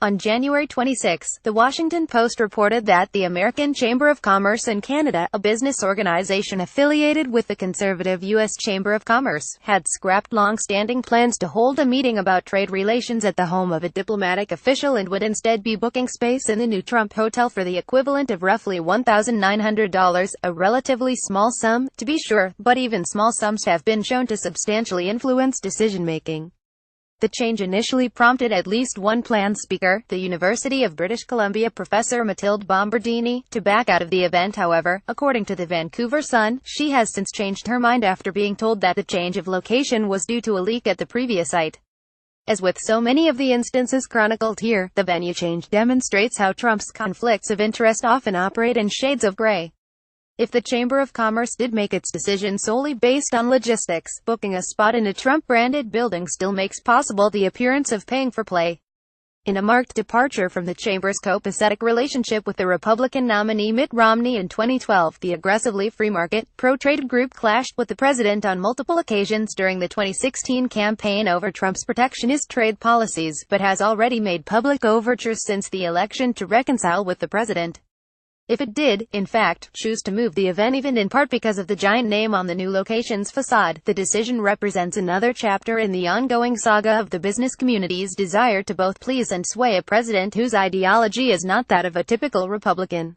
On January 26, The Washington Post reported that the American Chamber of Commerce in Canada, a business organization affiliated with the conservative U.S. Chamber of Commerce, had scrapped long-standing plans to hold a meeting about trade relations at the home of a diplomatic official and would instead be booking space in the new Trump Hotel for the equivalent of roughly $1,900, a relatively small sum, to be sure, but even small sums have been shown to substantially influence decision-making. The change initially prompted at least one planned speaker, the University of British Columbia professor Mathilde Bombardini, to back out of the event. However, according to the Vancouver Sun, she has since changed her mind after being told that the change of location was due to a leak at the previous site. As with so many of the instances chronicled here, the venue change demonstrates how Trump's conflicts of interest often operate in shades of gray. If the Chamber of Commerce did make its decision solely based on logistics, booking a spot in a Trump-branded building still makes possible the appearance of paying for play. In a marked departure from the Chamber's copacetic relationship with the Republican nominee Mitt Romney in 2012, the aggressively free-market, pro-trade group clashed with the president on multiple occasions during the 2016 campaign over Trump's protectionist trade policies, but has already made public overtures since the election to reconcile with the president. If it did, in fact, choose to move the event even in part because of the giant name on the new location's facade, the decision represents another chapter in the ongoing saga of the business community's desire to both please and sway a president whose ideology is not that of a typical Republican.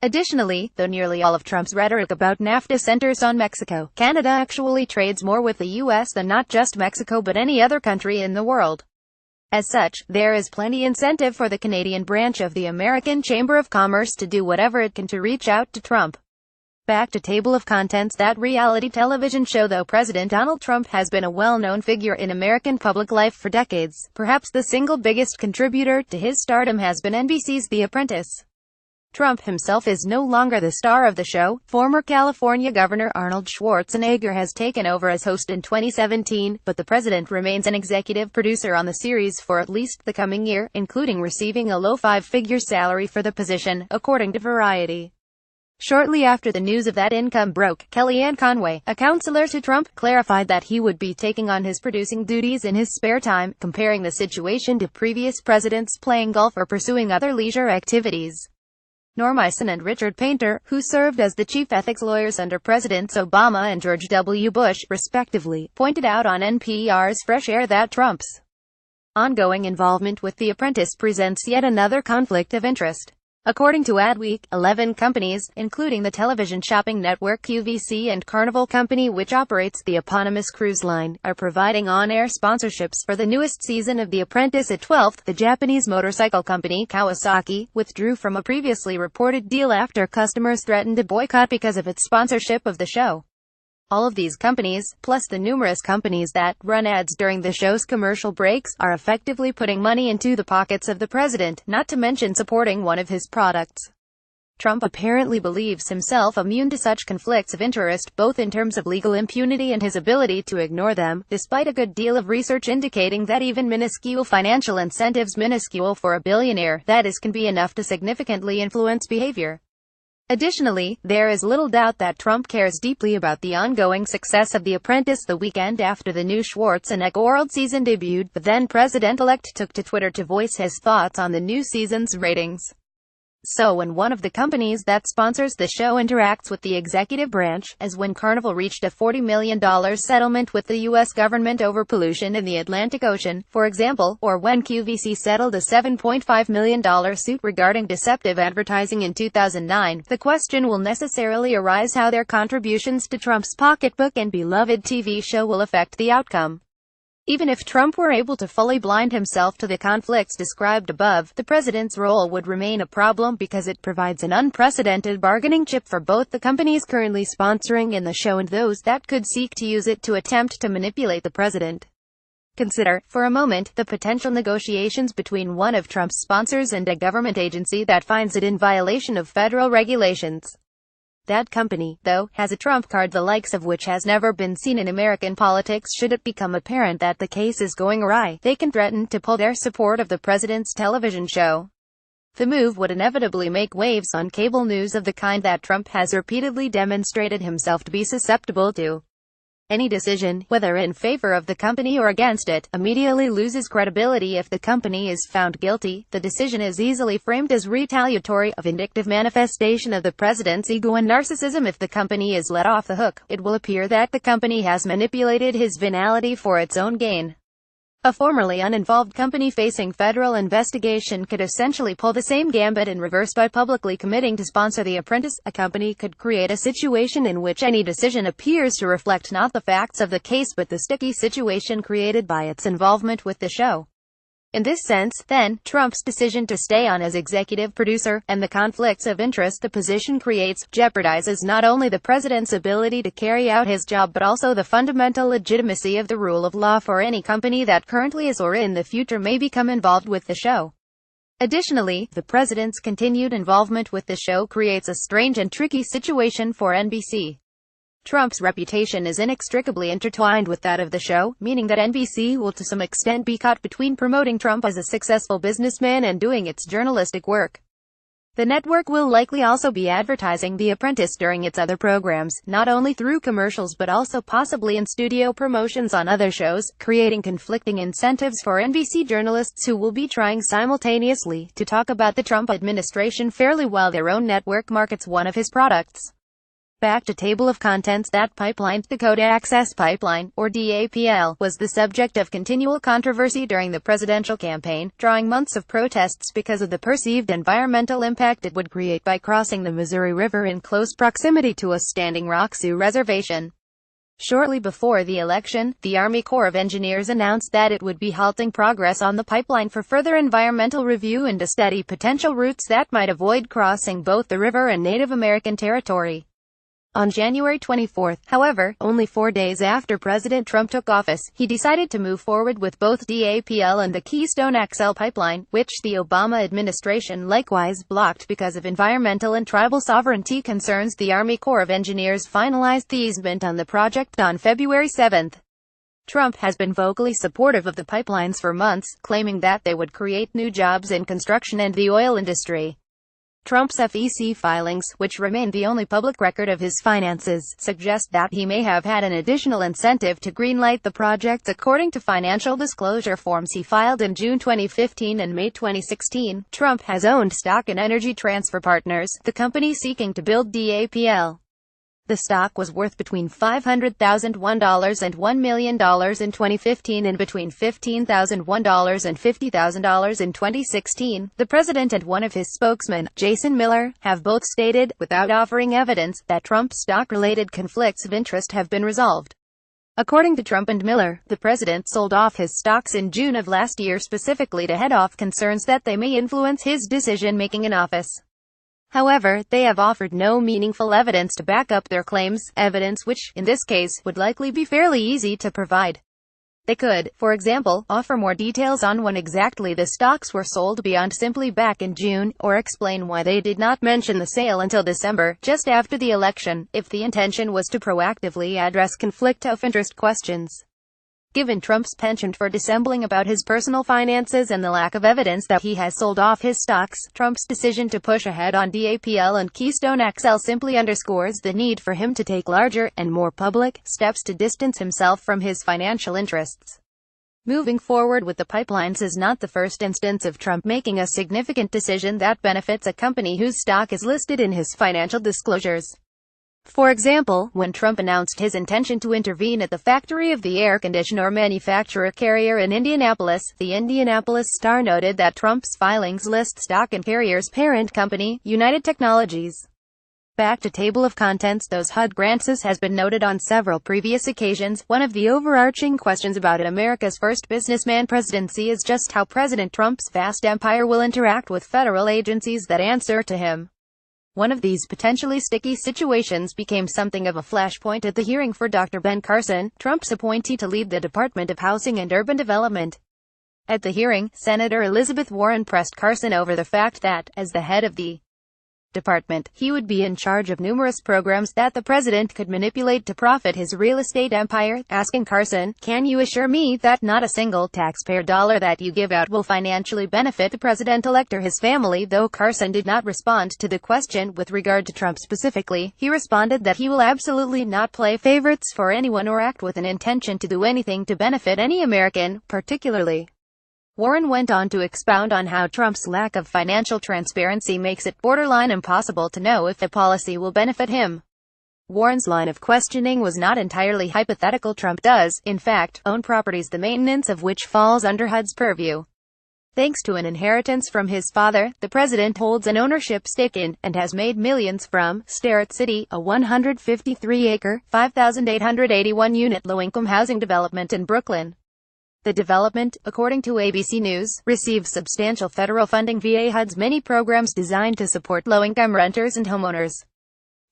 Additionally, though nearly all of Trump's rhetoric about NAFTA centers on Mexico, Canada actually trades more with the U.S. than not just Mexico but any other country in the world. As such, there is plenty incentive for the Canadian branch of the American Chamber of Commerce to do whatever it can to reach out to Trump. Back to table of contents. That reality television show. Though President Donald Trump has been a well-known figure in American public life for decades, perhaps the single biggest contributor to his stardom has been NBC's The Apprentice. Trump himself is no longer the star of the show. Former California Governor Arnold Schwarzenegger has taken over as host in 2017, but the president remains an executive producer on the series for at least the coming year, including receiving a low five-figure salary for the position, according to Variety. Shortly after the news of that income broke, Kellyanne Conway, a counselor to Trump, clarified that he would be taking on his producing duties in his spare time, comparing the situation to previous presidents playing golf or pursuing other leisure activities. Norm Eisen and Richard Painter, who served as the chief ethics lawyers under Presidents Obama and George W. Bush, respectively, pointed out on NPR's Fresh Air that Trump's ongoing involvement with The Apprentice presents yet another conflict of interest. According to Adweek, 11 companies, including the television shopping network QVC and Carnival Company which operates the eponymous cruise line, are providing on-air sponsorships for the newest season of The Apprentice. At 12th, the Japanese motorcycle company Kawasaki withdrew from a previously reported deal after customers threatened to boycott because of its sponsorship of the show. All of these companies, plus the numerous companies that run ads during the show's commercial breaks, are effectively putting money into the pockets of the president, not to mention supporting one of his products. Trump apparently believes himself immune to such conflicts of interest, both in terms of legal impunity and his ability to ignore them, despite a good deal of research indicating that even minuscule financial incentives, minuscule for a billionaire, that is, can be enough to significantly influence behavior. Additionally, there is little doubt that Trump cares deeply about the ongoing success of The Apprentice. The weekend after the new Schwarzenegger World season debuted, the then president-elect took to Twitter to voice his thoughts on the new season's ratings. So when one of the companies that sponsors the show interacts with the executive branch, as when Carnival reached a $40 million settlement with the U.S. government over pollution in the Atlantic Ocean, for example, or when QVC settled a $7.5 million suit regarding deceptive advertising in 2009, the question will necessarily arise how their contributions to Trump's pocketbook and beloved TV show will affect the outcome. Even if Trump were able to fully blind himself to the conflicts described above, the president's role would remain a problem because it provides an unprecedented bargaining chip for both the companies currently sponsoring in the show and those that could seek to use it to attempt to manipulate the president. Consider, for a moment, the potential negotiations between one of Trump's sponsors and a government agency that finds it in violation of federal regulations. That company, though, has a trump card the likes of which has never been seen in American politics. Should it become apparent that the case is going awry, they can threaten to pull their support of the president's television show. The move would inevitably make waves on cable news of the kind that Trump has repeatedly demonstrated himself to be susceptible to. Any decision, whether in favor of the company or against it, immediately loses credibility if the company is found guilty. The decision is easily framed as retaliatory, a vindictive manifestation of the president's ego and narcissism. If the company is let off the hook, it will appear that the company has manipulated his venality for its own gain. A formerly uninvolved company facing federal investigation could essentially pull the same gambit in reverse by publicly committing to sponsor The Apprentice. A company could create a situation in which any decision appears to reflect not the facts of the case but the sticky situation created by its involvement with the show. In this sense, then, Trump's decision to stay on as executive producer, and the conflicts of interest the position creates, jeopardizes not only the president's ability to carry out his job but also the fundamental legitimacy of the rule of law for any company that currently is or in the future may become involved with the show. Additionally, the president's continued involvement with the show creates a strange and tricky situation for NBC. Trump's reputation is inextricably intertwined with that of the show, meaning that NBC will to some extent be caught between promoting Trump as a successful businessman and doing its journalistic work. The network will likely also be advertising The Apprentice during its other programs, not only through commercials but also possibly in studio promotions on other shows, creating conflicting incentives for NBC journalists who will be trying simultaneously to talk about the Trump administration fairly while their own network markets one of his products. Back to table of contents. That pipeline, Dakota Access Pipeline, or DAPL, was the subject of continual controversy during the presidential campaign, drawing months of protests because of the perceived environmental impact it would create by crossing the Missouri River in close proximity to a Standing Rock Sioux reservation. Shortly before the election, the Army Corps of Engineers announced that it would be halting progress on the pipeline for further environmental review and to study potential routes that might avoid crossing both the river and Native American territory. On January 24, however, only 4 days after President Trump took office, he decided to move forward with both DAPL and the Keystone XL pipeline, which the Obama administration likewise blocked because of environmental and tribal sovereignty concerns. The Army Corps of Engineers finalized the easement on the project on February 7. Trump has been vocally supportive of the pipelines for months, claiming that they would create new jobs in construction and the oil industry. Trump's FEC filings, which remain the only public record of his finances, suggest that he may have had an additional incentive to greenlight the projects. According to financial disclosure forms he filed in June 2015 and May 2016, Trump has owned stock in Energy Transfer Partners, the company seeking to build DAPL. The stock was worth between $500,001 and $1 million in 2015 and between $15,001 and $50,000 in 2016. The president and one of his spokesmen, Jason Miller, have both stated, without offering evidence, that Trump's stock-related conflicts of interest have been resolved. According to Trump and Miller, the president sold off his stocks in June of last year specifically to head off concerns that they may influence his decision-making in office. However, they have offered no meaningful evidence to back up their claims, evidence which, in this case, would likely be fairly easy to provide. They could, for example, offer more details on when exactly the stocks were sold beyond simply back in June, or explain why they did not mention the sale until December, just after the election, if the intention was to proactively address conflict of interest questions. Given Trump's penchant for dissembling about his personal finances and the lack of evidence that he has sold off his stocks, Trump's decision to push ahead on DAPL and Keystone XL simply underscores the need for him to take larger, and more public, steps to distance himself from his financial interests. Moving forward with the pipelines is not the first instance of Trump making a significant decision that benefits a company whose stock is listed in his financial disclosures. For example, when Trump announced his intention to intervene at the factory of the air conditioner manufacturer Carrier in Indianapolis, the Indianapolis Star noted that Trump's filings list stock in Carrier's parent company, United Technologies. Back to table of contents. Those HUD grants has been noted on several previous occasions. One of the overarching questions about America's first businessman presidency is just how President Trump's vast empire will interact with federal agencies that answer to him. One of these potentially sticky situations became something of a flashpoint at the hearing for Dr. Ben Carson, Trump's appointee to lead the Department of Housing and Urban Development. At the hearing, Senator Elizabeth Warren pressed Carson over the fact that, as the head of the department, he would be in charge of numerous programs that the president could manipulate to profit his real estate empire, asking Carson, "Can you assure me that not a single taxpayer dollar that you give out will financially benefit the president-elect or his family?" Though Carson did not respond to the question with regard to Trump specifically, he responded that he will absolutely not play favorites for anyone or act with an intention to do anything to benefit any American, particularly. Warren went on to expound on how Trump's lack of financial transparency makes it borderline impossible to know if the policy will benefit him. Warren's line of questioning was not entirely hypothetical. Trump does, in fact, own properties the maintenance of which falls under HUD's purview. Thanks to an inheritance from his father, the president holds an ownership stake in, and has made millions from, Starrett City, a 153-acre, 5,881-unit low-income housing development in Brooklyn. The development, according to ABC News, receives substantial federal funding via HUD's many programs designed to support low-income renters and homeowners.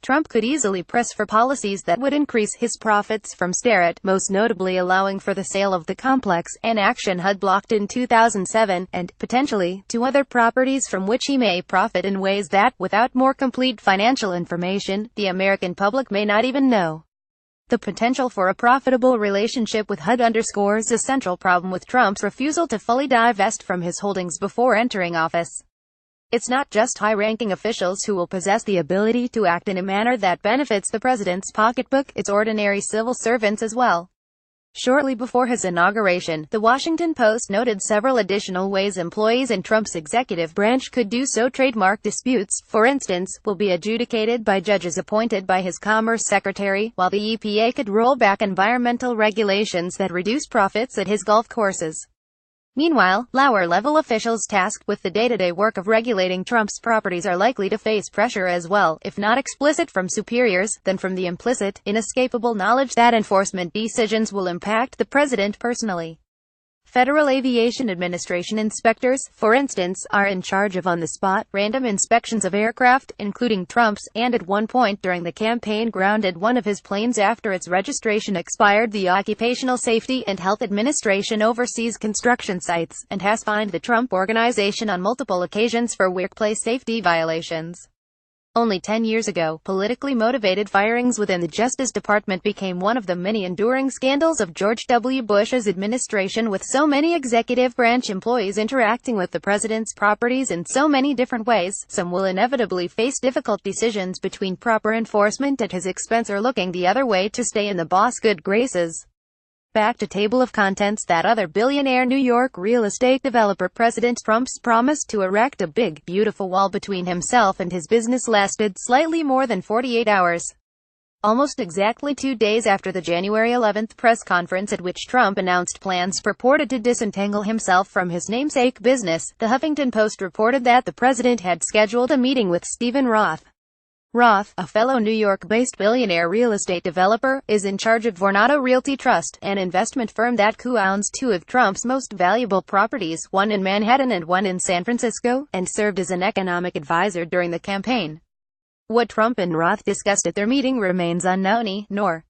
Trump could easily press for policies that would increase his profits from Starrett, most notably allowing for the sale of the complex, an action HUD blocked in 2007, and, potentially, to other properties from which he may profit in ways that, without more complete financial information, the American public may not even know. The potential for a profitable relationship with HUD underscores a central problem with Trump's refusal to fully divest from his holdings before entering office. It's not just high-ranking officials who will possess the ability to act in a manner that benefits the president's pocketbook, it's ordinary civil servants as well. Shortly before his inauguration, The Washington Post noted several additional ways employees in Trump's executive branch could do so. Trademark disputes, for instance, will be adjudicated by judges appointed by his Commerce Secretary, while the EPA could roll back environmental regulations that reduce profits at his golf courses. Meanwhile, lower-level officials tasked with the day-to-day work of regulating Trump's properties are likely to face pressure as well, if not explicit from superiors, then from the implicit, inescapable knowledge that enforcement decisions will impact the president personally. Federal Aviation Administration inspectors, for instance, are in charge of on-the-spot, random inspections of aircraft, including Trump's, and at one point during the campaign grounded one of his planes after its registration expired. The Occupational Safety and Health Administration oversees construction sites, and has fined the Trump Organization on multiple occasions for workplace safety violations. Only 10 years ago, politically motivated firings within the Justice Department became one of the many enduring scandals of George W. Bush's administration, with so many executive branch employees interacting with the president's properties in so many different ways. Some will inevitably face difficult decisions between proper enforcement at his expense or looking the other way to stay in the boss' good graces. Back to table of contents. That other billionaire New York real estate developer President Trump's promise to erect a big, beautiful wall between himself and his business lasted slightly more than 48 hours. Almost exactly 2 days after the January 11 press conference at which Trump announced plans purported to disentangle himself from his namesake business, the Huffington Post reported that the president had scheduled a meeting with Stephen Roth. Roth, a fellow New York-based billionaire real estate developer, is in charge of Vornado Realty Trust, an investment firm that co-owns two of Trump's most valuable properties, one in Manhattan and one in San Francisco, and served as an economic advisor during the campaign. What Trump and Roth discussed at their meeting remains unknown, nor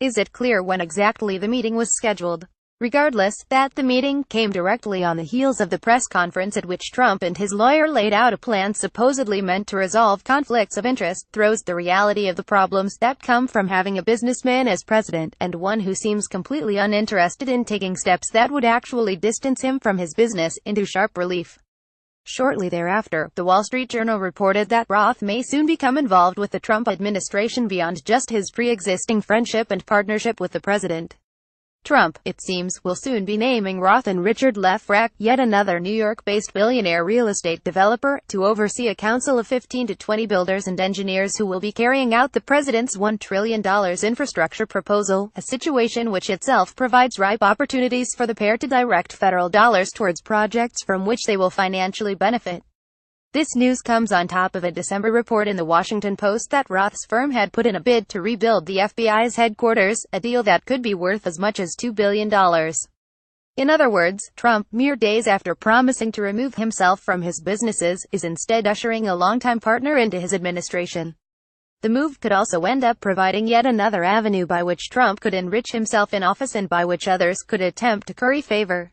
is it clear when exactly the meeting was scheduled. Regardless, that the meeting came directly on the heels of the press conference at which Trump and his lawyer laid out a plan supposedly meant to resolve conflicts of interest, throws the reality of the problems that come from having a businessman as president, and one who seems completely uninterested in taking steps that would actually distance him from his business, into sharp relief. Shortly thereafter, The Wall Street Journal reported that Roth may soon become involved with the Trump administration beyond just his pre-existing friendship and partnership with the president. Trump, it seems, will soon be naming Roth and Richard Lefrak, yet another New York-based billionaire real estate developer, to oversee a council of 15 to 20 builders and engineers who will be carrying out the president's $1 trillion infrastructure proposal, a situation which itself provides ripe opportunities for the pair to direct federal dollars towards projects from which they will financially benefit. This news comes on top of a December report in The Washington Post that Roth's firm had put in a bid to rebuild the FBI's headquarters, a deal that could be worth as much as $2 billion. In other words, Trump, mere days after promising to remove himself from his businesses, is instead ushering a longtime partner into his administration. The move could also end up providing yet another avenue by which Trump could enrich himself in office and by which others could attempt to curry favor.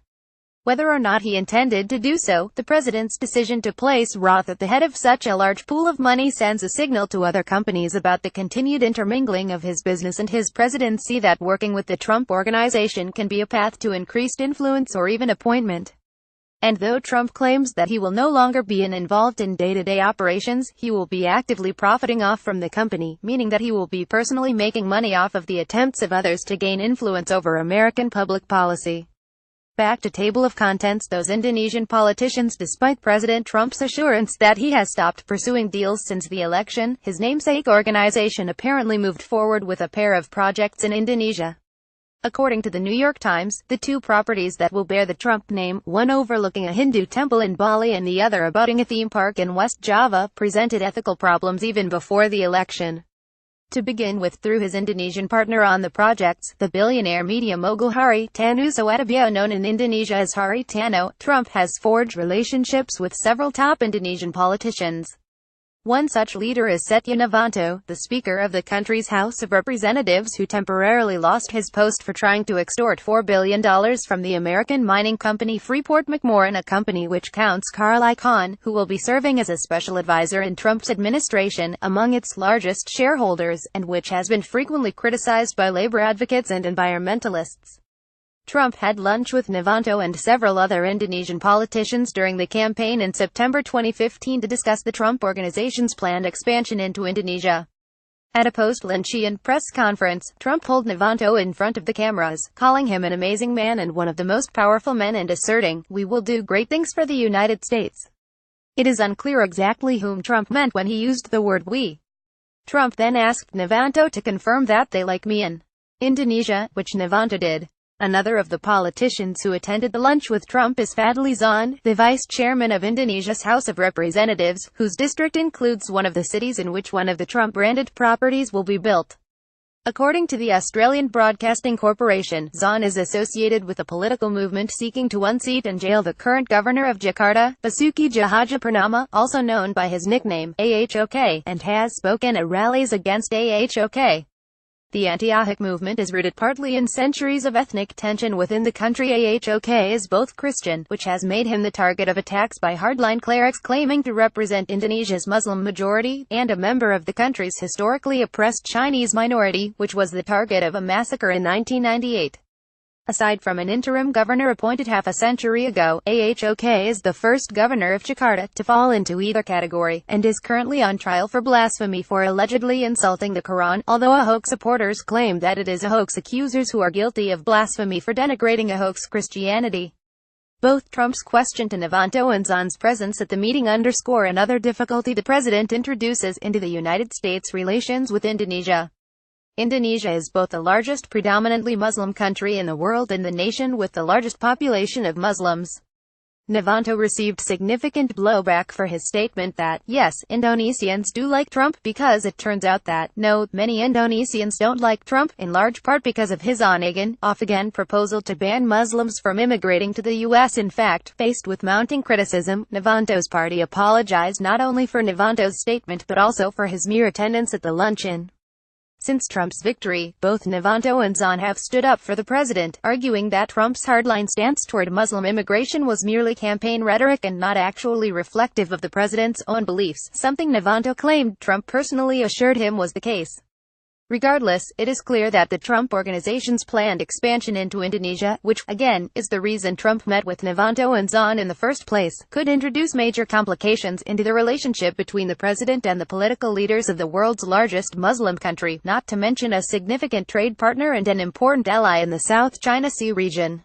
Whether or not he intended to do so, the president's decision to place Roth at the head of such a large pool of money sends a signal to other companies about the continued intermingling of his business and his presidency, that working with the Trump Organization can be a path to increased influence or even appointment. And though Trump claims that he will no longer be involved in day-to-day operations, he will be actively profiting off from the company, meaning that he will be personally making money off of the attempts of others to gain influence over American public policy. Back to table of contents. Those Indonesian politicians, despite President Trump's assurance that he has stopped pursuing deals since the election, his namesake organization apparently moved forward with a pair of projects in Indonesia. According to the New York Times, the two properties that will bear the Trump name, one overlooking a Hindu temple in Bali and the other abutting a theme park in West Java, presented ethical problems even before the election. To begin with, through his Indonesian partner on the projects, the billionaire media mogul Hari Tanu Suwatabio, known in Indonesia as Hari Tano, Trump has forged relationships with several top Indonesian politicians. One such leader is Setia Novanto, the Speaker of the country's House of Representatives, who temporarily lost his post for trying to extort $4 billion from the American mining company Freeport-McMoRan, a company which counts Carl Icahn, who will be serving as a special advisor in Trump's administration, among its largest shareholders, and which has been frequently criticized by labor advocates and environmentalists. Trump had lunch with Novanto and several other Indonesian politicians during the campaign in September 2015 to discuss the Trump Organization's planned expansion into Indonesia. At a post-luncheon press conference, Trump pulled Novanto in front of the cameras, calling him an amazing man and one of the most powerful men, and asserting, "We will do great things for the United States." It is unclear exactly whom Trump meant when he used the word we. Trump then asked Novanto to confirm that they like me in Indonesia, which Novanto did. Another of the politicians who attended the lunch with Trump is Fadly Zon, the vice chairman of Indonesia's House of Representatives, whose district includes one of the cities in which one of the Trump-branded properties will be built. According to the Australian Broadcasting Corporation, Zon is associated with a political movement seeking to unseat and jail the current governor of Jakarta, Basuki Tjahjanurnama, also known by his nickname, Ahok, and has spoken at rallies against Ahok. The anti-Ahok movement is rooted partly in centuries of ethnic tension within the country. Ahok is both Christian, which has made him the target of attacks by hardline clerics claiming to represent Indonesia's Muslim majority, and a member of the country's historically oppressed Chinese minority, which was the target of a massacre in 1998. Aside from an interim governor appointed half a century ago, Ahok is the first governor of Jakarta to fall into either category, and is currently on trial for blasphemy for allegedly insulting the Quran, although Ahok supporters claim that it is Ahok's accusers who are guilty of blasphemy for denigrating Ahok's Christianity. Both Trump's question to Novanto and Zon's presence at the meeting underscore another difficulty the president introduces into the United States' relations with Indonesia. Indonesia is both the largest predominantly Muslim country in the world and the nation with the largest population of Muslims. Novanto received significant blowback for his statement that, yes, Indonesians do like Trump, because it turns out that, no, many Indonesians don't like Trump, in large part because of his on-again, off-again proposal to ban Muslims from immigrating to the U.S. In fact, faced with mounting criticism, Novanto's party apologized not only for Novanto's statement but also for his mere attendance at the luncheon. Since Trump's victory, both Navanto and Zahn have stood up for the president, arguing that Trump's hardline stance toward Muslim immigration was merely campaign rhetoric and not actually reflective of the president's own beliefs, something Navanto claimed Trump personally assured him was the case. Regardless, it is clear that the Trump Organization's planned expansion into Indonesia, which, again, is the reason Trump met with Navanto and Zahn in the first place, could introduce major complications into the relationship between the president and the political leaders of the world's largest Muslim country, not to mention a significant trade partner and an important ally in the South China Sea region.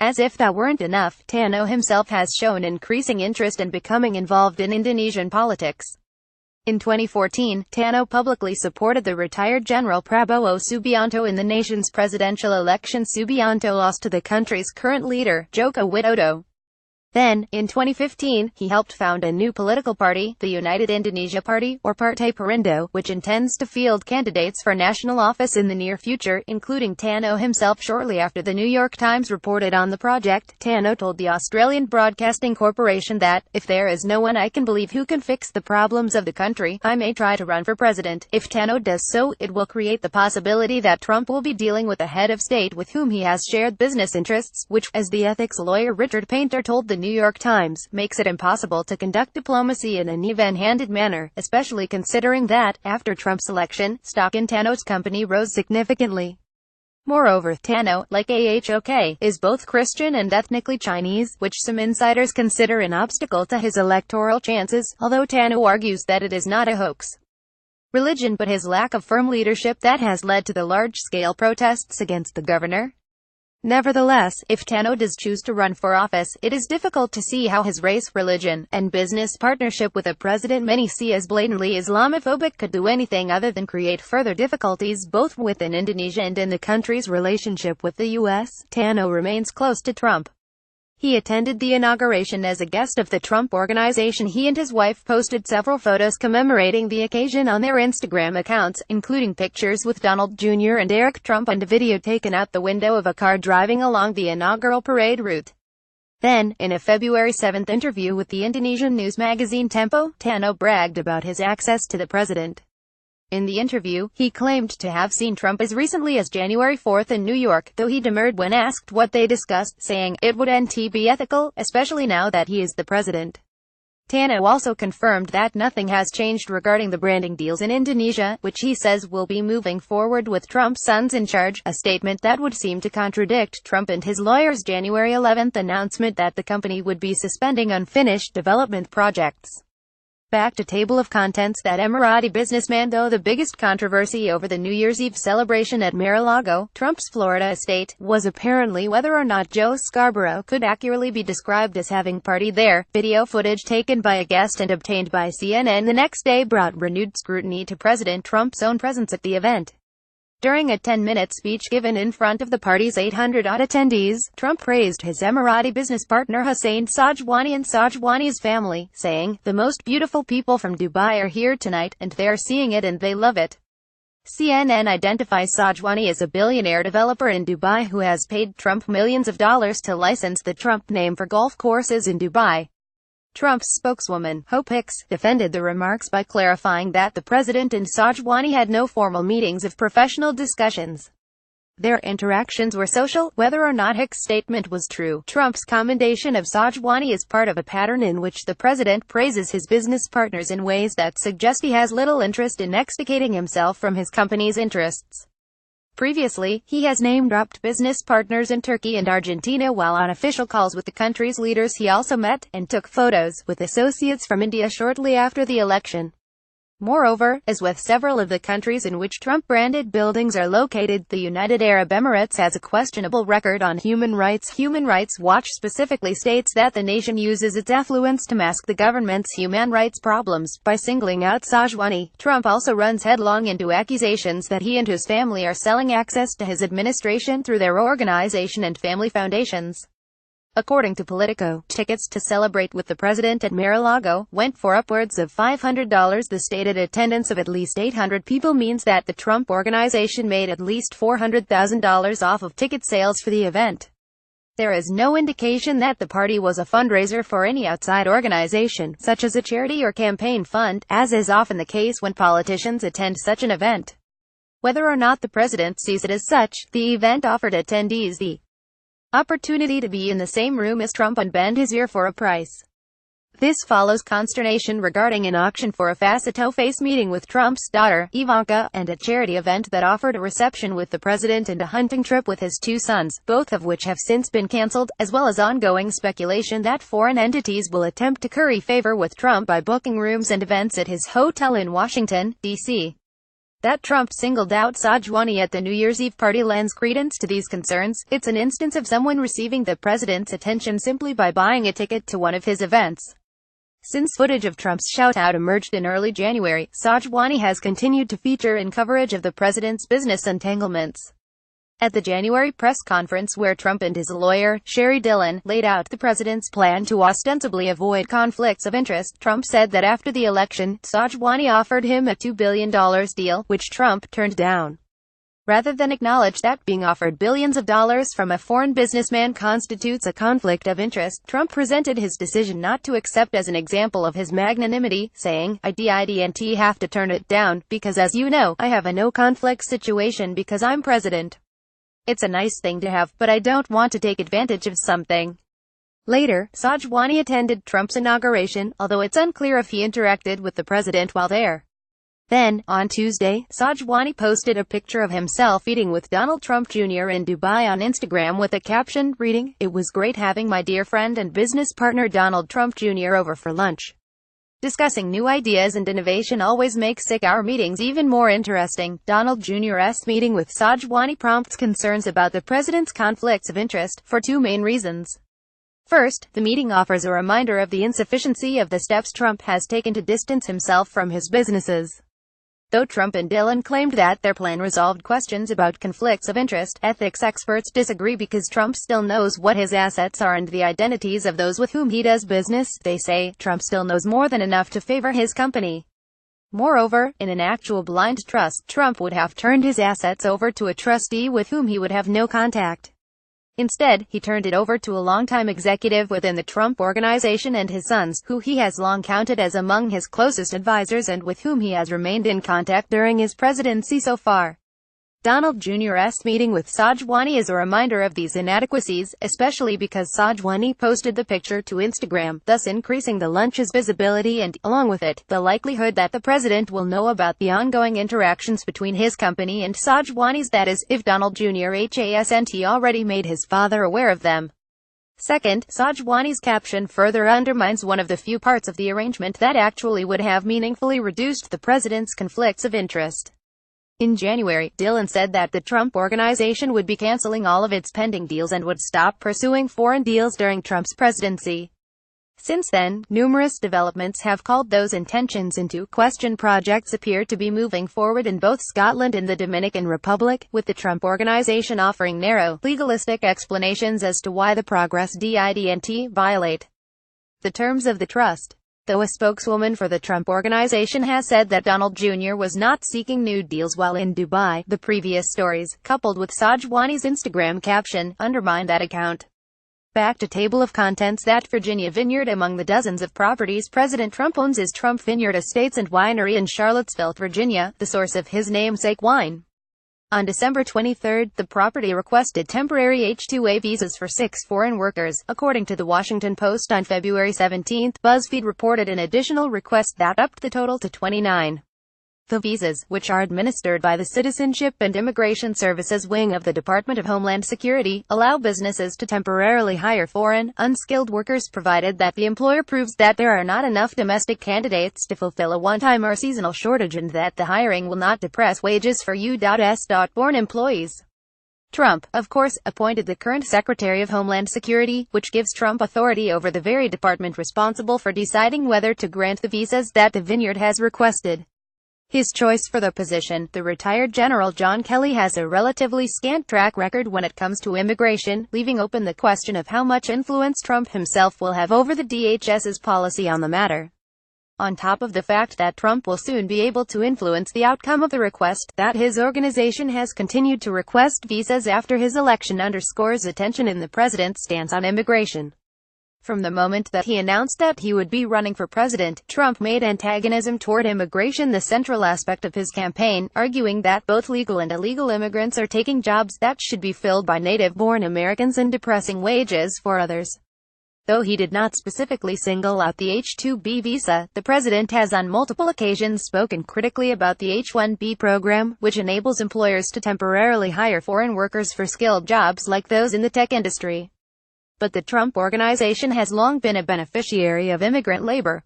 As if that weren't enough, Tano himself has shown increasing interest in becoming involved in Indonesian politics. In 2014, Tano publicly supported the retired General Prabowo Subianto in the nation's presidential election. Subianto lost to the country's current leader, Joko Widodo. Then, in 2015, he helped found a new political party, the United Indonesia Party, or Partai Perindo, which intends to field candidates for national office in the near future, including Tano himself. Shortly after the New York Times reported on the project, Tano told the Australian Broadcasting Corporation that, "If there is no one I can believe who can fix the problems of the country, I may try to run for president. If Tano does so, it will create the possibility that Trump will be dealing with a head of state with whom he has shared business interests, which, as the ethics lawyer Richard Painter told the New York Times, makes it impossible to conduct diplomacy in an even-handed manner, especially considering that, after Trump's election, stock in Tano's company rose significantly." Moreover, Tano, like Ahok, is both Christian and ethnically Chinese, which some insiders consider an obstacle to his electoral chances, although Tano argues that it is not a hoax religion but his lack of firm leadership that has led to the large-scale protests against the governor. Nevertheless, if Tano does choose to run for office, it is difficult to see how his race, religion, and business partnership with a president many see as blatantly Islamophobic could do anything other than create further difficulties both within Indonesia and in the country's relationship with the U.S. Tano remains close to Trump. He attended the inauguration as a guest of the Trump Organization. He and his wife posted several photos commemorating the occasion on their Instagram accounts, including pictures with Donald Jr. and Eric Trump and a video taken out the window of a car driving along the inaugural parade route. Then, in a February 7 interview with the Indonesian news magazine Tempo, Tano bragged about his access to the president. In the interview, he claimed to have seen Trump as recently as January 4 in New York, though he demurred when asked what they discussed, saying, "It wouldn't be ethical, especially now that he is the president." Tano also confirmed that nothing has changed regarding the branding deals in Indonesia, which he says will be moving forward with Trump's sons in charge, a statement that would seem to contradict Trump and his lawyers' January 11 announcement that the company would be suspending unfinished development projects. Back to table of contents. That Emirati businessman. Though the biggest controversy over the New Year's Eve celebration at Mar-a-Lago, Trump's Florida estate, was apparently whether or not Joe Scarborough could accurately be described as having partied there. Video footage taken by a guest and obtained by CNN the next day brought renewed scrutiny to President Trump's own presence at the event. During a 10-minute speech given in front of the party's 800-odd attendees, Trump praised his Emirati business partner Hussein Sajwani and Sajwani's family, saying, "The most beautiful people from Dubai are here tonight, and they are seeing it and they love it." CNN identifies Sajwani as a billionaire developer in Dubai who has paid Trump millions of dollars to license the Trump name for golf courses in Dubai. Trump's spokeswoman, Hope Hicks, defended the remarks by clarifying that the president and Sajwani had no formal meetings of professional discussions. Their interactions were social. Whether or not Hicks' statement was true, Trump's commendation of Sajwani is part of a pattern in which the president praises his business partners in ways that suggest he has little interest in extricating himself from his company's interests. Previously, he has name-dropped business partners in Turkey and Argentina while on official calls with the country's leaders. He also met, and took photos, with associates from India shortly after the election. Moreover, as with several of the countries in which Trump-branded buildings are located, the United Arab Emirates has a questionable record on human rights. Human Rights Watch specifically states that the nation uses its affluence to mask the government's human rights problems. By singling out Sajwani, Trump also runs headlong into accusations that he and his family are selling access to his administration through their organization and family foundations. According to Politico, tickets to celebrate with the president at Mar-a-Lago went for upwards of $500. The stated attendance of at least 800 people means that the Trump Organization made at least $400,000 off of ticket sales for the event. There is no indication that the party was a fundraiser for any outside organization, such as a charity or campaign fund, as is often the case when politicians attend such an event. Whether or not the president sees it as such, the event offered attendees the opportunity to be in the same room as Trump and bend his ear for a price. This follows consternation regarding an auction for a face-to-face meeting with Trump's daughter, Ivanka, and a charity event that offered a reception with the president and a hunting trip with his two sons, both of which have since been cancelled, as well as ongoing speculation that foreign entities will attempt to curry favor with Trump by booking rooms and events at his hotel in Washington, D.C. That Trump singled out Sohjwani at the New Year's Eve party lends credence to these concerns. It's an instance of someone receiving the president's attention simply by buying a ticket to one of his events. Since footage of Trump's shout-out emerged in early January, Sohjwani has continued to feature in coverage of the president's business entanglements. At the January press conference where Trump and his lawyer, Sherry Dillon, laid out the president's plan to ostensibly avoid conflicts of interest, Trump said that after the election, Sohjwani offered him a $2 billion deal, which Trump turned down. Rather than acknowledge that being offered billions of dollars from a foreign businessman constitutes a conflict of interest, Trump presented his decision not to accept as an example of his magnanimity, saying, "I didn't have to turn it down, because as you know, I have a no-conflict situation because I'm president. It's a nice thing to have, but I don't want to take advantage of something." Later, Sohjwani attended Trump's inauguration, although it's unclear if he interacted with the president while there. Then, on Tuesday, Sohjwani posted a picture of himself eating with Donald Trump Jr. in Dubai on Instagram with a caption reading, "It was great having my dear friend and business partner Donald Trump Jr. over for lunch. Discussing new ideas and innovation always makes our meetings even more interesting." Donald Jr.'s meeting with Sohjwani prompts concerns about the president's conflicts of interest, for two main reasons. First, the meeting offers a reminder of the insufficiency of the steps Trump has taken to distance himself from his businesses. Though Trump and Dillon claimed that their plan resolved questions about conflicts of interest, ethics experts disagree because Trump still knows what his assets are and the identities of those with whom he does business. They say, Trump still knows more than enough to favor his company. Moreover, in an actual blind trust, Trump would have turned his assets over to a trustee with whom he would have no contact. Instead, he turned it over to a longtime executive within the Trump Organization and his sons, who he has long counted as among his closest advisors and with whom he has remained in contact during his presidency so far. Donald Jr.'s meeting with Sohjwani is a reminder of these inadequacies, especially because Sohjwani posted the picture to Instagram, thus increasing the lunch's visibility and, along with it, the likelihood that the president will know about the ongoing interactions between his company and Sohjwani's, that is, if Donald Jr. hasn't already made his father aware of them. Second, Sohjwani's caption further undermines one of the few parts of the arrangement that actually would have meaningfully reduced the president's conflicts of interest. In January, Dillon said that the Trump Organization would be canceling all of its pending deals and would stop pursuing foreign deals during Trump's presidency. Since then, numerous developments have called those intentions into question. Projects appear to be moving forward in both Scotland and the Dominican Republic, with the Trump Organization offering narrow, legalistic explanations as to why the progress didn't violate the terms of the trust. Though a spokeswoman for the Trump Organization has said that Donald Jr. was not seeking new deals while in Dubai, the previous stories, coupled with Sohjwani's Instagram caption, undermine that account. Back to table of contents. That Virginia Vineyard. Among the dozens of properties President Trump owns is Trump Vineyard Estates and Winery in Charlottesville, Virginia, the source of his namesake wine. On December 23, the property requested temporary H-2A visas for 6 foreign workers, according to the Washington Post. On February 17, BuzzFeed reported an additional request that upped the total to 29. The visas, which are administered by the Citizenship and Immigration Services wing of the Department of Homeland Security, allow businesses to temporarily hire foreign, unskilled workers provided that the employer proves that there are not enough domestic candidates to fulfill a one-time or seasonal shortage and that the hiring will not depress wages for U.S.-born employees. Trump, of course, appointed the current Secretary of Homeland Security, which gives Trump authority over the very department responsible for deciding whether to grant the visas that the Vineyard has requested. His choice for the position, the retired General John Kelly, has a relatively scant track record when it comes to immigration, leaving open the question of how much influence Trump himself will have over the DHS's policy on the matter. On top of the fact that Trump will soon be able to influence the outcome of the request, that his organization has continued to request visas after his election underscores a tension in the president's stance on immigration. From the moment that he announced that he would be running for president, Trump made antagonism toward immigration the central aspect of his campaign, arguing that both legal and illegal immigrants are taking jobs that should be filled by native-born Americans and depressing wages for others. Though he did not specifically single out the H-2B visa, the president has on multiple occasions spoken critically about the H-1B program, which enables employers to temporarily hire foreign workers for skilled jobs like those in the tech industry. But the Trump Organization has long been a beneficiary of immigrant labor.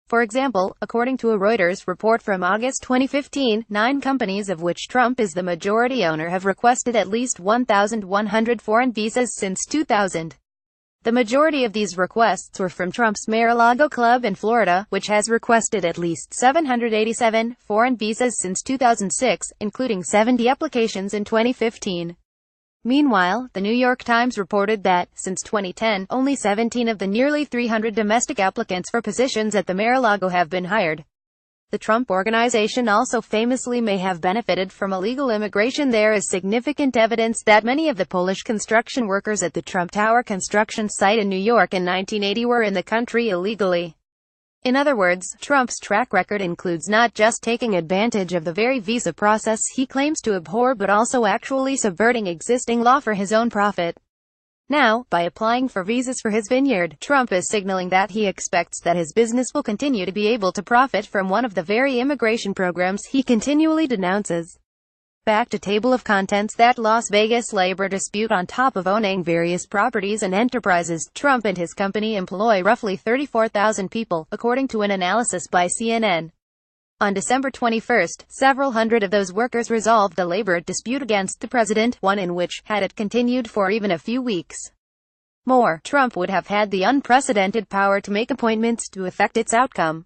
For example, according to a Reuters report from August 2015, 9 companies of which Trump is the majority owner have requested at least 1,100 foreign visas since 2000. The majority of these requests were from Trump's Mar-a-Lago club in Florida, which has requested at least 787 foreign visas since 2006, including 70 applications in 2015. Meanwhile, the New York Times reported that, since 2010, only 17 of the nearly 300 domestic applicants for positions at the Mar-a-Lago have been hired. The Trump Organization also famously may have benefited from illegal immigration. There is significant evidence that many of the Polish construction workers at the Trump Tower construction site in New York in 1980 were in the country illegally. In other words, Trump's track record includes not just taking advantage of the very visa process he claims to abhor but also actually subverting existing law for his own profit. Now, by applying for visas for his vineyard, Trump is signaling that he expects that his business will continue to be able to profit from one of the very immigration programs he continually denounces. Back to table of contents. That Las Vegas labor dispute. On top of owning various properties and enterprises, Trump and his company employ roughly 34,000 people, according to an analysis by CNN. On December 21, several hundred of those workers resolved the labor dispute against the president, one in which, had it continued for even a few weeks more, Trump would have had the unprecedented power to make appointments to affect its outcome.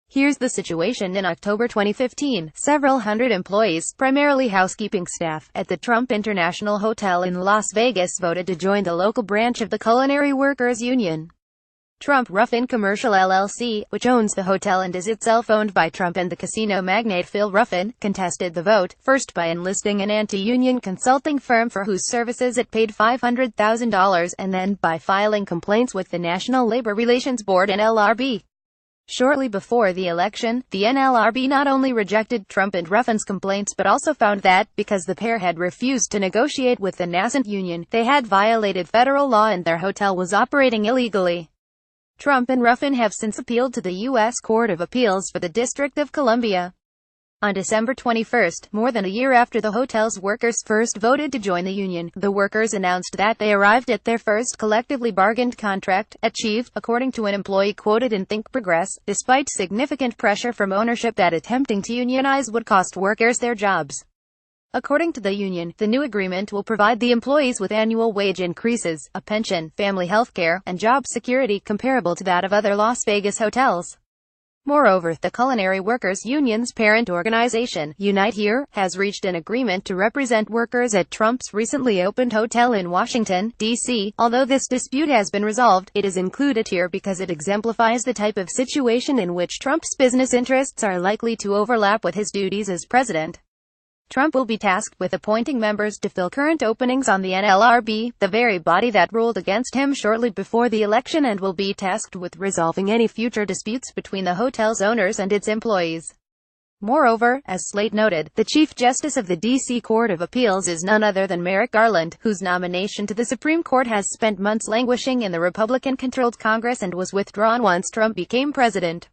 Here's the situation. In October 2015, several hundred employees, primarily housekeeping staff, at the Trump International Hotel in Las Vegas voted to join the local branch of the Culinary Workers Union. Trump Ruffin Commercial LLC, which owns the hotel and is itself owned by Trump and the casino magnate Phil Ruffin, contested the vote, first by enlisting an anti-union consulting firm for whose services it paid $500,000, and then by filing complaints with the National Labor Relations Board (NLRB). Shortly before the election, the NLRB not only rejected Trump and Ruffin's complaints but also found that, because the pair had refused to negotiate with the nascent union, they had violated federal law and their hotel was operating illegally. Trump and Ruffin have since appealed to the U.S. Court of Appeals for the District of Columbia. On December 21, more than a year after the hotel's workers first voted to join the union, the workers announced that they arrived at their first collectively bargained contract, achieved, according to an employee quoted in Think Progress, despite significant pressure from ownership that attempting to unionize would cost workers their jobs. According to the union, the new agreement will provide the employees with annual wage increases, a pension, family health care, and job security comparable to that of other Las Vegas hotels. Moreover, the Culinary Workers Union's parent organization, Unite Here, has reached an agreement to represent workers at Trump's recently opened hotel in Washington, D.C. Although this dispute has been resolved, it is included here because it exemplifies the type of situation in which Trump's business interests are likely to overlap with his duties as president. Trump will be tasked with appointing members to fill current openings on the NLRB, the very body that ruled against him shortly before the election, and will be tasked with resolving any future disputes between the hotel's owners and its employees. Moreover, as Slate noted, the Chief Justice of the D.C. Court of Appeals is none other than Merrick Garland, whose nomination to the Supreme Court has spent months languishing in the Republican-controlled Congress and was withdrawn once Trump became president.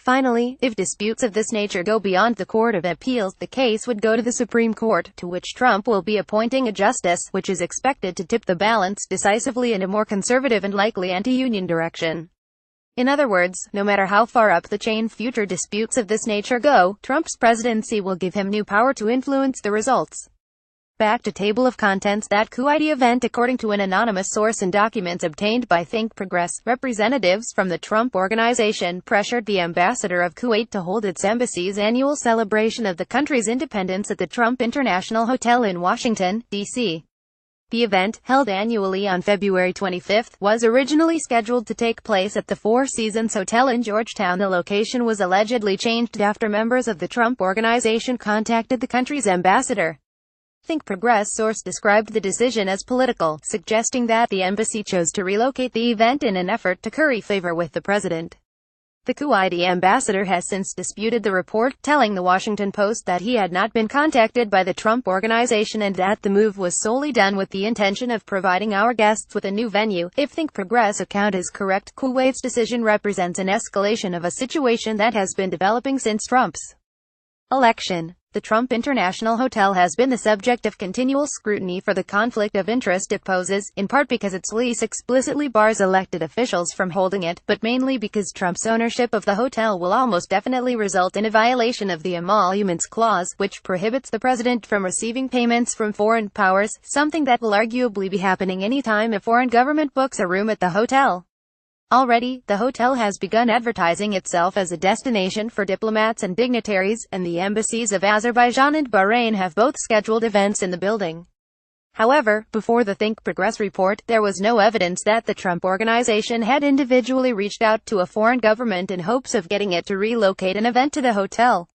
Finally, if disputes of this nature go beyond the Court of Appeals, the case would go to the Supreme Court, to which Trump will be appointing a justice, which is expected to tip the balance decisively in a more conservative and likely anti-union direction. In other words, no matter how far up the chain future disputes of this nature go, Trump's presidency will give him new power to influence the results. Back to table of contents. That Kuwaiti event. According to an anonymous source and documents obtained by Think Progress, representatives from the Trump Organization pressured the ambassador of Kuwait to hold its embassy's annual celebration of the country's independence at the Trump International Hotel in Washington, D.C. The event, held annually on February 25, was originally scheduled to take place at the Four Seasons Hotel in Georgetown. The location was allegedly changed after members of the Trump Organization contacted the country's ambassador. Think Progress source described the decision as political, suggesting that the embassy chose to relocate the event in an effort to curry favor with the president. The Kuwaiti ambassador has since disputed the report, telling the Washington Post that he had not been contacted by the Trump Organization and that the move was solely done with the intention of providing our guests with a new venue. If Think Progress account is correct, Kuwait's decision represents an escalation of a situation that has been developing since Trump's election. The Trump International Hotel has been the subject of continual scrutiny for the conflict of interest it poses, in part because its lease explicitly bars elected officials from holding it, but mainly because Trump's ownership of the hotel will almost definitely result in a violation of the Emoluments Clause, which prohibits the president from receiving payments from foreign powers, something that will arguably be happening anytime a foreign government books a room at the hotel. Already, the hotel has begun advertising itself as a destination for diplomats and dignitaries, and the embassies of Azerbaijan and Bahrain have both scheduled events in the building. However, before the Think Progress report, there was no evidence that the Trump Organization had individually reached out to a foreign government in hopes of getting it to relocate an event to the hotel.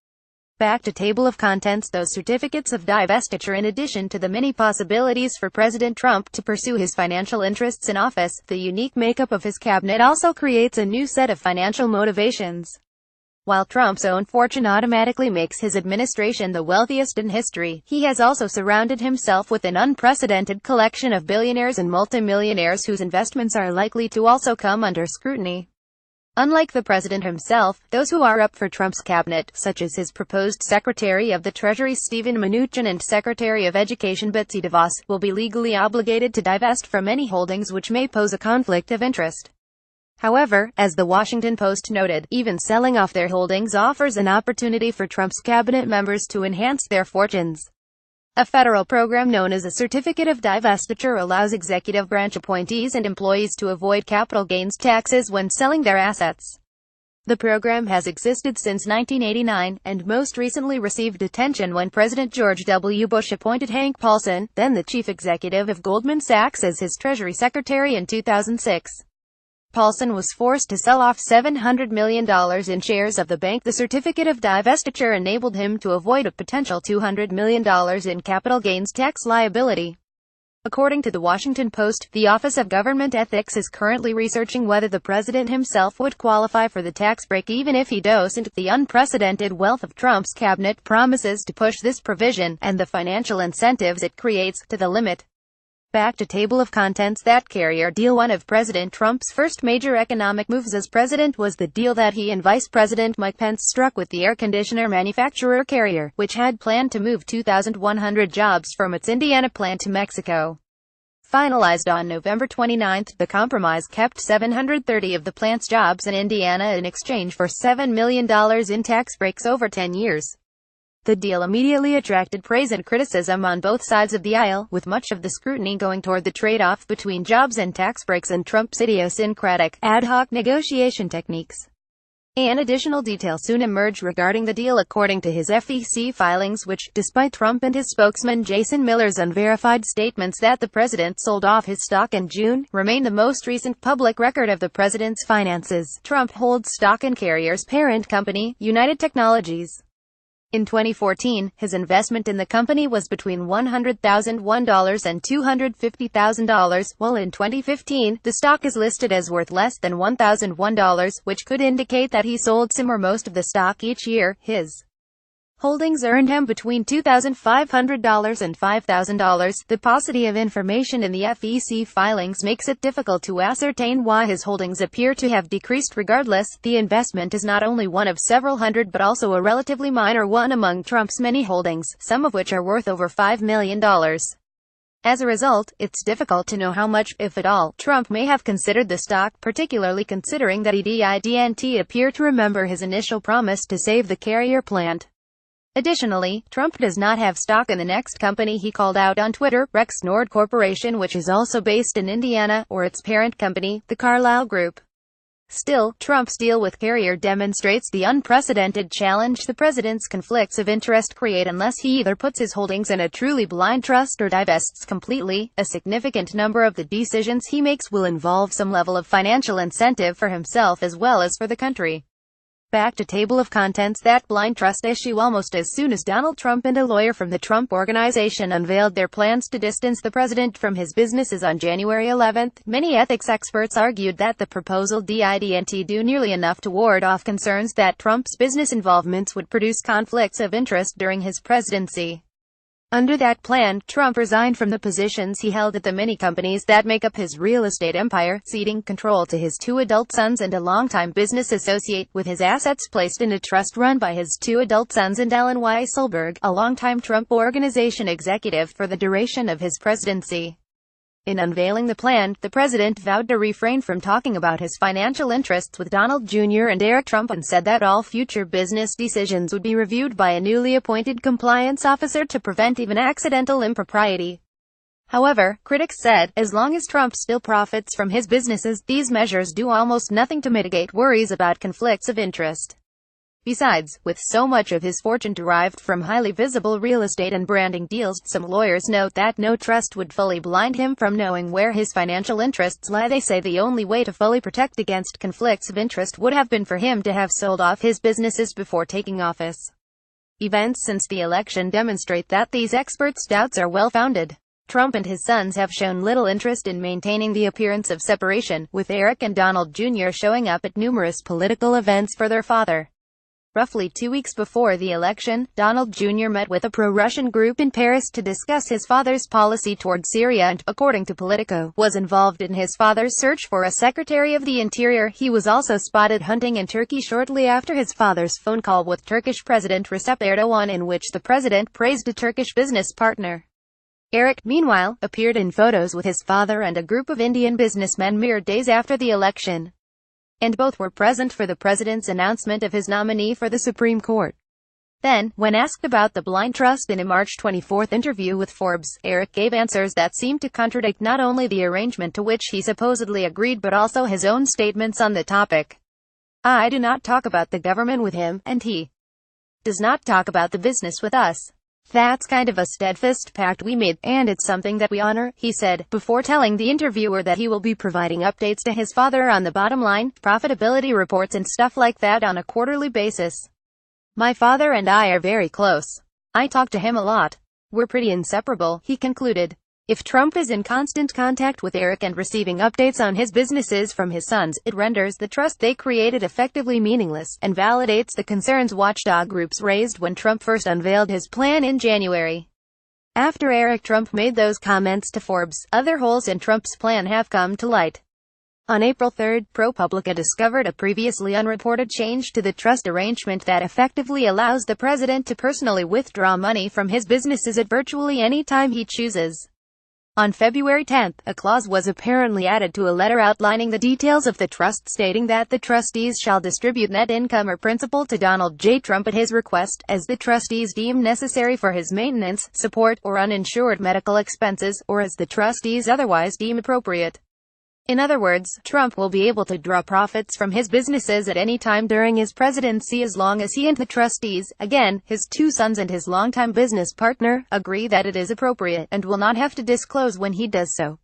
Back to table of contents. Those certificates of divestiture. In addition to the many possibilities for President Trump to pursue his financial interests in office, the unique makeup of his cabinet also creates a new set of financial motivations. While Trump's own fortune automatically makes his administration the wealthiest in history, he has also surrounded himself with an unprecedented collection of billionaires and multimillionaires whose investments are likely to also come under scrutiny. Unlike the president himself, those who are up for Trump's cabinet, such as his proposed Secretary of the Treasury Steven Mnuchin and Secretary of Education Betsy DeVos, will be legally obligated to divest from any holdings which may pose a conflict of interest. However, as the Washington Post noted, even selling off their holdings offers an opportunity for Trump's cabinet members to enhance their fortunes. A federal program known as a Certificate of Divestiture allows executive branch appointees and employees to avoid capital gains taxes when selling their assets. The program has existed since 1989, and most recently received attention when President George W. Bush appointed Hank Paulson, then the chief executive of Goldman Sachs, as his Treasury Secretary in 2006. Paulson was forced to sell off $700 million in shares of the bank. The certificate of divestiture enabled him to avoid a potential $200 million in capital gains tax liability. According to the Washington Post, the Office of Government Ethics is currently researching whether the president himself would qualify for the tax break even if he doesn't. The unprecedented wealth of Trump's cabinet promises to push this provision, and the financial incentives it creates, to the limit. Back to table of contents. That Carrier deal. One of President Trump's first major economic moves as president was the deal that he and Vice President Mike Pence struck with the air conditioner manufacturer Carrier, which had planned to move 2,100 jobs from its Indiana plant to Mexico. Finalized on November 29, the compromise kept 730 of the plant's jobs in Indiana in exchange for $7 million in tax breaks over 10 years. The deal immediately attracted praise and criticism on both sides of the aisle, with much of the scrutiny going toward the trade-off between jobs and tax breaks and Trump's idiosyncratic, ad hoc negotiation techniques. An additional detail soon emerged regarding the deal according to his SEC filings, which, despite Trump and his spokesman Jason Miller's unverified statements that the president sold off his stock in June, remain the most recent public record of the president's finances. Trump holds stock in Carrier's parent company, United Technologies. In 2014, his investment in the company was between $100,001 and $250,000, while in 2015, the stock is listed as worth less than $1,001, which could indicate that he sold some or most of the stock each year. His holdings earned him between $2,500 and $5,000. The paucity of information in the SEC filings makes it difficult to ascertain why his holdings appear to have decreased. Regardless, the investment is not only one of several hundred but also a relatively minor one among Trump's many holdings, some of which are worth over $5 million. As a result, it's difficult to know how much, if at all, Trump may have considered the stock, particularly considering that he didn't appear to remember his initial promise to save the Carrier plant. Additionally, Trump does not have stock in the next company he called out on Twitter, Rexnord Corporation, which is also based in Indiana, or its parent company, the Carlyle Group. Still, Trump's deal with Carrier demonstrates the unprecedented challenge the president's conflicts of interest create unless he either puts his holdings in a truly blind trust or divests completely. A significant number of the decisions he makes will involve some level of financial incentive for himself as well as for the country. Back to table of contents. That blind trust issue. Almost as soon as Donald Trump and a lawyer from the Trump Organization unveiled their plans to distance the president from his businesses on January 11, many ethics experts argued that the proposal didn't do nearly enough to ward off concerns that Trump's business involvements would produce conflicts of interest during his presidency. Under that plan, Trump resigned from the positions he held at the many companies that make up his real estate empire, ceding control to his 2 adult sons and a longtime business associate, with his assets placed in a trust run by his 2 adult sons and Allen Weisselberg, a longtime Trump Organization executive, for the duration of his presidency. In unveiling the plan, the president vowed to refrain from talking about his financial interests with Donald Jr. and Eric Trump, and said that all future business decisions would be reviewed by a newly appointed compliance officer to prevent even accidental impropriety. However, critics said, as long as Trump still profits from his businesses, these measures do almost nothing to mitigate worries about conflicts of interest. Besides, with so much of his fortune derived from highly visible real estate and branding deals, some lawyers note that no trust would fully blind him from knowing where his financial interests lie. They say the only way to fully protect against conflicts of interest would have been for him to have sold off his businesses before taking office. Events since the election demonstrate that these experts' doubts are well-founded. Trump and his sons have shown little interest in maintaining the appearance of separation, with Eric and Donald Jr. showing up at numerous political events for their father. Roughly 2 weeks before the election, Donald Jr. met with a pro-Russian group in Paris to discuss his father's policy toward Syria and, according to Politico, was involved in his father's search for a Secretary of the Interior. He was also spotted hunting in Turkey shortly after his father's phone call with Turkish President Recep Erdogan, in which the president praised a Turkish business partner. Eric, meanwhile, appeared in photos with his father and a group of Indian businessmen mere days after the election, and both were present for the president's announcement of his nominee for the Supreme Court. Then, when asked about the blind trust in a March 24 interview with Forbes, Eric gave answers that seemed to contradict not only the arrangement to which he supposedly agreed but also his own statements on the topic. "I do not talk about the government with him, and he does not talk about the business with us. That's kind of a steadfast pact we made, and it's something that we honor," he said, before telling the interviewer that he will be providing updates to his father on the bottom line, profitability reports and stuff like that on a quarterly basis. "My father and I are very close. I talk to him a lot. We're pretty inseparable," he concluded. If Trump is in constant contact with Eric and receiving updates on his businesses from his sons, it renders the trust they created effectively meaningless, and validates the concerns watchdog groups raised when Trump first unveiled his plan in January. After Eric Trump made those comments to Forbes, other holes in Trump's plan have come to light. On April 3, ProPublica discovered a previously unreported change to the trust arrangement that effectively allows the president to personally withdraw money from his businesses at virtually any time he chooses. On February 10, a clause was apparently added to a letter outlining the details of the trust, stating that the trustees shall distribute net income or principal to Donald J. Trump at his request, as the trustees deem necessary for his maintenance, support, or uninsured medical expenses, or as the trustees otherwise deem appropriate. In other words, Trump will be able to draw profits from his businesses at any time during his presidency as long as he and the trustees, again, his 2 sons and his longtime business partner, agree that it is appropriate, and will not have to disclose when he does so.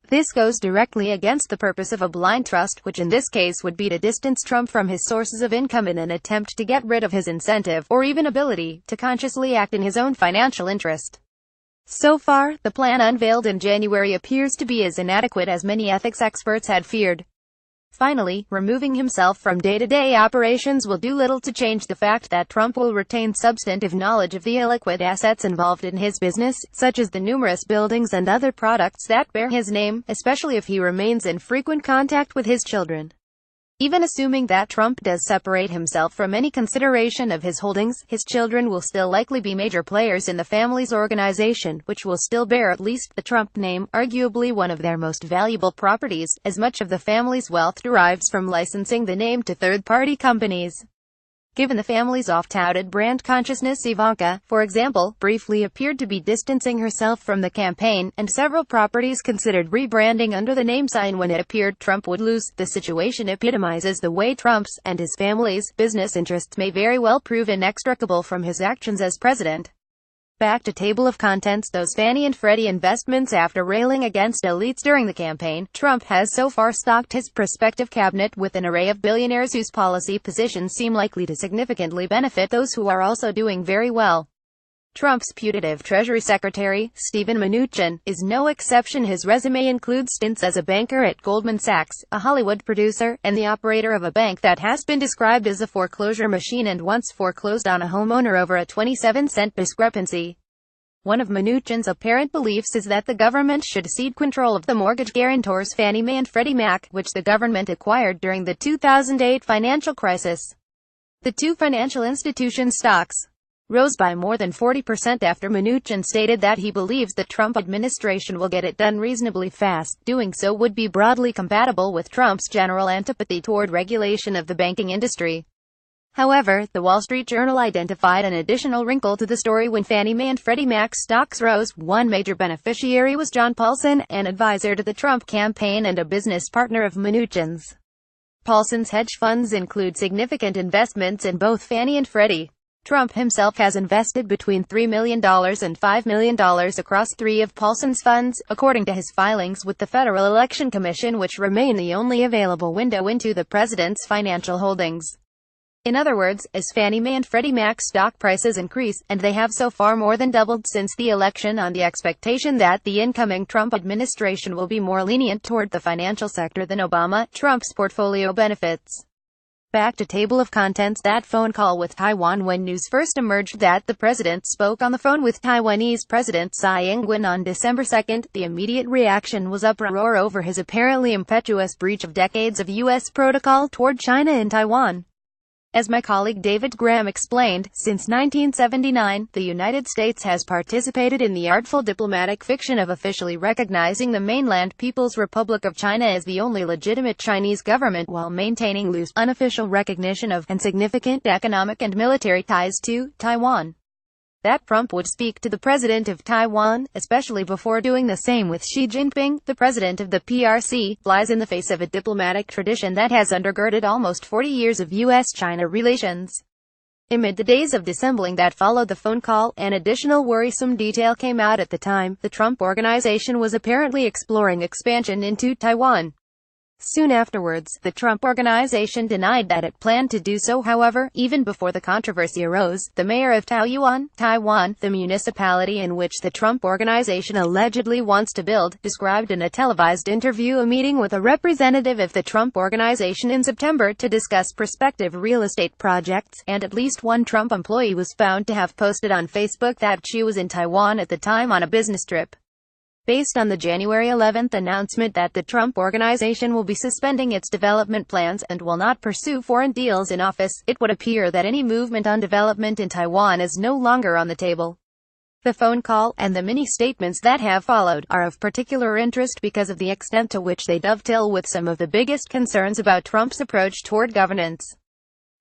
This goes directly against the purpose of a blind trust, which in this case would be to distance Trump from his sources of income in an attempt to get rid of his incentive, or even ability, to consciously act in his own financial interest. So far, the plan unveiled in January appears to be as inadequate as many ethics experts had feared. Finally, removing himself from day-to-day operations will do little to change the fact that Trump will retain substantive knowledge of the illiquid assets involved in his business, such as the numerous buildings and other products that bear his name, especially if he remains in frequent contact with his children. Even assuming that Trump does separate himself from any consideration of his holdings, his children will still likely be major players in the family's organization, which will still bear at least the Trump name, arguably one of their most valuable properties, as much of the family's wealth derives from licensing the name to third-party companies. Given the family's oft-touted brand consciousness, Ivanka, for example, briefly appeared to be distancing herself from the campaign, and several properties considered rebranding under the name sign when it appeared Trump would lose. The situation epitomizes the way Trump's, and his family's, business interests may very well prove inextricable from his actions as president. Back to table of contents. Those Fannie and Freddie investments. After railing against elites during the campaign, Trump has so far stocked his prospective cabinet with an array of billionaires whose policy positions seem likely to significantly benefit those who are also doing very well. Trump's putative Treasury Secretary, Steven Mnuchin, is no exception. His resume includes stints as a banker at Goldman Sachs, a Hollywood producer, and the operator of a bank that has been described as a foreclosure machine and once foreclosed on a homeowner over a 27-cent discrepancy. One of Mnuchin's apparent beliefs is that the government should cede control of the mortgage guarantors Fannie Mae and Freddie Mac, which the government acquired during the 2008 financial crisis. The two financial institutions' stocks rose by more than 40% after Mnuchin stated that he believes the Trump administration will get it done reasonably fast. Doing so would be broadly compatible with Trump's general antipathy toward regulation of the banking industry. However, the Wall Street Journal identified an additional wrinkle to the story when Fannie Mae and Freddie Mac's stocks rose. One major beneficiary was John Paulson, an advisor to the Trump campaign and a business partner of Mnuchin's. Paulson's hedge funds include significant investments in both Fannie and Freddie. Trump himself has invested between $3 million and $5 million across three of Paulson's funds, according to his filings with the Federal Election Commission, which remain the only available window into the president's financial holdings. In other words, as Fannie Mae and Freddie Mac stock prices increase, and they have so far more than doubled since the election on the expectation that the incoming Trump administration will be more lenient toward the financial sector than Obama, Trump's portfolio benefits. Back to table of contents. That phone call with Taiwan. When news first emerged that the president spoke on the phone with Taiwanese President Tsai Ing-wen on December 2, the immediate reaction was uproar over his apparently impetuous breach of decades of U.S. protocol toward China and Taiwan. As my colleague David Graham explained, since 1979, the United States has participated in the artful diplomatic fiction of officially recognizing the mainland People's Republic of China as the only legitimate Chinese government while maintaining loose, unofficial recognition of, and significant economic and military ties to, Taiwan. That Trump would speak to the president of Taiwan, especially before doing the same with Xi Jinping, the president of the PRC, flies in the face of a diplomatic tradition that has undergirded almost 40 years of U.S.-China relations. Amid the days of dissembling that followed the phone call, an additional worrisome detail came out at the time. The Trump Organization was apparently exploring expansion into Taiwan. Soon afterwards, the Trump Organization denied that it planned to do so. However, even before the controversy arose, the mayor of Taoyuan, Taiwan, the municipality in which the Trump Organization allegedly wants to build, described in a televised interview a meeting with a representative of the Trump Organization in September to discuss prospective real estate projects, and at least one Trump employee was found to have posted on Facebook that she was in Taiwan at the time on a business trip. Based on the January 11 announcement that the Trump Organization will be suspending its development plans and will not pursue foreign deals in office, it would appear that any movement on development in Taiwan is no longer on the table. The phone call, and the many statements that have followed, are of particular interest because of the extent to which they dovetail with some of the biggest concerns about Trump's approach toward governance.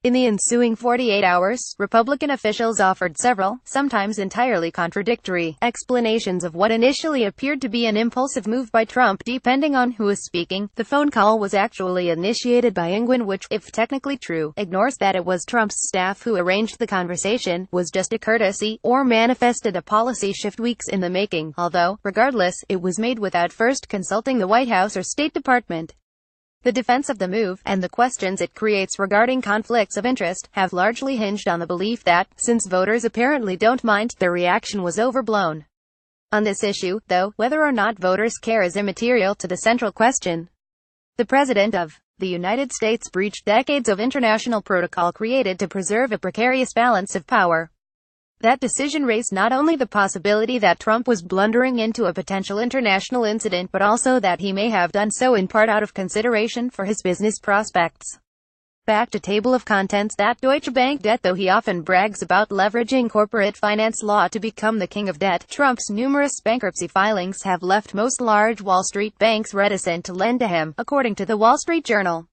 In the ensuing 48 hours, Republican officials offered several, sometimes entirely contradictory, explanations of what initially appeared to be an impulsive move by Trump depending on who is speaking. The phone call was actually initiated by Ing-wen, which, if technically true, ignores that it was Trump's staff who arranged the conversation, was just a courtesy, or manifested a policy shift weeks in the making, although, regardless, it was made without first consulting the White House or State Department. The defense of the move, and the questions it creates regarding conflicts of interest, have largely hinged on the belief that, since voters apparently don't mind, their reaction was overblown. On this issue, though, whether or not voters care is immaterial to the central question. The President of the United States breached decades of international protocol created to preserve a precarious balance of power. That decision raised not only the possibility that Trump was blundering into a potential international incident but also that he may have done so in part out of consideration for his business prospects. Back to table of contents. That Deutsche Bank debt. Though he often brags about leveraging corporate finance law to become the king of debt, Trump's numerous bankruptcy filings have left most large Wall Street banks reticent to lend to him, according to the Wall Street Journal.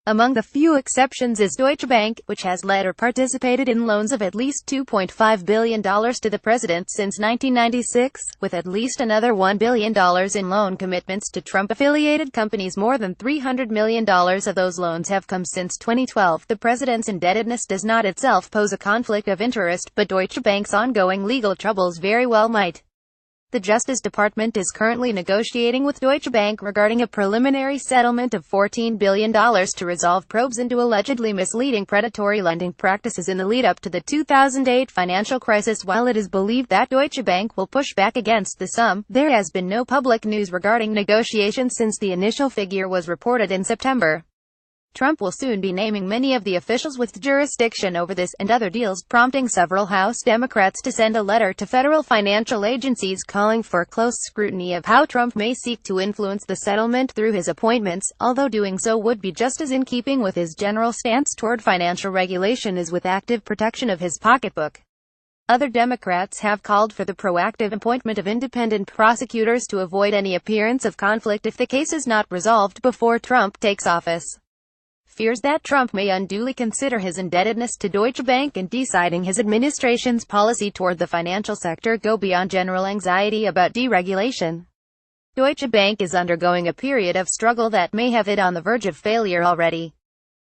Among the few exceptions is Deutsche Bank, which has led or participated in loans of at least $2.5 billion to the president since 1996, with at least another $1 billion in loan commitments to Trump-affiliated companies. More than $300 million of those loans have come since 2012. The president's indebtedness does not itself pose a conflict of interest, but Deutsche Bank's ongoing legal troubles very well might. The Justice Department is currently negotiating with Deutsche Bank regarding a preliminary settlement of $14 billion to resolve probes into allegedly misleading predatory lending practices in the lead-up to the 2008 financial crisis. While it is believed that Deutsche Bank will push back against the sum, there has been no public news regarding negotiations since the initial figure was reported in September. Trump will soon be naming many of the officials with jurisdiction over this and other deals, prompting several House Democrats to send a letter to federal financial agencies calling for close scrutiny of how Trump may seek to influence the settlement through his appointments, although doing so would be just as in keeping with his general stance toward financial regulation as with active protection of his pocketbook. Other Democrats have called for the proactive appointment of independent prosecutors to avoid any appearance of conflict if the case is not resolved before Trump takes office. Fears that Trump may unduly consider his indebtedness to Deutsche Bank in deciding his administration's policy toward the financial sector go beyond general anxiety about deregulation. Deutsche Bank is undergoing a period of struggle that may have it on the verge of failure already.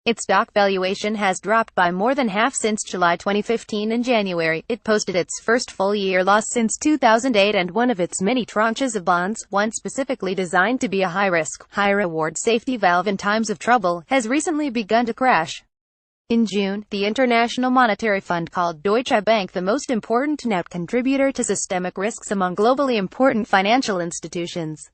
Its stock valuation has dropped by more than half since July 2015. In January, it posted its first full-year loss since 2008, and one of its many tranches of bonds, one specifically designed to be a high-risk, high-reward safety valve in times of trouble, has recently begun to crash. In June, the International Monetary Fund called Deutsche Bank the most important net contributor to systemic risks among globally important financial institutions.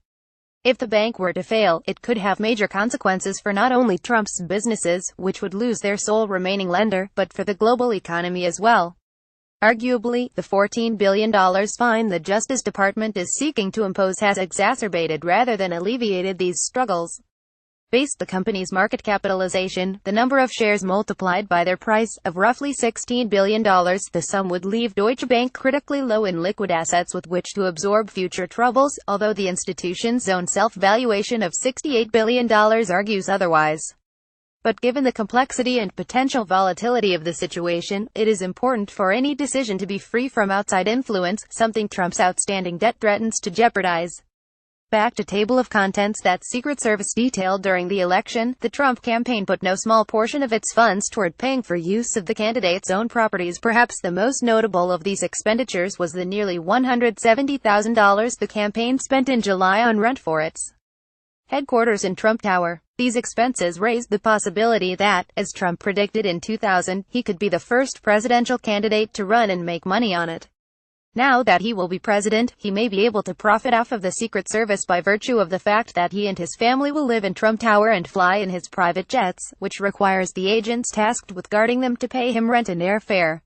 If the bank were to fail, it could have major consequences for not only Trump's businesses, which would lose their sole remaining lender, but for the global economy as well. Arguably, the $14 billion fine the Justice Department is seeking to impose has exacerbated rather than alleviated these struggles. Based the company's market capitalization, the number of shares multiplied by their price, of roughly $16 billion, the sum would leave Deutsche Bank critically low in liquid assets with which to absorb future troubles, although the institution's own self-valuation of $68 billion argues otherwise. But given the complexity and potential volatility of the situation, it is important for any decision to be free from outside influence, something Trump's outstanding debt threatens to jeopardize. Back to table of contents that Secret Service detailed during the election. The Trump campaign put no small portion of its funds toward paying for use of the candidate's own properties. Perhaps the most notable of these expenditures was the nearly $170,000 the campaign spent in July on rent for its headquarters in Trump Tower. These expenses raised the possibility that, as Trump predicted in 2000, he could be the first presidential candidate to run and make money on it. Now that he will be president, he may be able to profit off of the Secret Service by virtue of the fact that he and his family will live in Trump Tower and fly in his private jets, which requires the agents tasked with guarding them to pay him rent and airfare.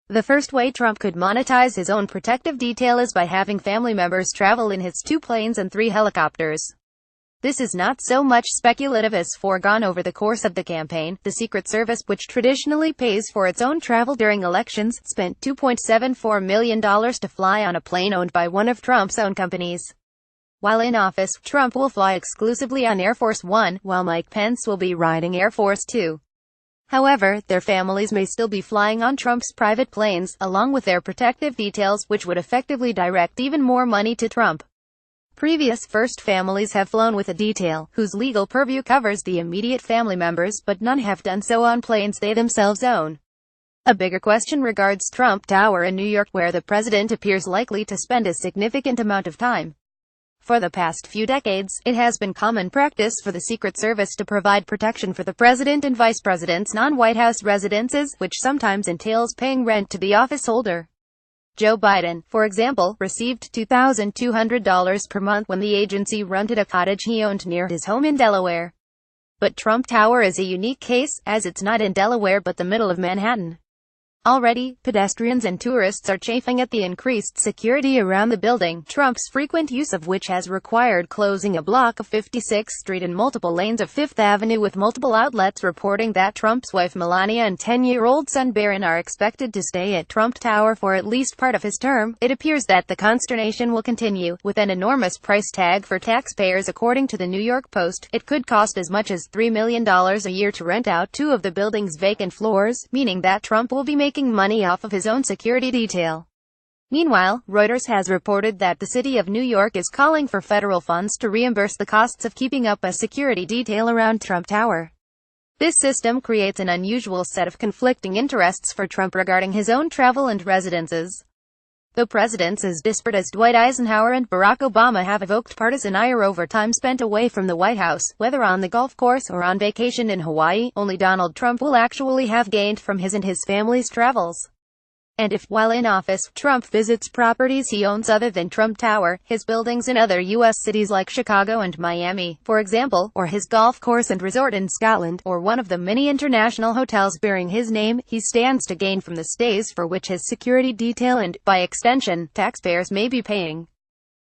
The first way Trump could monetize his own protective detail is by having family members travel in his 2 planes and 3 helicopters. This is not so much speculative as foregone over the course of the campaign. The Secret Service, which traditionally pays for its own travel during elections, spent $2.74 million to fly on a plane owned by one of Trump's own companies. While in office, Trump will fly exclusively on Air Force One, while Mike Pence will be riding Air Force Two. However, their families may still be flying on Trump's private planes, along with their protective details, which would effectively direct even more money to Trump. Previous first families have flown with a detail, whose legal purview covers the immediate family members, but none have done so on planes they themselves own. A bigger question regards Trump Tower in New York, where the president appears likely to spend a significant amount of time. For the past few decades, it has been common practice for the Secret Service to provide protection for the president and vice president's non-White House residences, which sometimes entails paying rent to the office holder. Joe Biden, for example, received $2,200 per month when the agency rented a cottage he owned near his home in Delaware. But Trump Tower is a unique case, as it's not in Delaware but the middle of Manhattan. Already, pedestrians and tourists are chafing at the increased security around the building, Trump's frequent use of which has required closing a block of 56th Street and multiple lanes of Fifth Avenue, with multiple outlets reporting that Trump's wife Melania and 10-year-old son Barron are expected to stay at Trump Tower for at least part of his term. It appears that the consternation will continue, with an enormous price tag for taxpayers. According to the New York Post, it could cost as much as $3 million a year to rent out two of the building's vacant floors, meaning that Trump will be making money off of his own security detail. Meanwhile, Reuters has reported that the city of New York is calling for federal funds to reimburse the costs of keeping up a security detail around Trump Tower. This system creates an unusual set of conflicting interests for Trump regarding his own travel and residences. Though presidents as disparate as Dwight Eisenhower and Barack Obama have evoked partisan ire over time spent away from the White House, whether on the golf course or on vacation in Hawaii, only Donald Trump will actually have gained from his and his family's travels. And if, while in office, Trump visits properties he owns other than Trump Tower, his buildings in other U.S. cities like Chicago and Miami, for example, or his golf course and resort in Scotland, or one of the many international hotels bearing his name, he stands to gain from the stays for which his security detail and, by extension, taxpayers may be paying.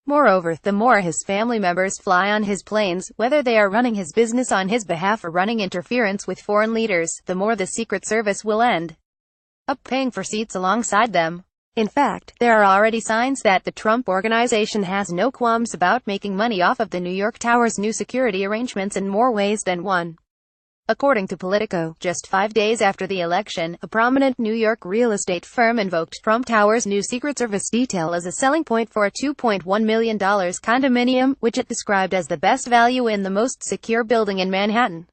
Moreover, the more his family members fly on his planes, whether they are running his business on his behalf or running interference with foreign leaders, the more the Secret Service will end up paying for seats alongside them. In fact, there are already signs that the Trump Organization has no qualms about making money off of the New York Tower's new security arrangements in more ways than one. According to Politico, just 5 days after the election, a prominent New York real estate firm invoked Trump Tower's new Secret Service detail as a selling point for a $2.1 million condominium, which it described as the best value in the most secure building in Manhattan.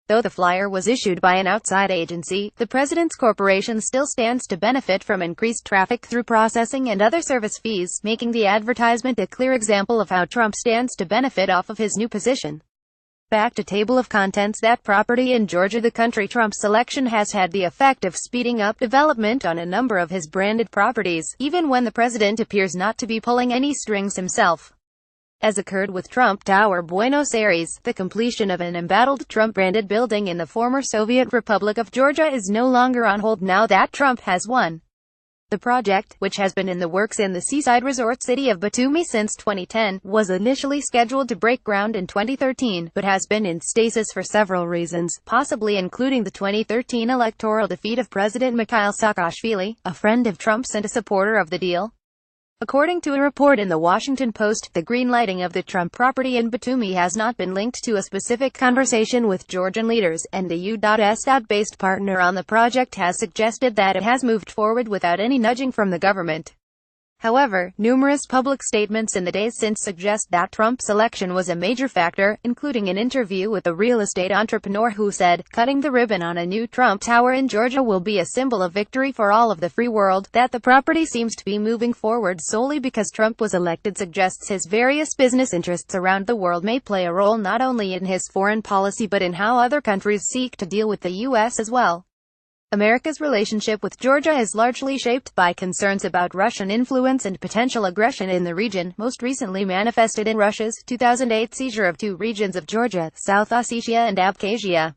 Though the flyer was issued by an outside agency, the president's corporation still stands to benefit from increased traffic through processing and other service fees, making the advertisement a clear example of how Trump stands to benefit off of his new position. Back to table of contents. That property in Georgia. The country Trump's selection has had the effect of speeding up development on a number of his branded properties, even when the president appears not to be pulling any strings himself. As occurred with Trump Tower Buenos Aires, the completion of an embattled Trump-branded building in the former Soviet Republic of Georgia is no longer on hold now that Trump has won. The project, which has been in the works in the seaside resort city of Batumi since 2010, was initially scheduled to break ground in 2013, but has been in stasis for several reasons, possibly including the 2013 electoral defeat of President Mikhail Saakashvili, a friend of Trump's and a supporter of the deal. According to a report in the Washington Post, the greenlighting of the Trump property in Batumi has not been linked to a specific conversation with Georgian leaders, and the U.S.-based partner on the project has suggested that it has moved forward without any nudging from the government. However, numerous public statements in the days since suggest that Trump's election was a major factor, including an interview with a real estate entrepreneur who said, "Cutting the ribbon on a new Trump Tower in Georgia will be a symbol of victory for all of the free world." That the property seems to be moving forward solely because Trump was elected suggests his various business interests around the world may play a role not only in his foreign policy but in how other countries seek to deal with the U.S. as well. America's relationship with Georgia is largely shaped by concerns about Russian influence and potential aggression in the region, most recently manifested in Russia's 2008 seizure of two regions of Georgia, South Ossetia and Abkhazia.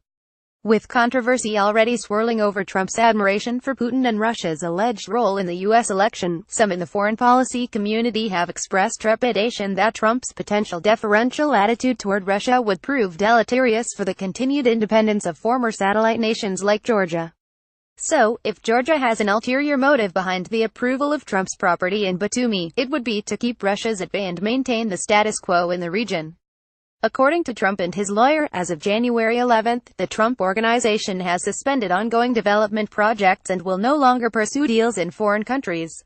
With controversy already swirling over Trump's admiration for Putin and Russia's alleged role in the U.S. election, some in the foreign policy community have expressed trepidation that Trump's potential deferential attitude toward Russia would prove deleterious for the continued independence of former satellite nations like Georgia. So, if Georgia has an ulterior motive behind the approval of Trump's property in Batumi, it would be to keep Russia's at bay and maintain the status quo in the region. According to Trump and his lawyer, as of January 11, the Trump Organization has suspended ongoing development projects and will no longer pursue deals in foreign countries.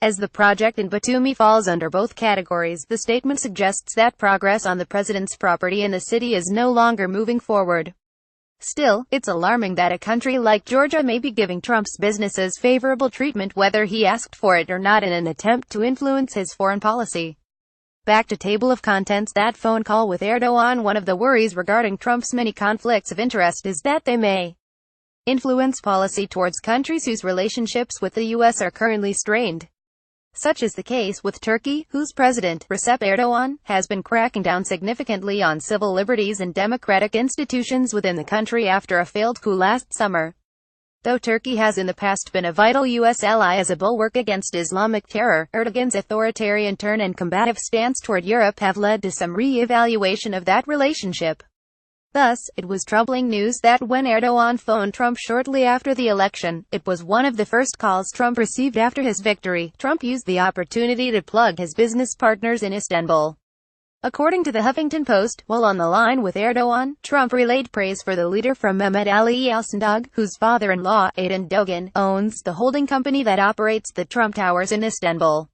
As the project in Batumi falls under both categories, the statement suggests that progress on the president's property in the city is no longer moving forward. Still, it's alarming that a country like Georgia may be giving Trump's businesses favorable treatment whether he asked for it or not in an attempt to influence his foreign policy. Back to table of contents. That phone call with Erdogan. One of the worries regarding Trump's many conflicts of interest is that they may influence policy towards countries whose relationships with the U.S. are currently strained. Such is the case with Turkey, whose president, Recep Erdogan, has been cracking down significantly on civil liberties and democratic institutions within the country after a failed coup last summer. Though Turkey has in the past been a vital U.S. ally as a bulwark against Islamic terror, Erdogan's authoritarian turn and combative stance toward Europe have led to some re-evaluation of that relationship. Thus, it was troubling news that when Erdogan phoned Trump shortly after the election, it was one of the first calls Trump received after his victory. Trump used the opportunity to plug his business partners in Istanbul. According to the Huffington Post, while on the line with Erdogan, Trump relayed praise for the leader from Mehmet Ali Alsundag, whose father-in-law, Aydin Dogan, owns the holding company that operates the Trump Towers in Istanbul.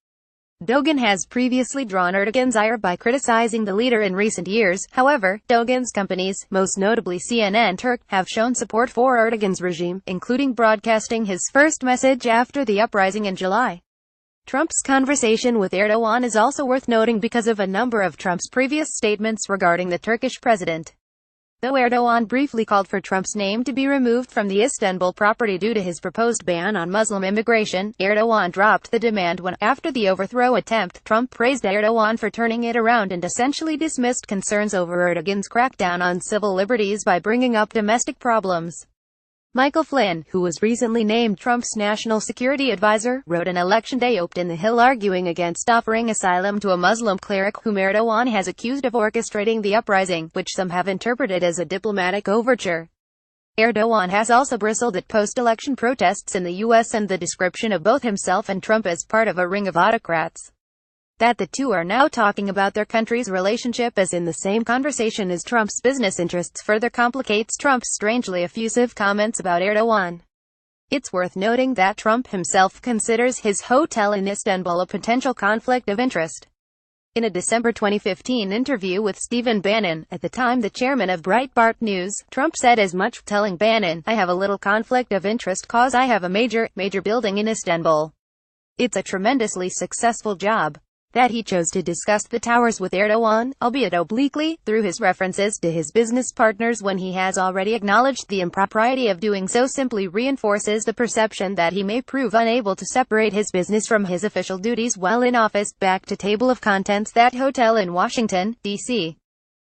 Dogan has previously drawn Erdogan's ire by criticizing the leader in recent years. However, Dogan's companies, most notably CNN Turk, have shown support for Erdogan's regime, including broadcasting his first message after the uprising in July. Trump's conversation with Erdogan is also worth noting because of a number of Trump's previous statements regarding the Turkish president. Though Erdogan briefly called for Trump's name to be removed from the Istanbul property due to his proposed ban on Muslim immigration, Erdogan dropped the demand when, after the overthrow attempt, Trump praised Erdogan for turning it around and essentially dismissed concerns over Erdogan's crackdown on civil liberties by bringing up domestic problems. Michael Flynn, who was recently named Trump's national security advisor, wrote an Election Day op-ed in The Hill arguing against offering asylum to a Muslim cleric whom Erdogan has accused of orchestrating the uprising, which some have interpreted as a diplomatic overture. Erdogan has also bristled at post-election protests in the U.S. and the description of both himself and Trump as part of a ring of autocrats. That the two are now talking about their country's relationship as in the same conversation as Trump's business interests further complicates Trump's strangely effusive comments about Erdogan. It's worth noting that Trump himself considers his hotel in Istanbul a potential conflict of interest. In a December 2015 interview with Stephen Bannon, at the time the chairman of Breitbart News, Trump said as much, telling Bannon, "I have a little conflict of interest cause I have a major building in Istanbul. It's a tremendously successful job." That he chose to discuss the towers with Erdogan, albeit obliquely, through his references to his business partners when he has already acknowledged the impropriety of doing so, simply reinforces the perception that he may prove unable to separate his business from his official duties while in office. Back to table of contents. That hotel in Washington, D.C.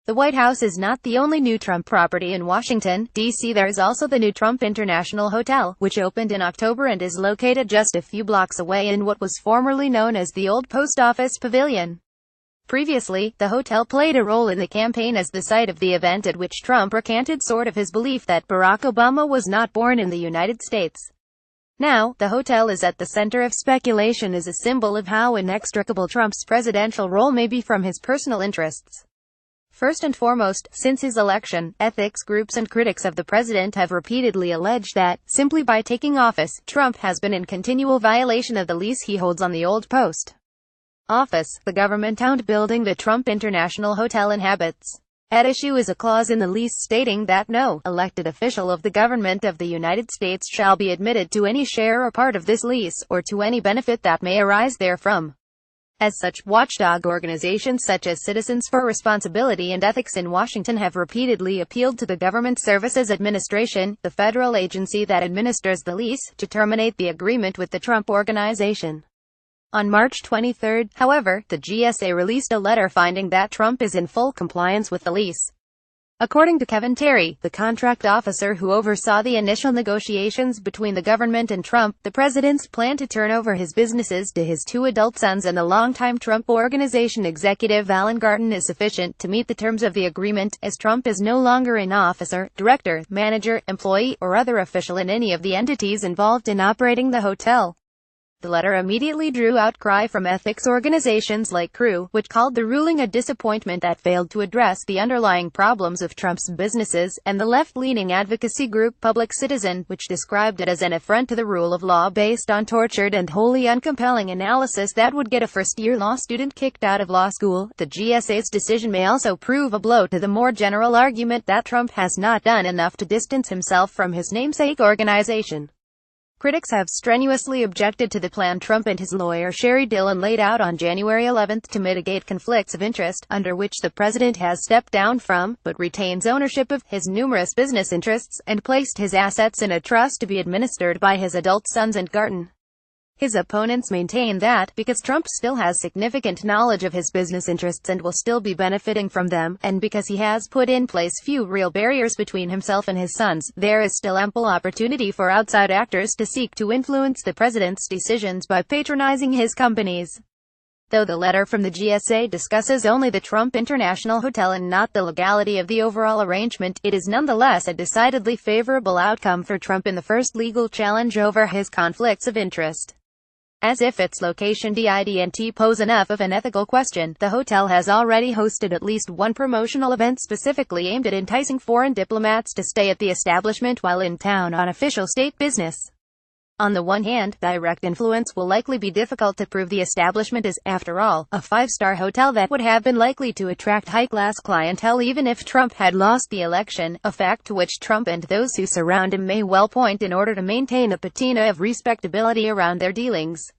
The White House is not the only new Trump property in Washington, D.C. There is also the new Trump International Hotel, which opened in October and is located just a few blocks away in what was formerly known as the Old Post Office Pavilion. Previously, the hotel played a role in the campaign as the site of the event at which Trump recanted sort of his belief that Barack Obama was not born in the United States. Now, the hotel is at the center of speculation as a symbol of how inextricable Trump's presidential role may be from his personal interests. First and foremost, since his election, ethics groups and critics of the president have repeatedly alleged that, simply by taking office, Trump has been in continual violation of the lease he holds on the Old Post Office, the government-owned building the Trump International Hotel inhabits. At issue is a clause in the lease stating that no elected official of the government of the United States shall be admitted to any share or part of this lease, or to any benefit that may arise therefrom. As such, watchdog organizations such as Citizens for Responsibility and Ethics in Washington have repeatedly appealed to the Government Services Administration, the federal agency that administers the lease, to terminate the agreement with the Trump Organization. On March 23, however, the GSA released a letter finding that Trump is in full compliance with the lease. According to Kevin Terry, the contract officer who oversaw the initial negotiations between the government and Trump, the president's plan to turn over his businesses to his two adult sons and the longtime Trump Organization executive Alan Garten is sufficient to meet the terms of the agreement, as Trump is no longer an officer, director, manager, employee, or other official in any of the entities involved in operating the hotel. The letter immediately drew outcry from ethics organizations like Crew, which called the ruling a disappointment that failed to address the underlying problems of Trump's businesses, and the left-leaning advocacy group Public Citizen, which described it as an affront to the rule of law based on tortured and wholly uncompelling analysis that would get a first-year law student kicked out of law school. The GSA's decision may also prove a blow to the more general argument that Trump has not done enough to distance himself from his namesake organization. Critics have strenuously objected to the plan Trump and his lawyer Sherry Dillon laid out on January 11 to mitigate conflicts of interest, under which the president has stepped down from, but retains ownership of, his numerous business interests, and placed his assets in a trust to be administered by his adult sons and Garten. His opponents maintain that, because Trump still has significant knowledge of his business interests and will still be benefiting from them, and because he has put in place few real barriers between himself and his sons, there is still ample opportunity for outside actors to seek to influence the president's decisions by patronizing his companies. Though the letter from the GSA discusses only the Trump International Hotel and not the legality of the overall arrangement, it is nonetheless a decidedly favorable outcome for Trump in the first legal challenge over his conflicts of interest. As if its location didn't pose enough of an ethical question, the hotel has already hosted at least one promotional event specifically aimed at enticing foreign diplomats to stay at the establishment while in town on official state business. On the one hand, direct influence will likely be difficult to prove. The establishment is, after all, a five-star hotel that would have been likely to attract high-class clientele even if Trump had lost the election, a fact to which Trump and those who surround him may well point in order to maintain a patina of respectability around their dealings.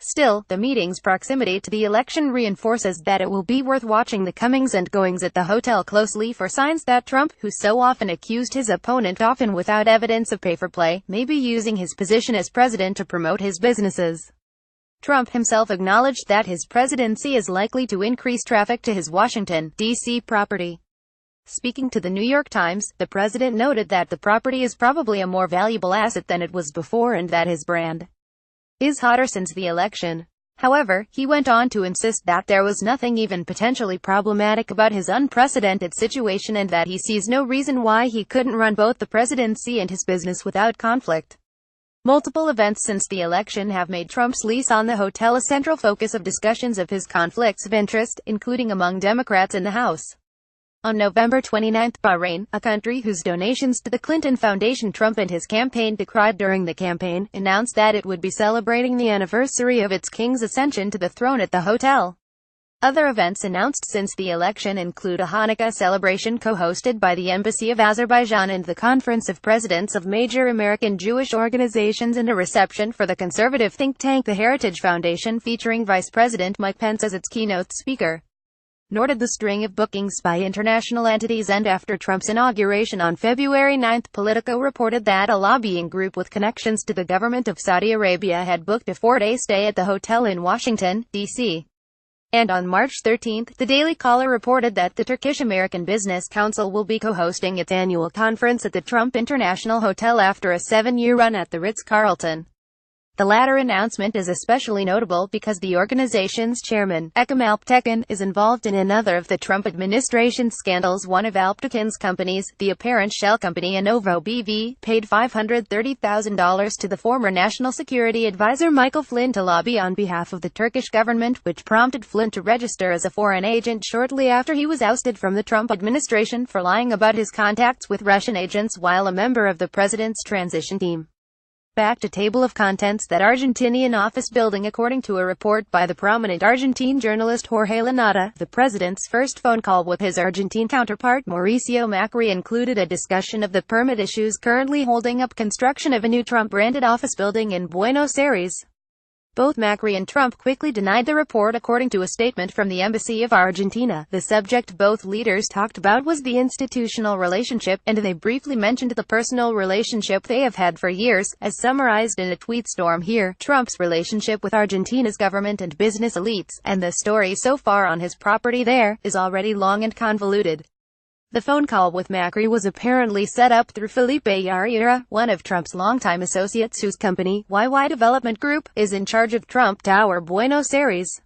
Still, the meeting's proximity to the election reinforces that it will be worth watching the comings and goings at the hotel closely for signs that Trump, who so often accused his opponent, often without evidence of pay-for-play, may be using his position as president to promote his businesses. Trump himself acknowledged that his presidency is likely to increase traffic to his Washington, D.C. property. Speaking to the New York Times, the president noted that the property is probably a more valuable asset than it was before and that his brand is hotter since the election. However, he went on to insist that there was nothing even potentially problematic about his unprecedented situation and that he sees no reason why he couldn't run both the presidency and his business without conflict. Multiple events since the election have made Trump's lease on the hotel a central focus of discussions of his conflicts of interest, including among Democrats in the House. On November 29, Bahrain, a country whose donations to the Clinton Foundation Trump and his campaign decried during the campaign, announced that it would be celebrating the anniversary of its king's ascension to the throne at the hotel. Other events announced since the election include a Hanukkah celebration co-hosted by the Embassy of Azerbaijan and the Conference of Presidents of major American Jewish organizations, and a reception for the conservative think tank the Heritage Foundation featuring Vice President Mike Pence as its keynote speaker. Nor did the string of bookings by international entities end after Trump's inauguration on February 9. Politico reported that a lobbying group with connections to the government of Saudi Arabia had booked a 4-day stay at the hotel in Washington, D.C. And on March 13, the Daily Caller reported that the Turkish-American Business Council will be co-hosting its annual conference at the Trump International Hotel after a 7-year run at the Ritz-Carlton. The latter announcement is especially notable because the organization's chairman, Ekrem Alptekin, is involved in another of the Trump administration's scandals. One of Alptekin's companies, the apparent shell company Anovo BV, paid $530,000 to the former National Security Advisor Michael Flynn to lobby on behalf of the Turkish government, which prompted Flynn to register as a foreign agent shortly after he was ousted from the Trump administration for lying about his contacts with Russian agents while a member of the president's transition team. Back to table of contents. That Argentinian office building. According to a report by the prominent Argentine journalist Jorge Lanata, the president's first phone call with his Argentine counterpart Mauricio Macri included a discussion of the permit issues currently holding up construction of a new Trump-branded office building in Buenos Aires. Both Macri and Trump quickly denied the report. According to a statement from the Embassy of Argentina, the subject both leaders talked about was the institutional relationship, and they briefly mentioned the personal relationship they have had for years. As summarized in a tweet storm here, Trump's relationship with Argentina's government and business elites, and the story so far on his property there, is already long and convoluted. The phone call with Macri was apparently set up through Felipe Ayala, one of Trump's longtime associates whose company, YY Development Group, is in charge of Trump Tower Buenos Aires.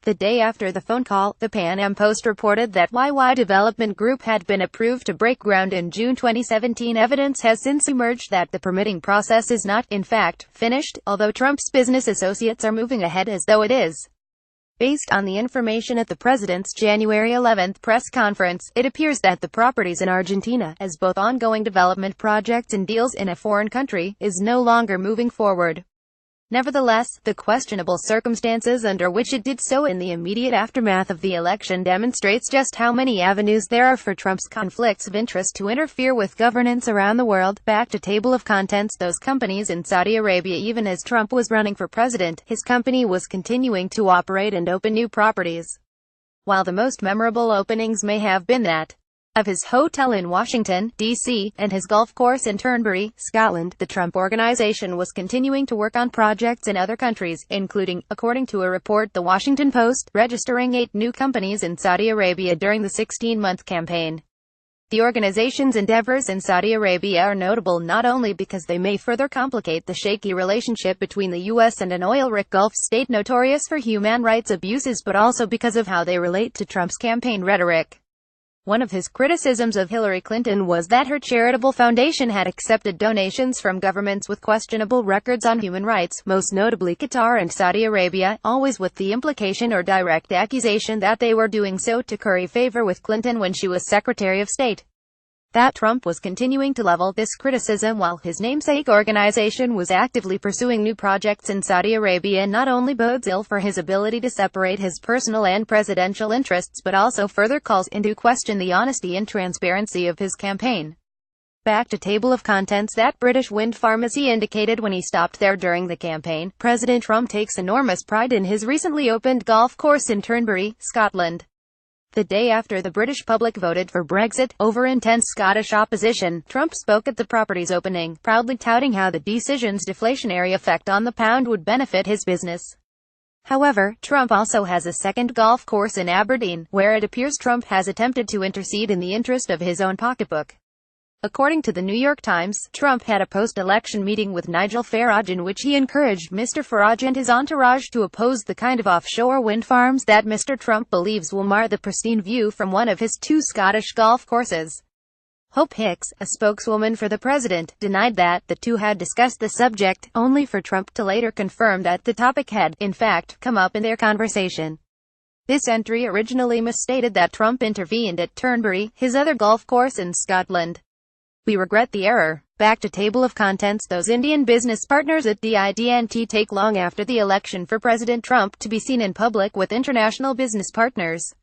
The day after the phone call, the Pan Am Post reported that YY Development Group had been approved to break ground in June 2017. Evidence has since emerged that the permitting process is not, in fact, finished, although Trump's business associates are moving ahead as though it is. Based on the information at the president's January 11 press conference, it appears that the properties in Argentina, as both ongoing development projects and deals in a foreign country, is no longer moving forward. Nevertheless, the questionable circumstances under which it did so in the immediate aftermath of the election demonstrates just how many avenues there are for Trump's conflicts of interest to interfere with governance around the world. Back to table of contents. Those companies in Saudi Arabia. Even as Trump was running for president, his company was continuing to operate and open new properties. While the most memorable openings may have been that of his hotel in Washington, D.C., and his golf course in Turnberry, Scotland. The Trump Organization was continuing to work on projects in other countries, including, according to a report The Washington Post, registering 8 new companies in Saudi Arabia during the 16-month campaign. The organization's endeavors in Saudi Arabia are notable not only because they may further complicate the shaky relationship between the U.S. and an oil-rich Gulf state notorious for human rights abuses, but also because of how they relate to Trump's campaign rhetoric. One of his criticisms of Hillary Clinton was that her charitable foundation had accepted donations from governments with questionable records on human rights, most notably Qatar and Saudi Arabia, always with the implication or direct accusation that they were doing so to curry favor with Clinton when she was Secretary of State. That Trump was continuing to level this criticism while his namesake organization was actively pursuing new projects in Saudi Arabia not only bodes ill for his ability to separate his personal and presidential interests but also further calls into question the honesty and transparency of his campaign. Back to table of contents. That British wind farm. As he indicated when he stopped there during the campaign, President Trump takes enormous pride in his recently opened golf course in Turnberry, Scotland. The day after the British public voted for Brexit, over intense Scottish opposition, Trump spoke at the property's opening, proudly touting how the decision's deflationary effect on the pound would benefit his business. However, Trump also has a second golf course in Aberdeen, where it appears Trump has attempted to intercede in the interest of his own pocketbook. According to the New York Times, Trump had a post-election meeting with Nigel Farage in which he encouraged Mr. Farage and his entourage to oppose the kind of offshore wind farms that Mr. Trump believes will mar the pristine view from one of his 2 Scottish golf courses. Hope Hicks, a spokeswoman for the president, denied that the two had discussed the subject, only for Trump to later confirm that the topic had, in fact, come up in their conversation. This entry originally misstated that Trump intervened at Turnberry, his other golf course in Scotland. We regret the error. Back to table of contents. Those Indian business partners at didn't take long after the election for President Trump to be seen in public with international business partners.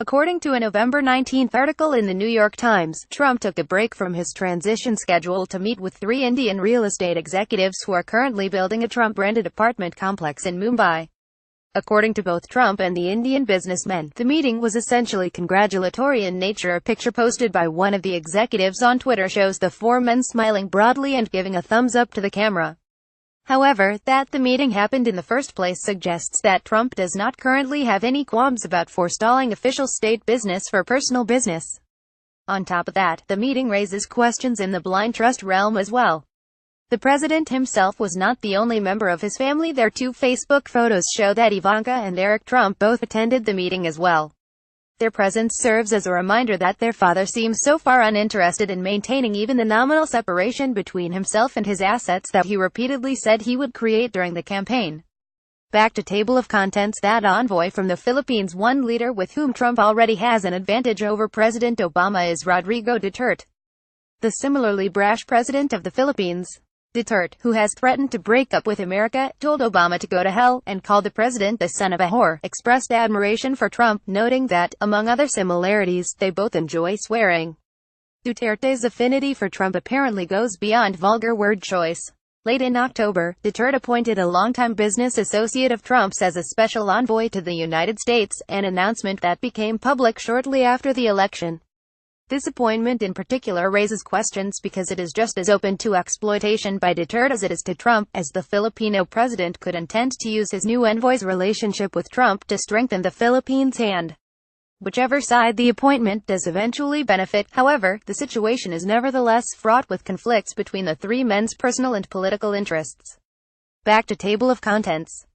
According to a November 19 article in the New York Times, Trump took a break from his transition schedule to meet with 3 Indian real estate executives who are currently building a Trump-branded apartment complex in Mumbai. According to both Trump and the Indian businessmen, the meeting was essentially congratulatory in nature. A picture posted by one of the executives on Twitter shows the 4 men smiling broadly and giving a thumbs up to the camera. However, that the meeting happened in the first place suggests that Trump does not currently have any qualms about forestalling official state business for personal business. On top of that, the meeting raises questions in the blind trust realm as well. The president himself was not the only member of his family there. 2 Facebook photos show that Ivanka and Eric Trump both attended the meeting as well. Their presence serves as a reminder that their father seems so far uninterested in maintaining even the nominal separation between himself and his assets that he repeatedly said he would create during the campaign. Back to table of contents. That envoy from the Philippines, one leader with whom Trump already has an advantage over President Obama, is Rodrigo Duterte. The similarly brash president of the Philippines, Duterte, who has threatened to break up with America, told Obama to go to hell, and called the president the son of a whore, expressed admiration for Trump, noting that, among other similarities, they both enjoy swearing. Duterte's affinity for Trump apparently goes beyond vulgar word choice. Late in October, Duterte appointed a longtime business associate of Trump's as a special envoy to the United States, an announcement that became public shortly after the election. This appointment in particular raises questions because it is just as open to exploitation by Duterte as it is to Trump, as the Filipino president could intend to use his new envoy's relationship with Trump to strengthen the Philippines' hand. Whichever side the appointment does eventually benefit, however, the situation is nevertheless fraught with conflicts between the 3 men's personal and political interests. Back to table of contents.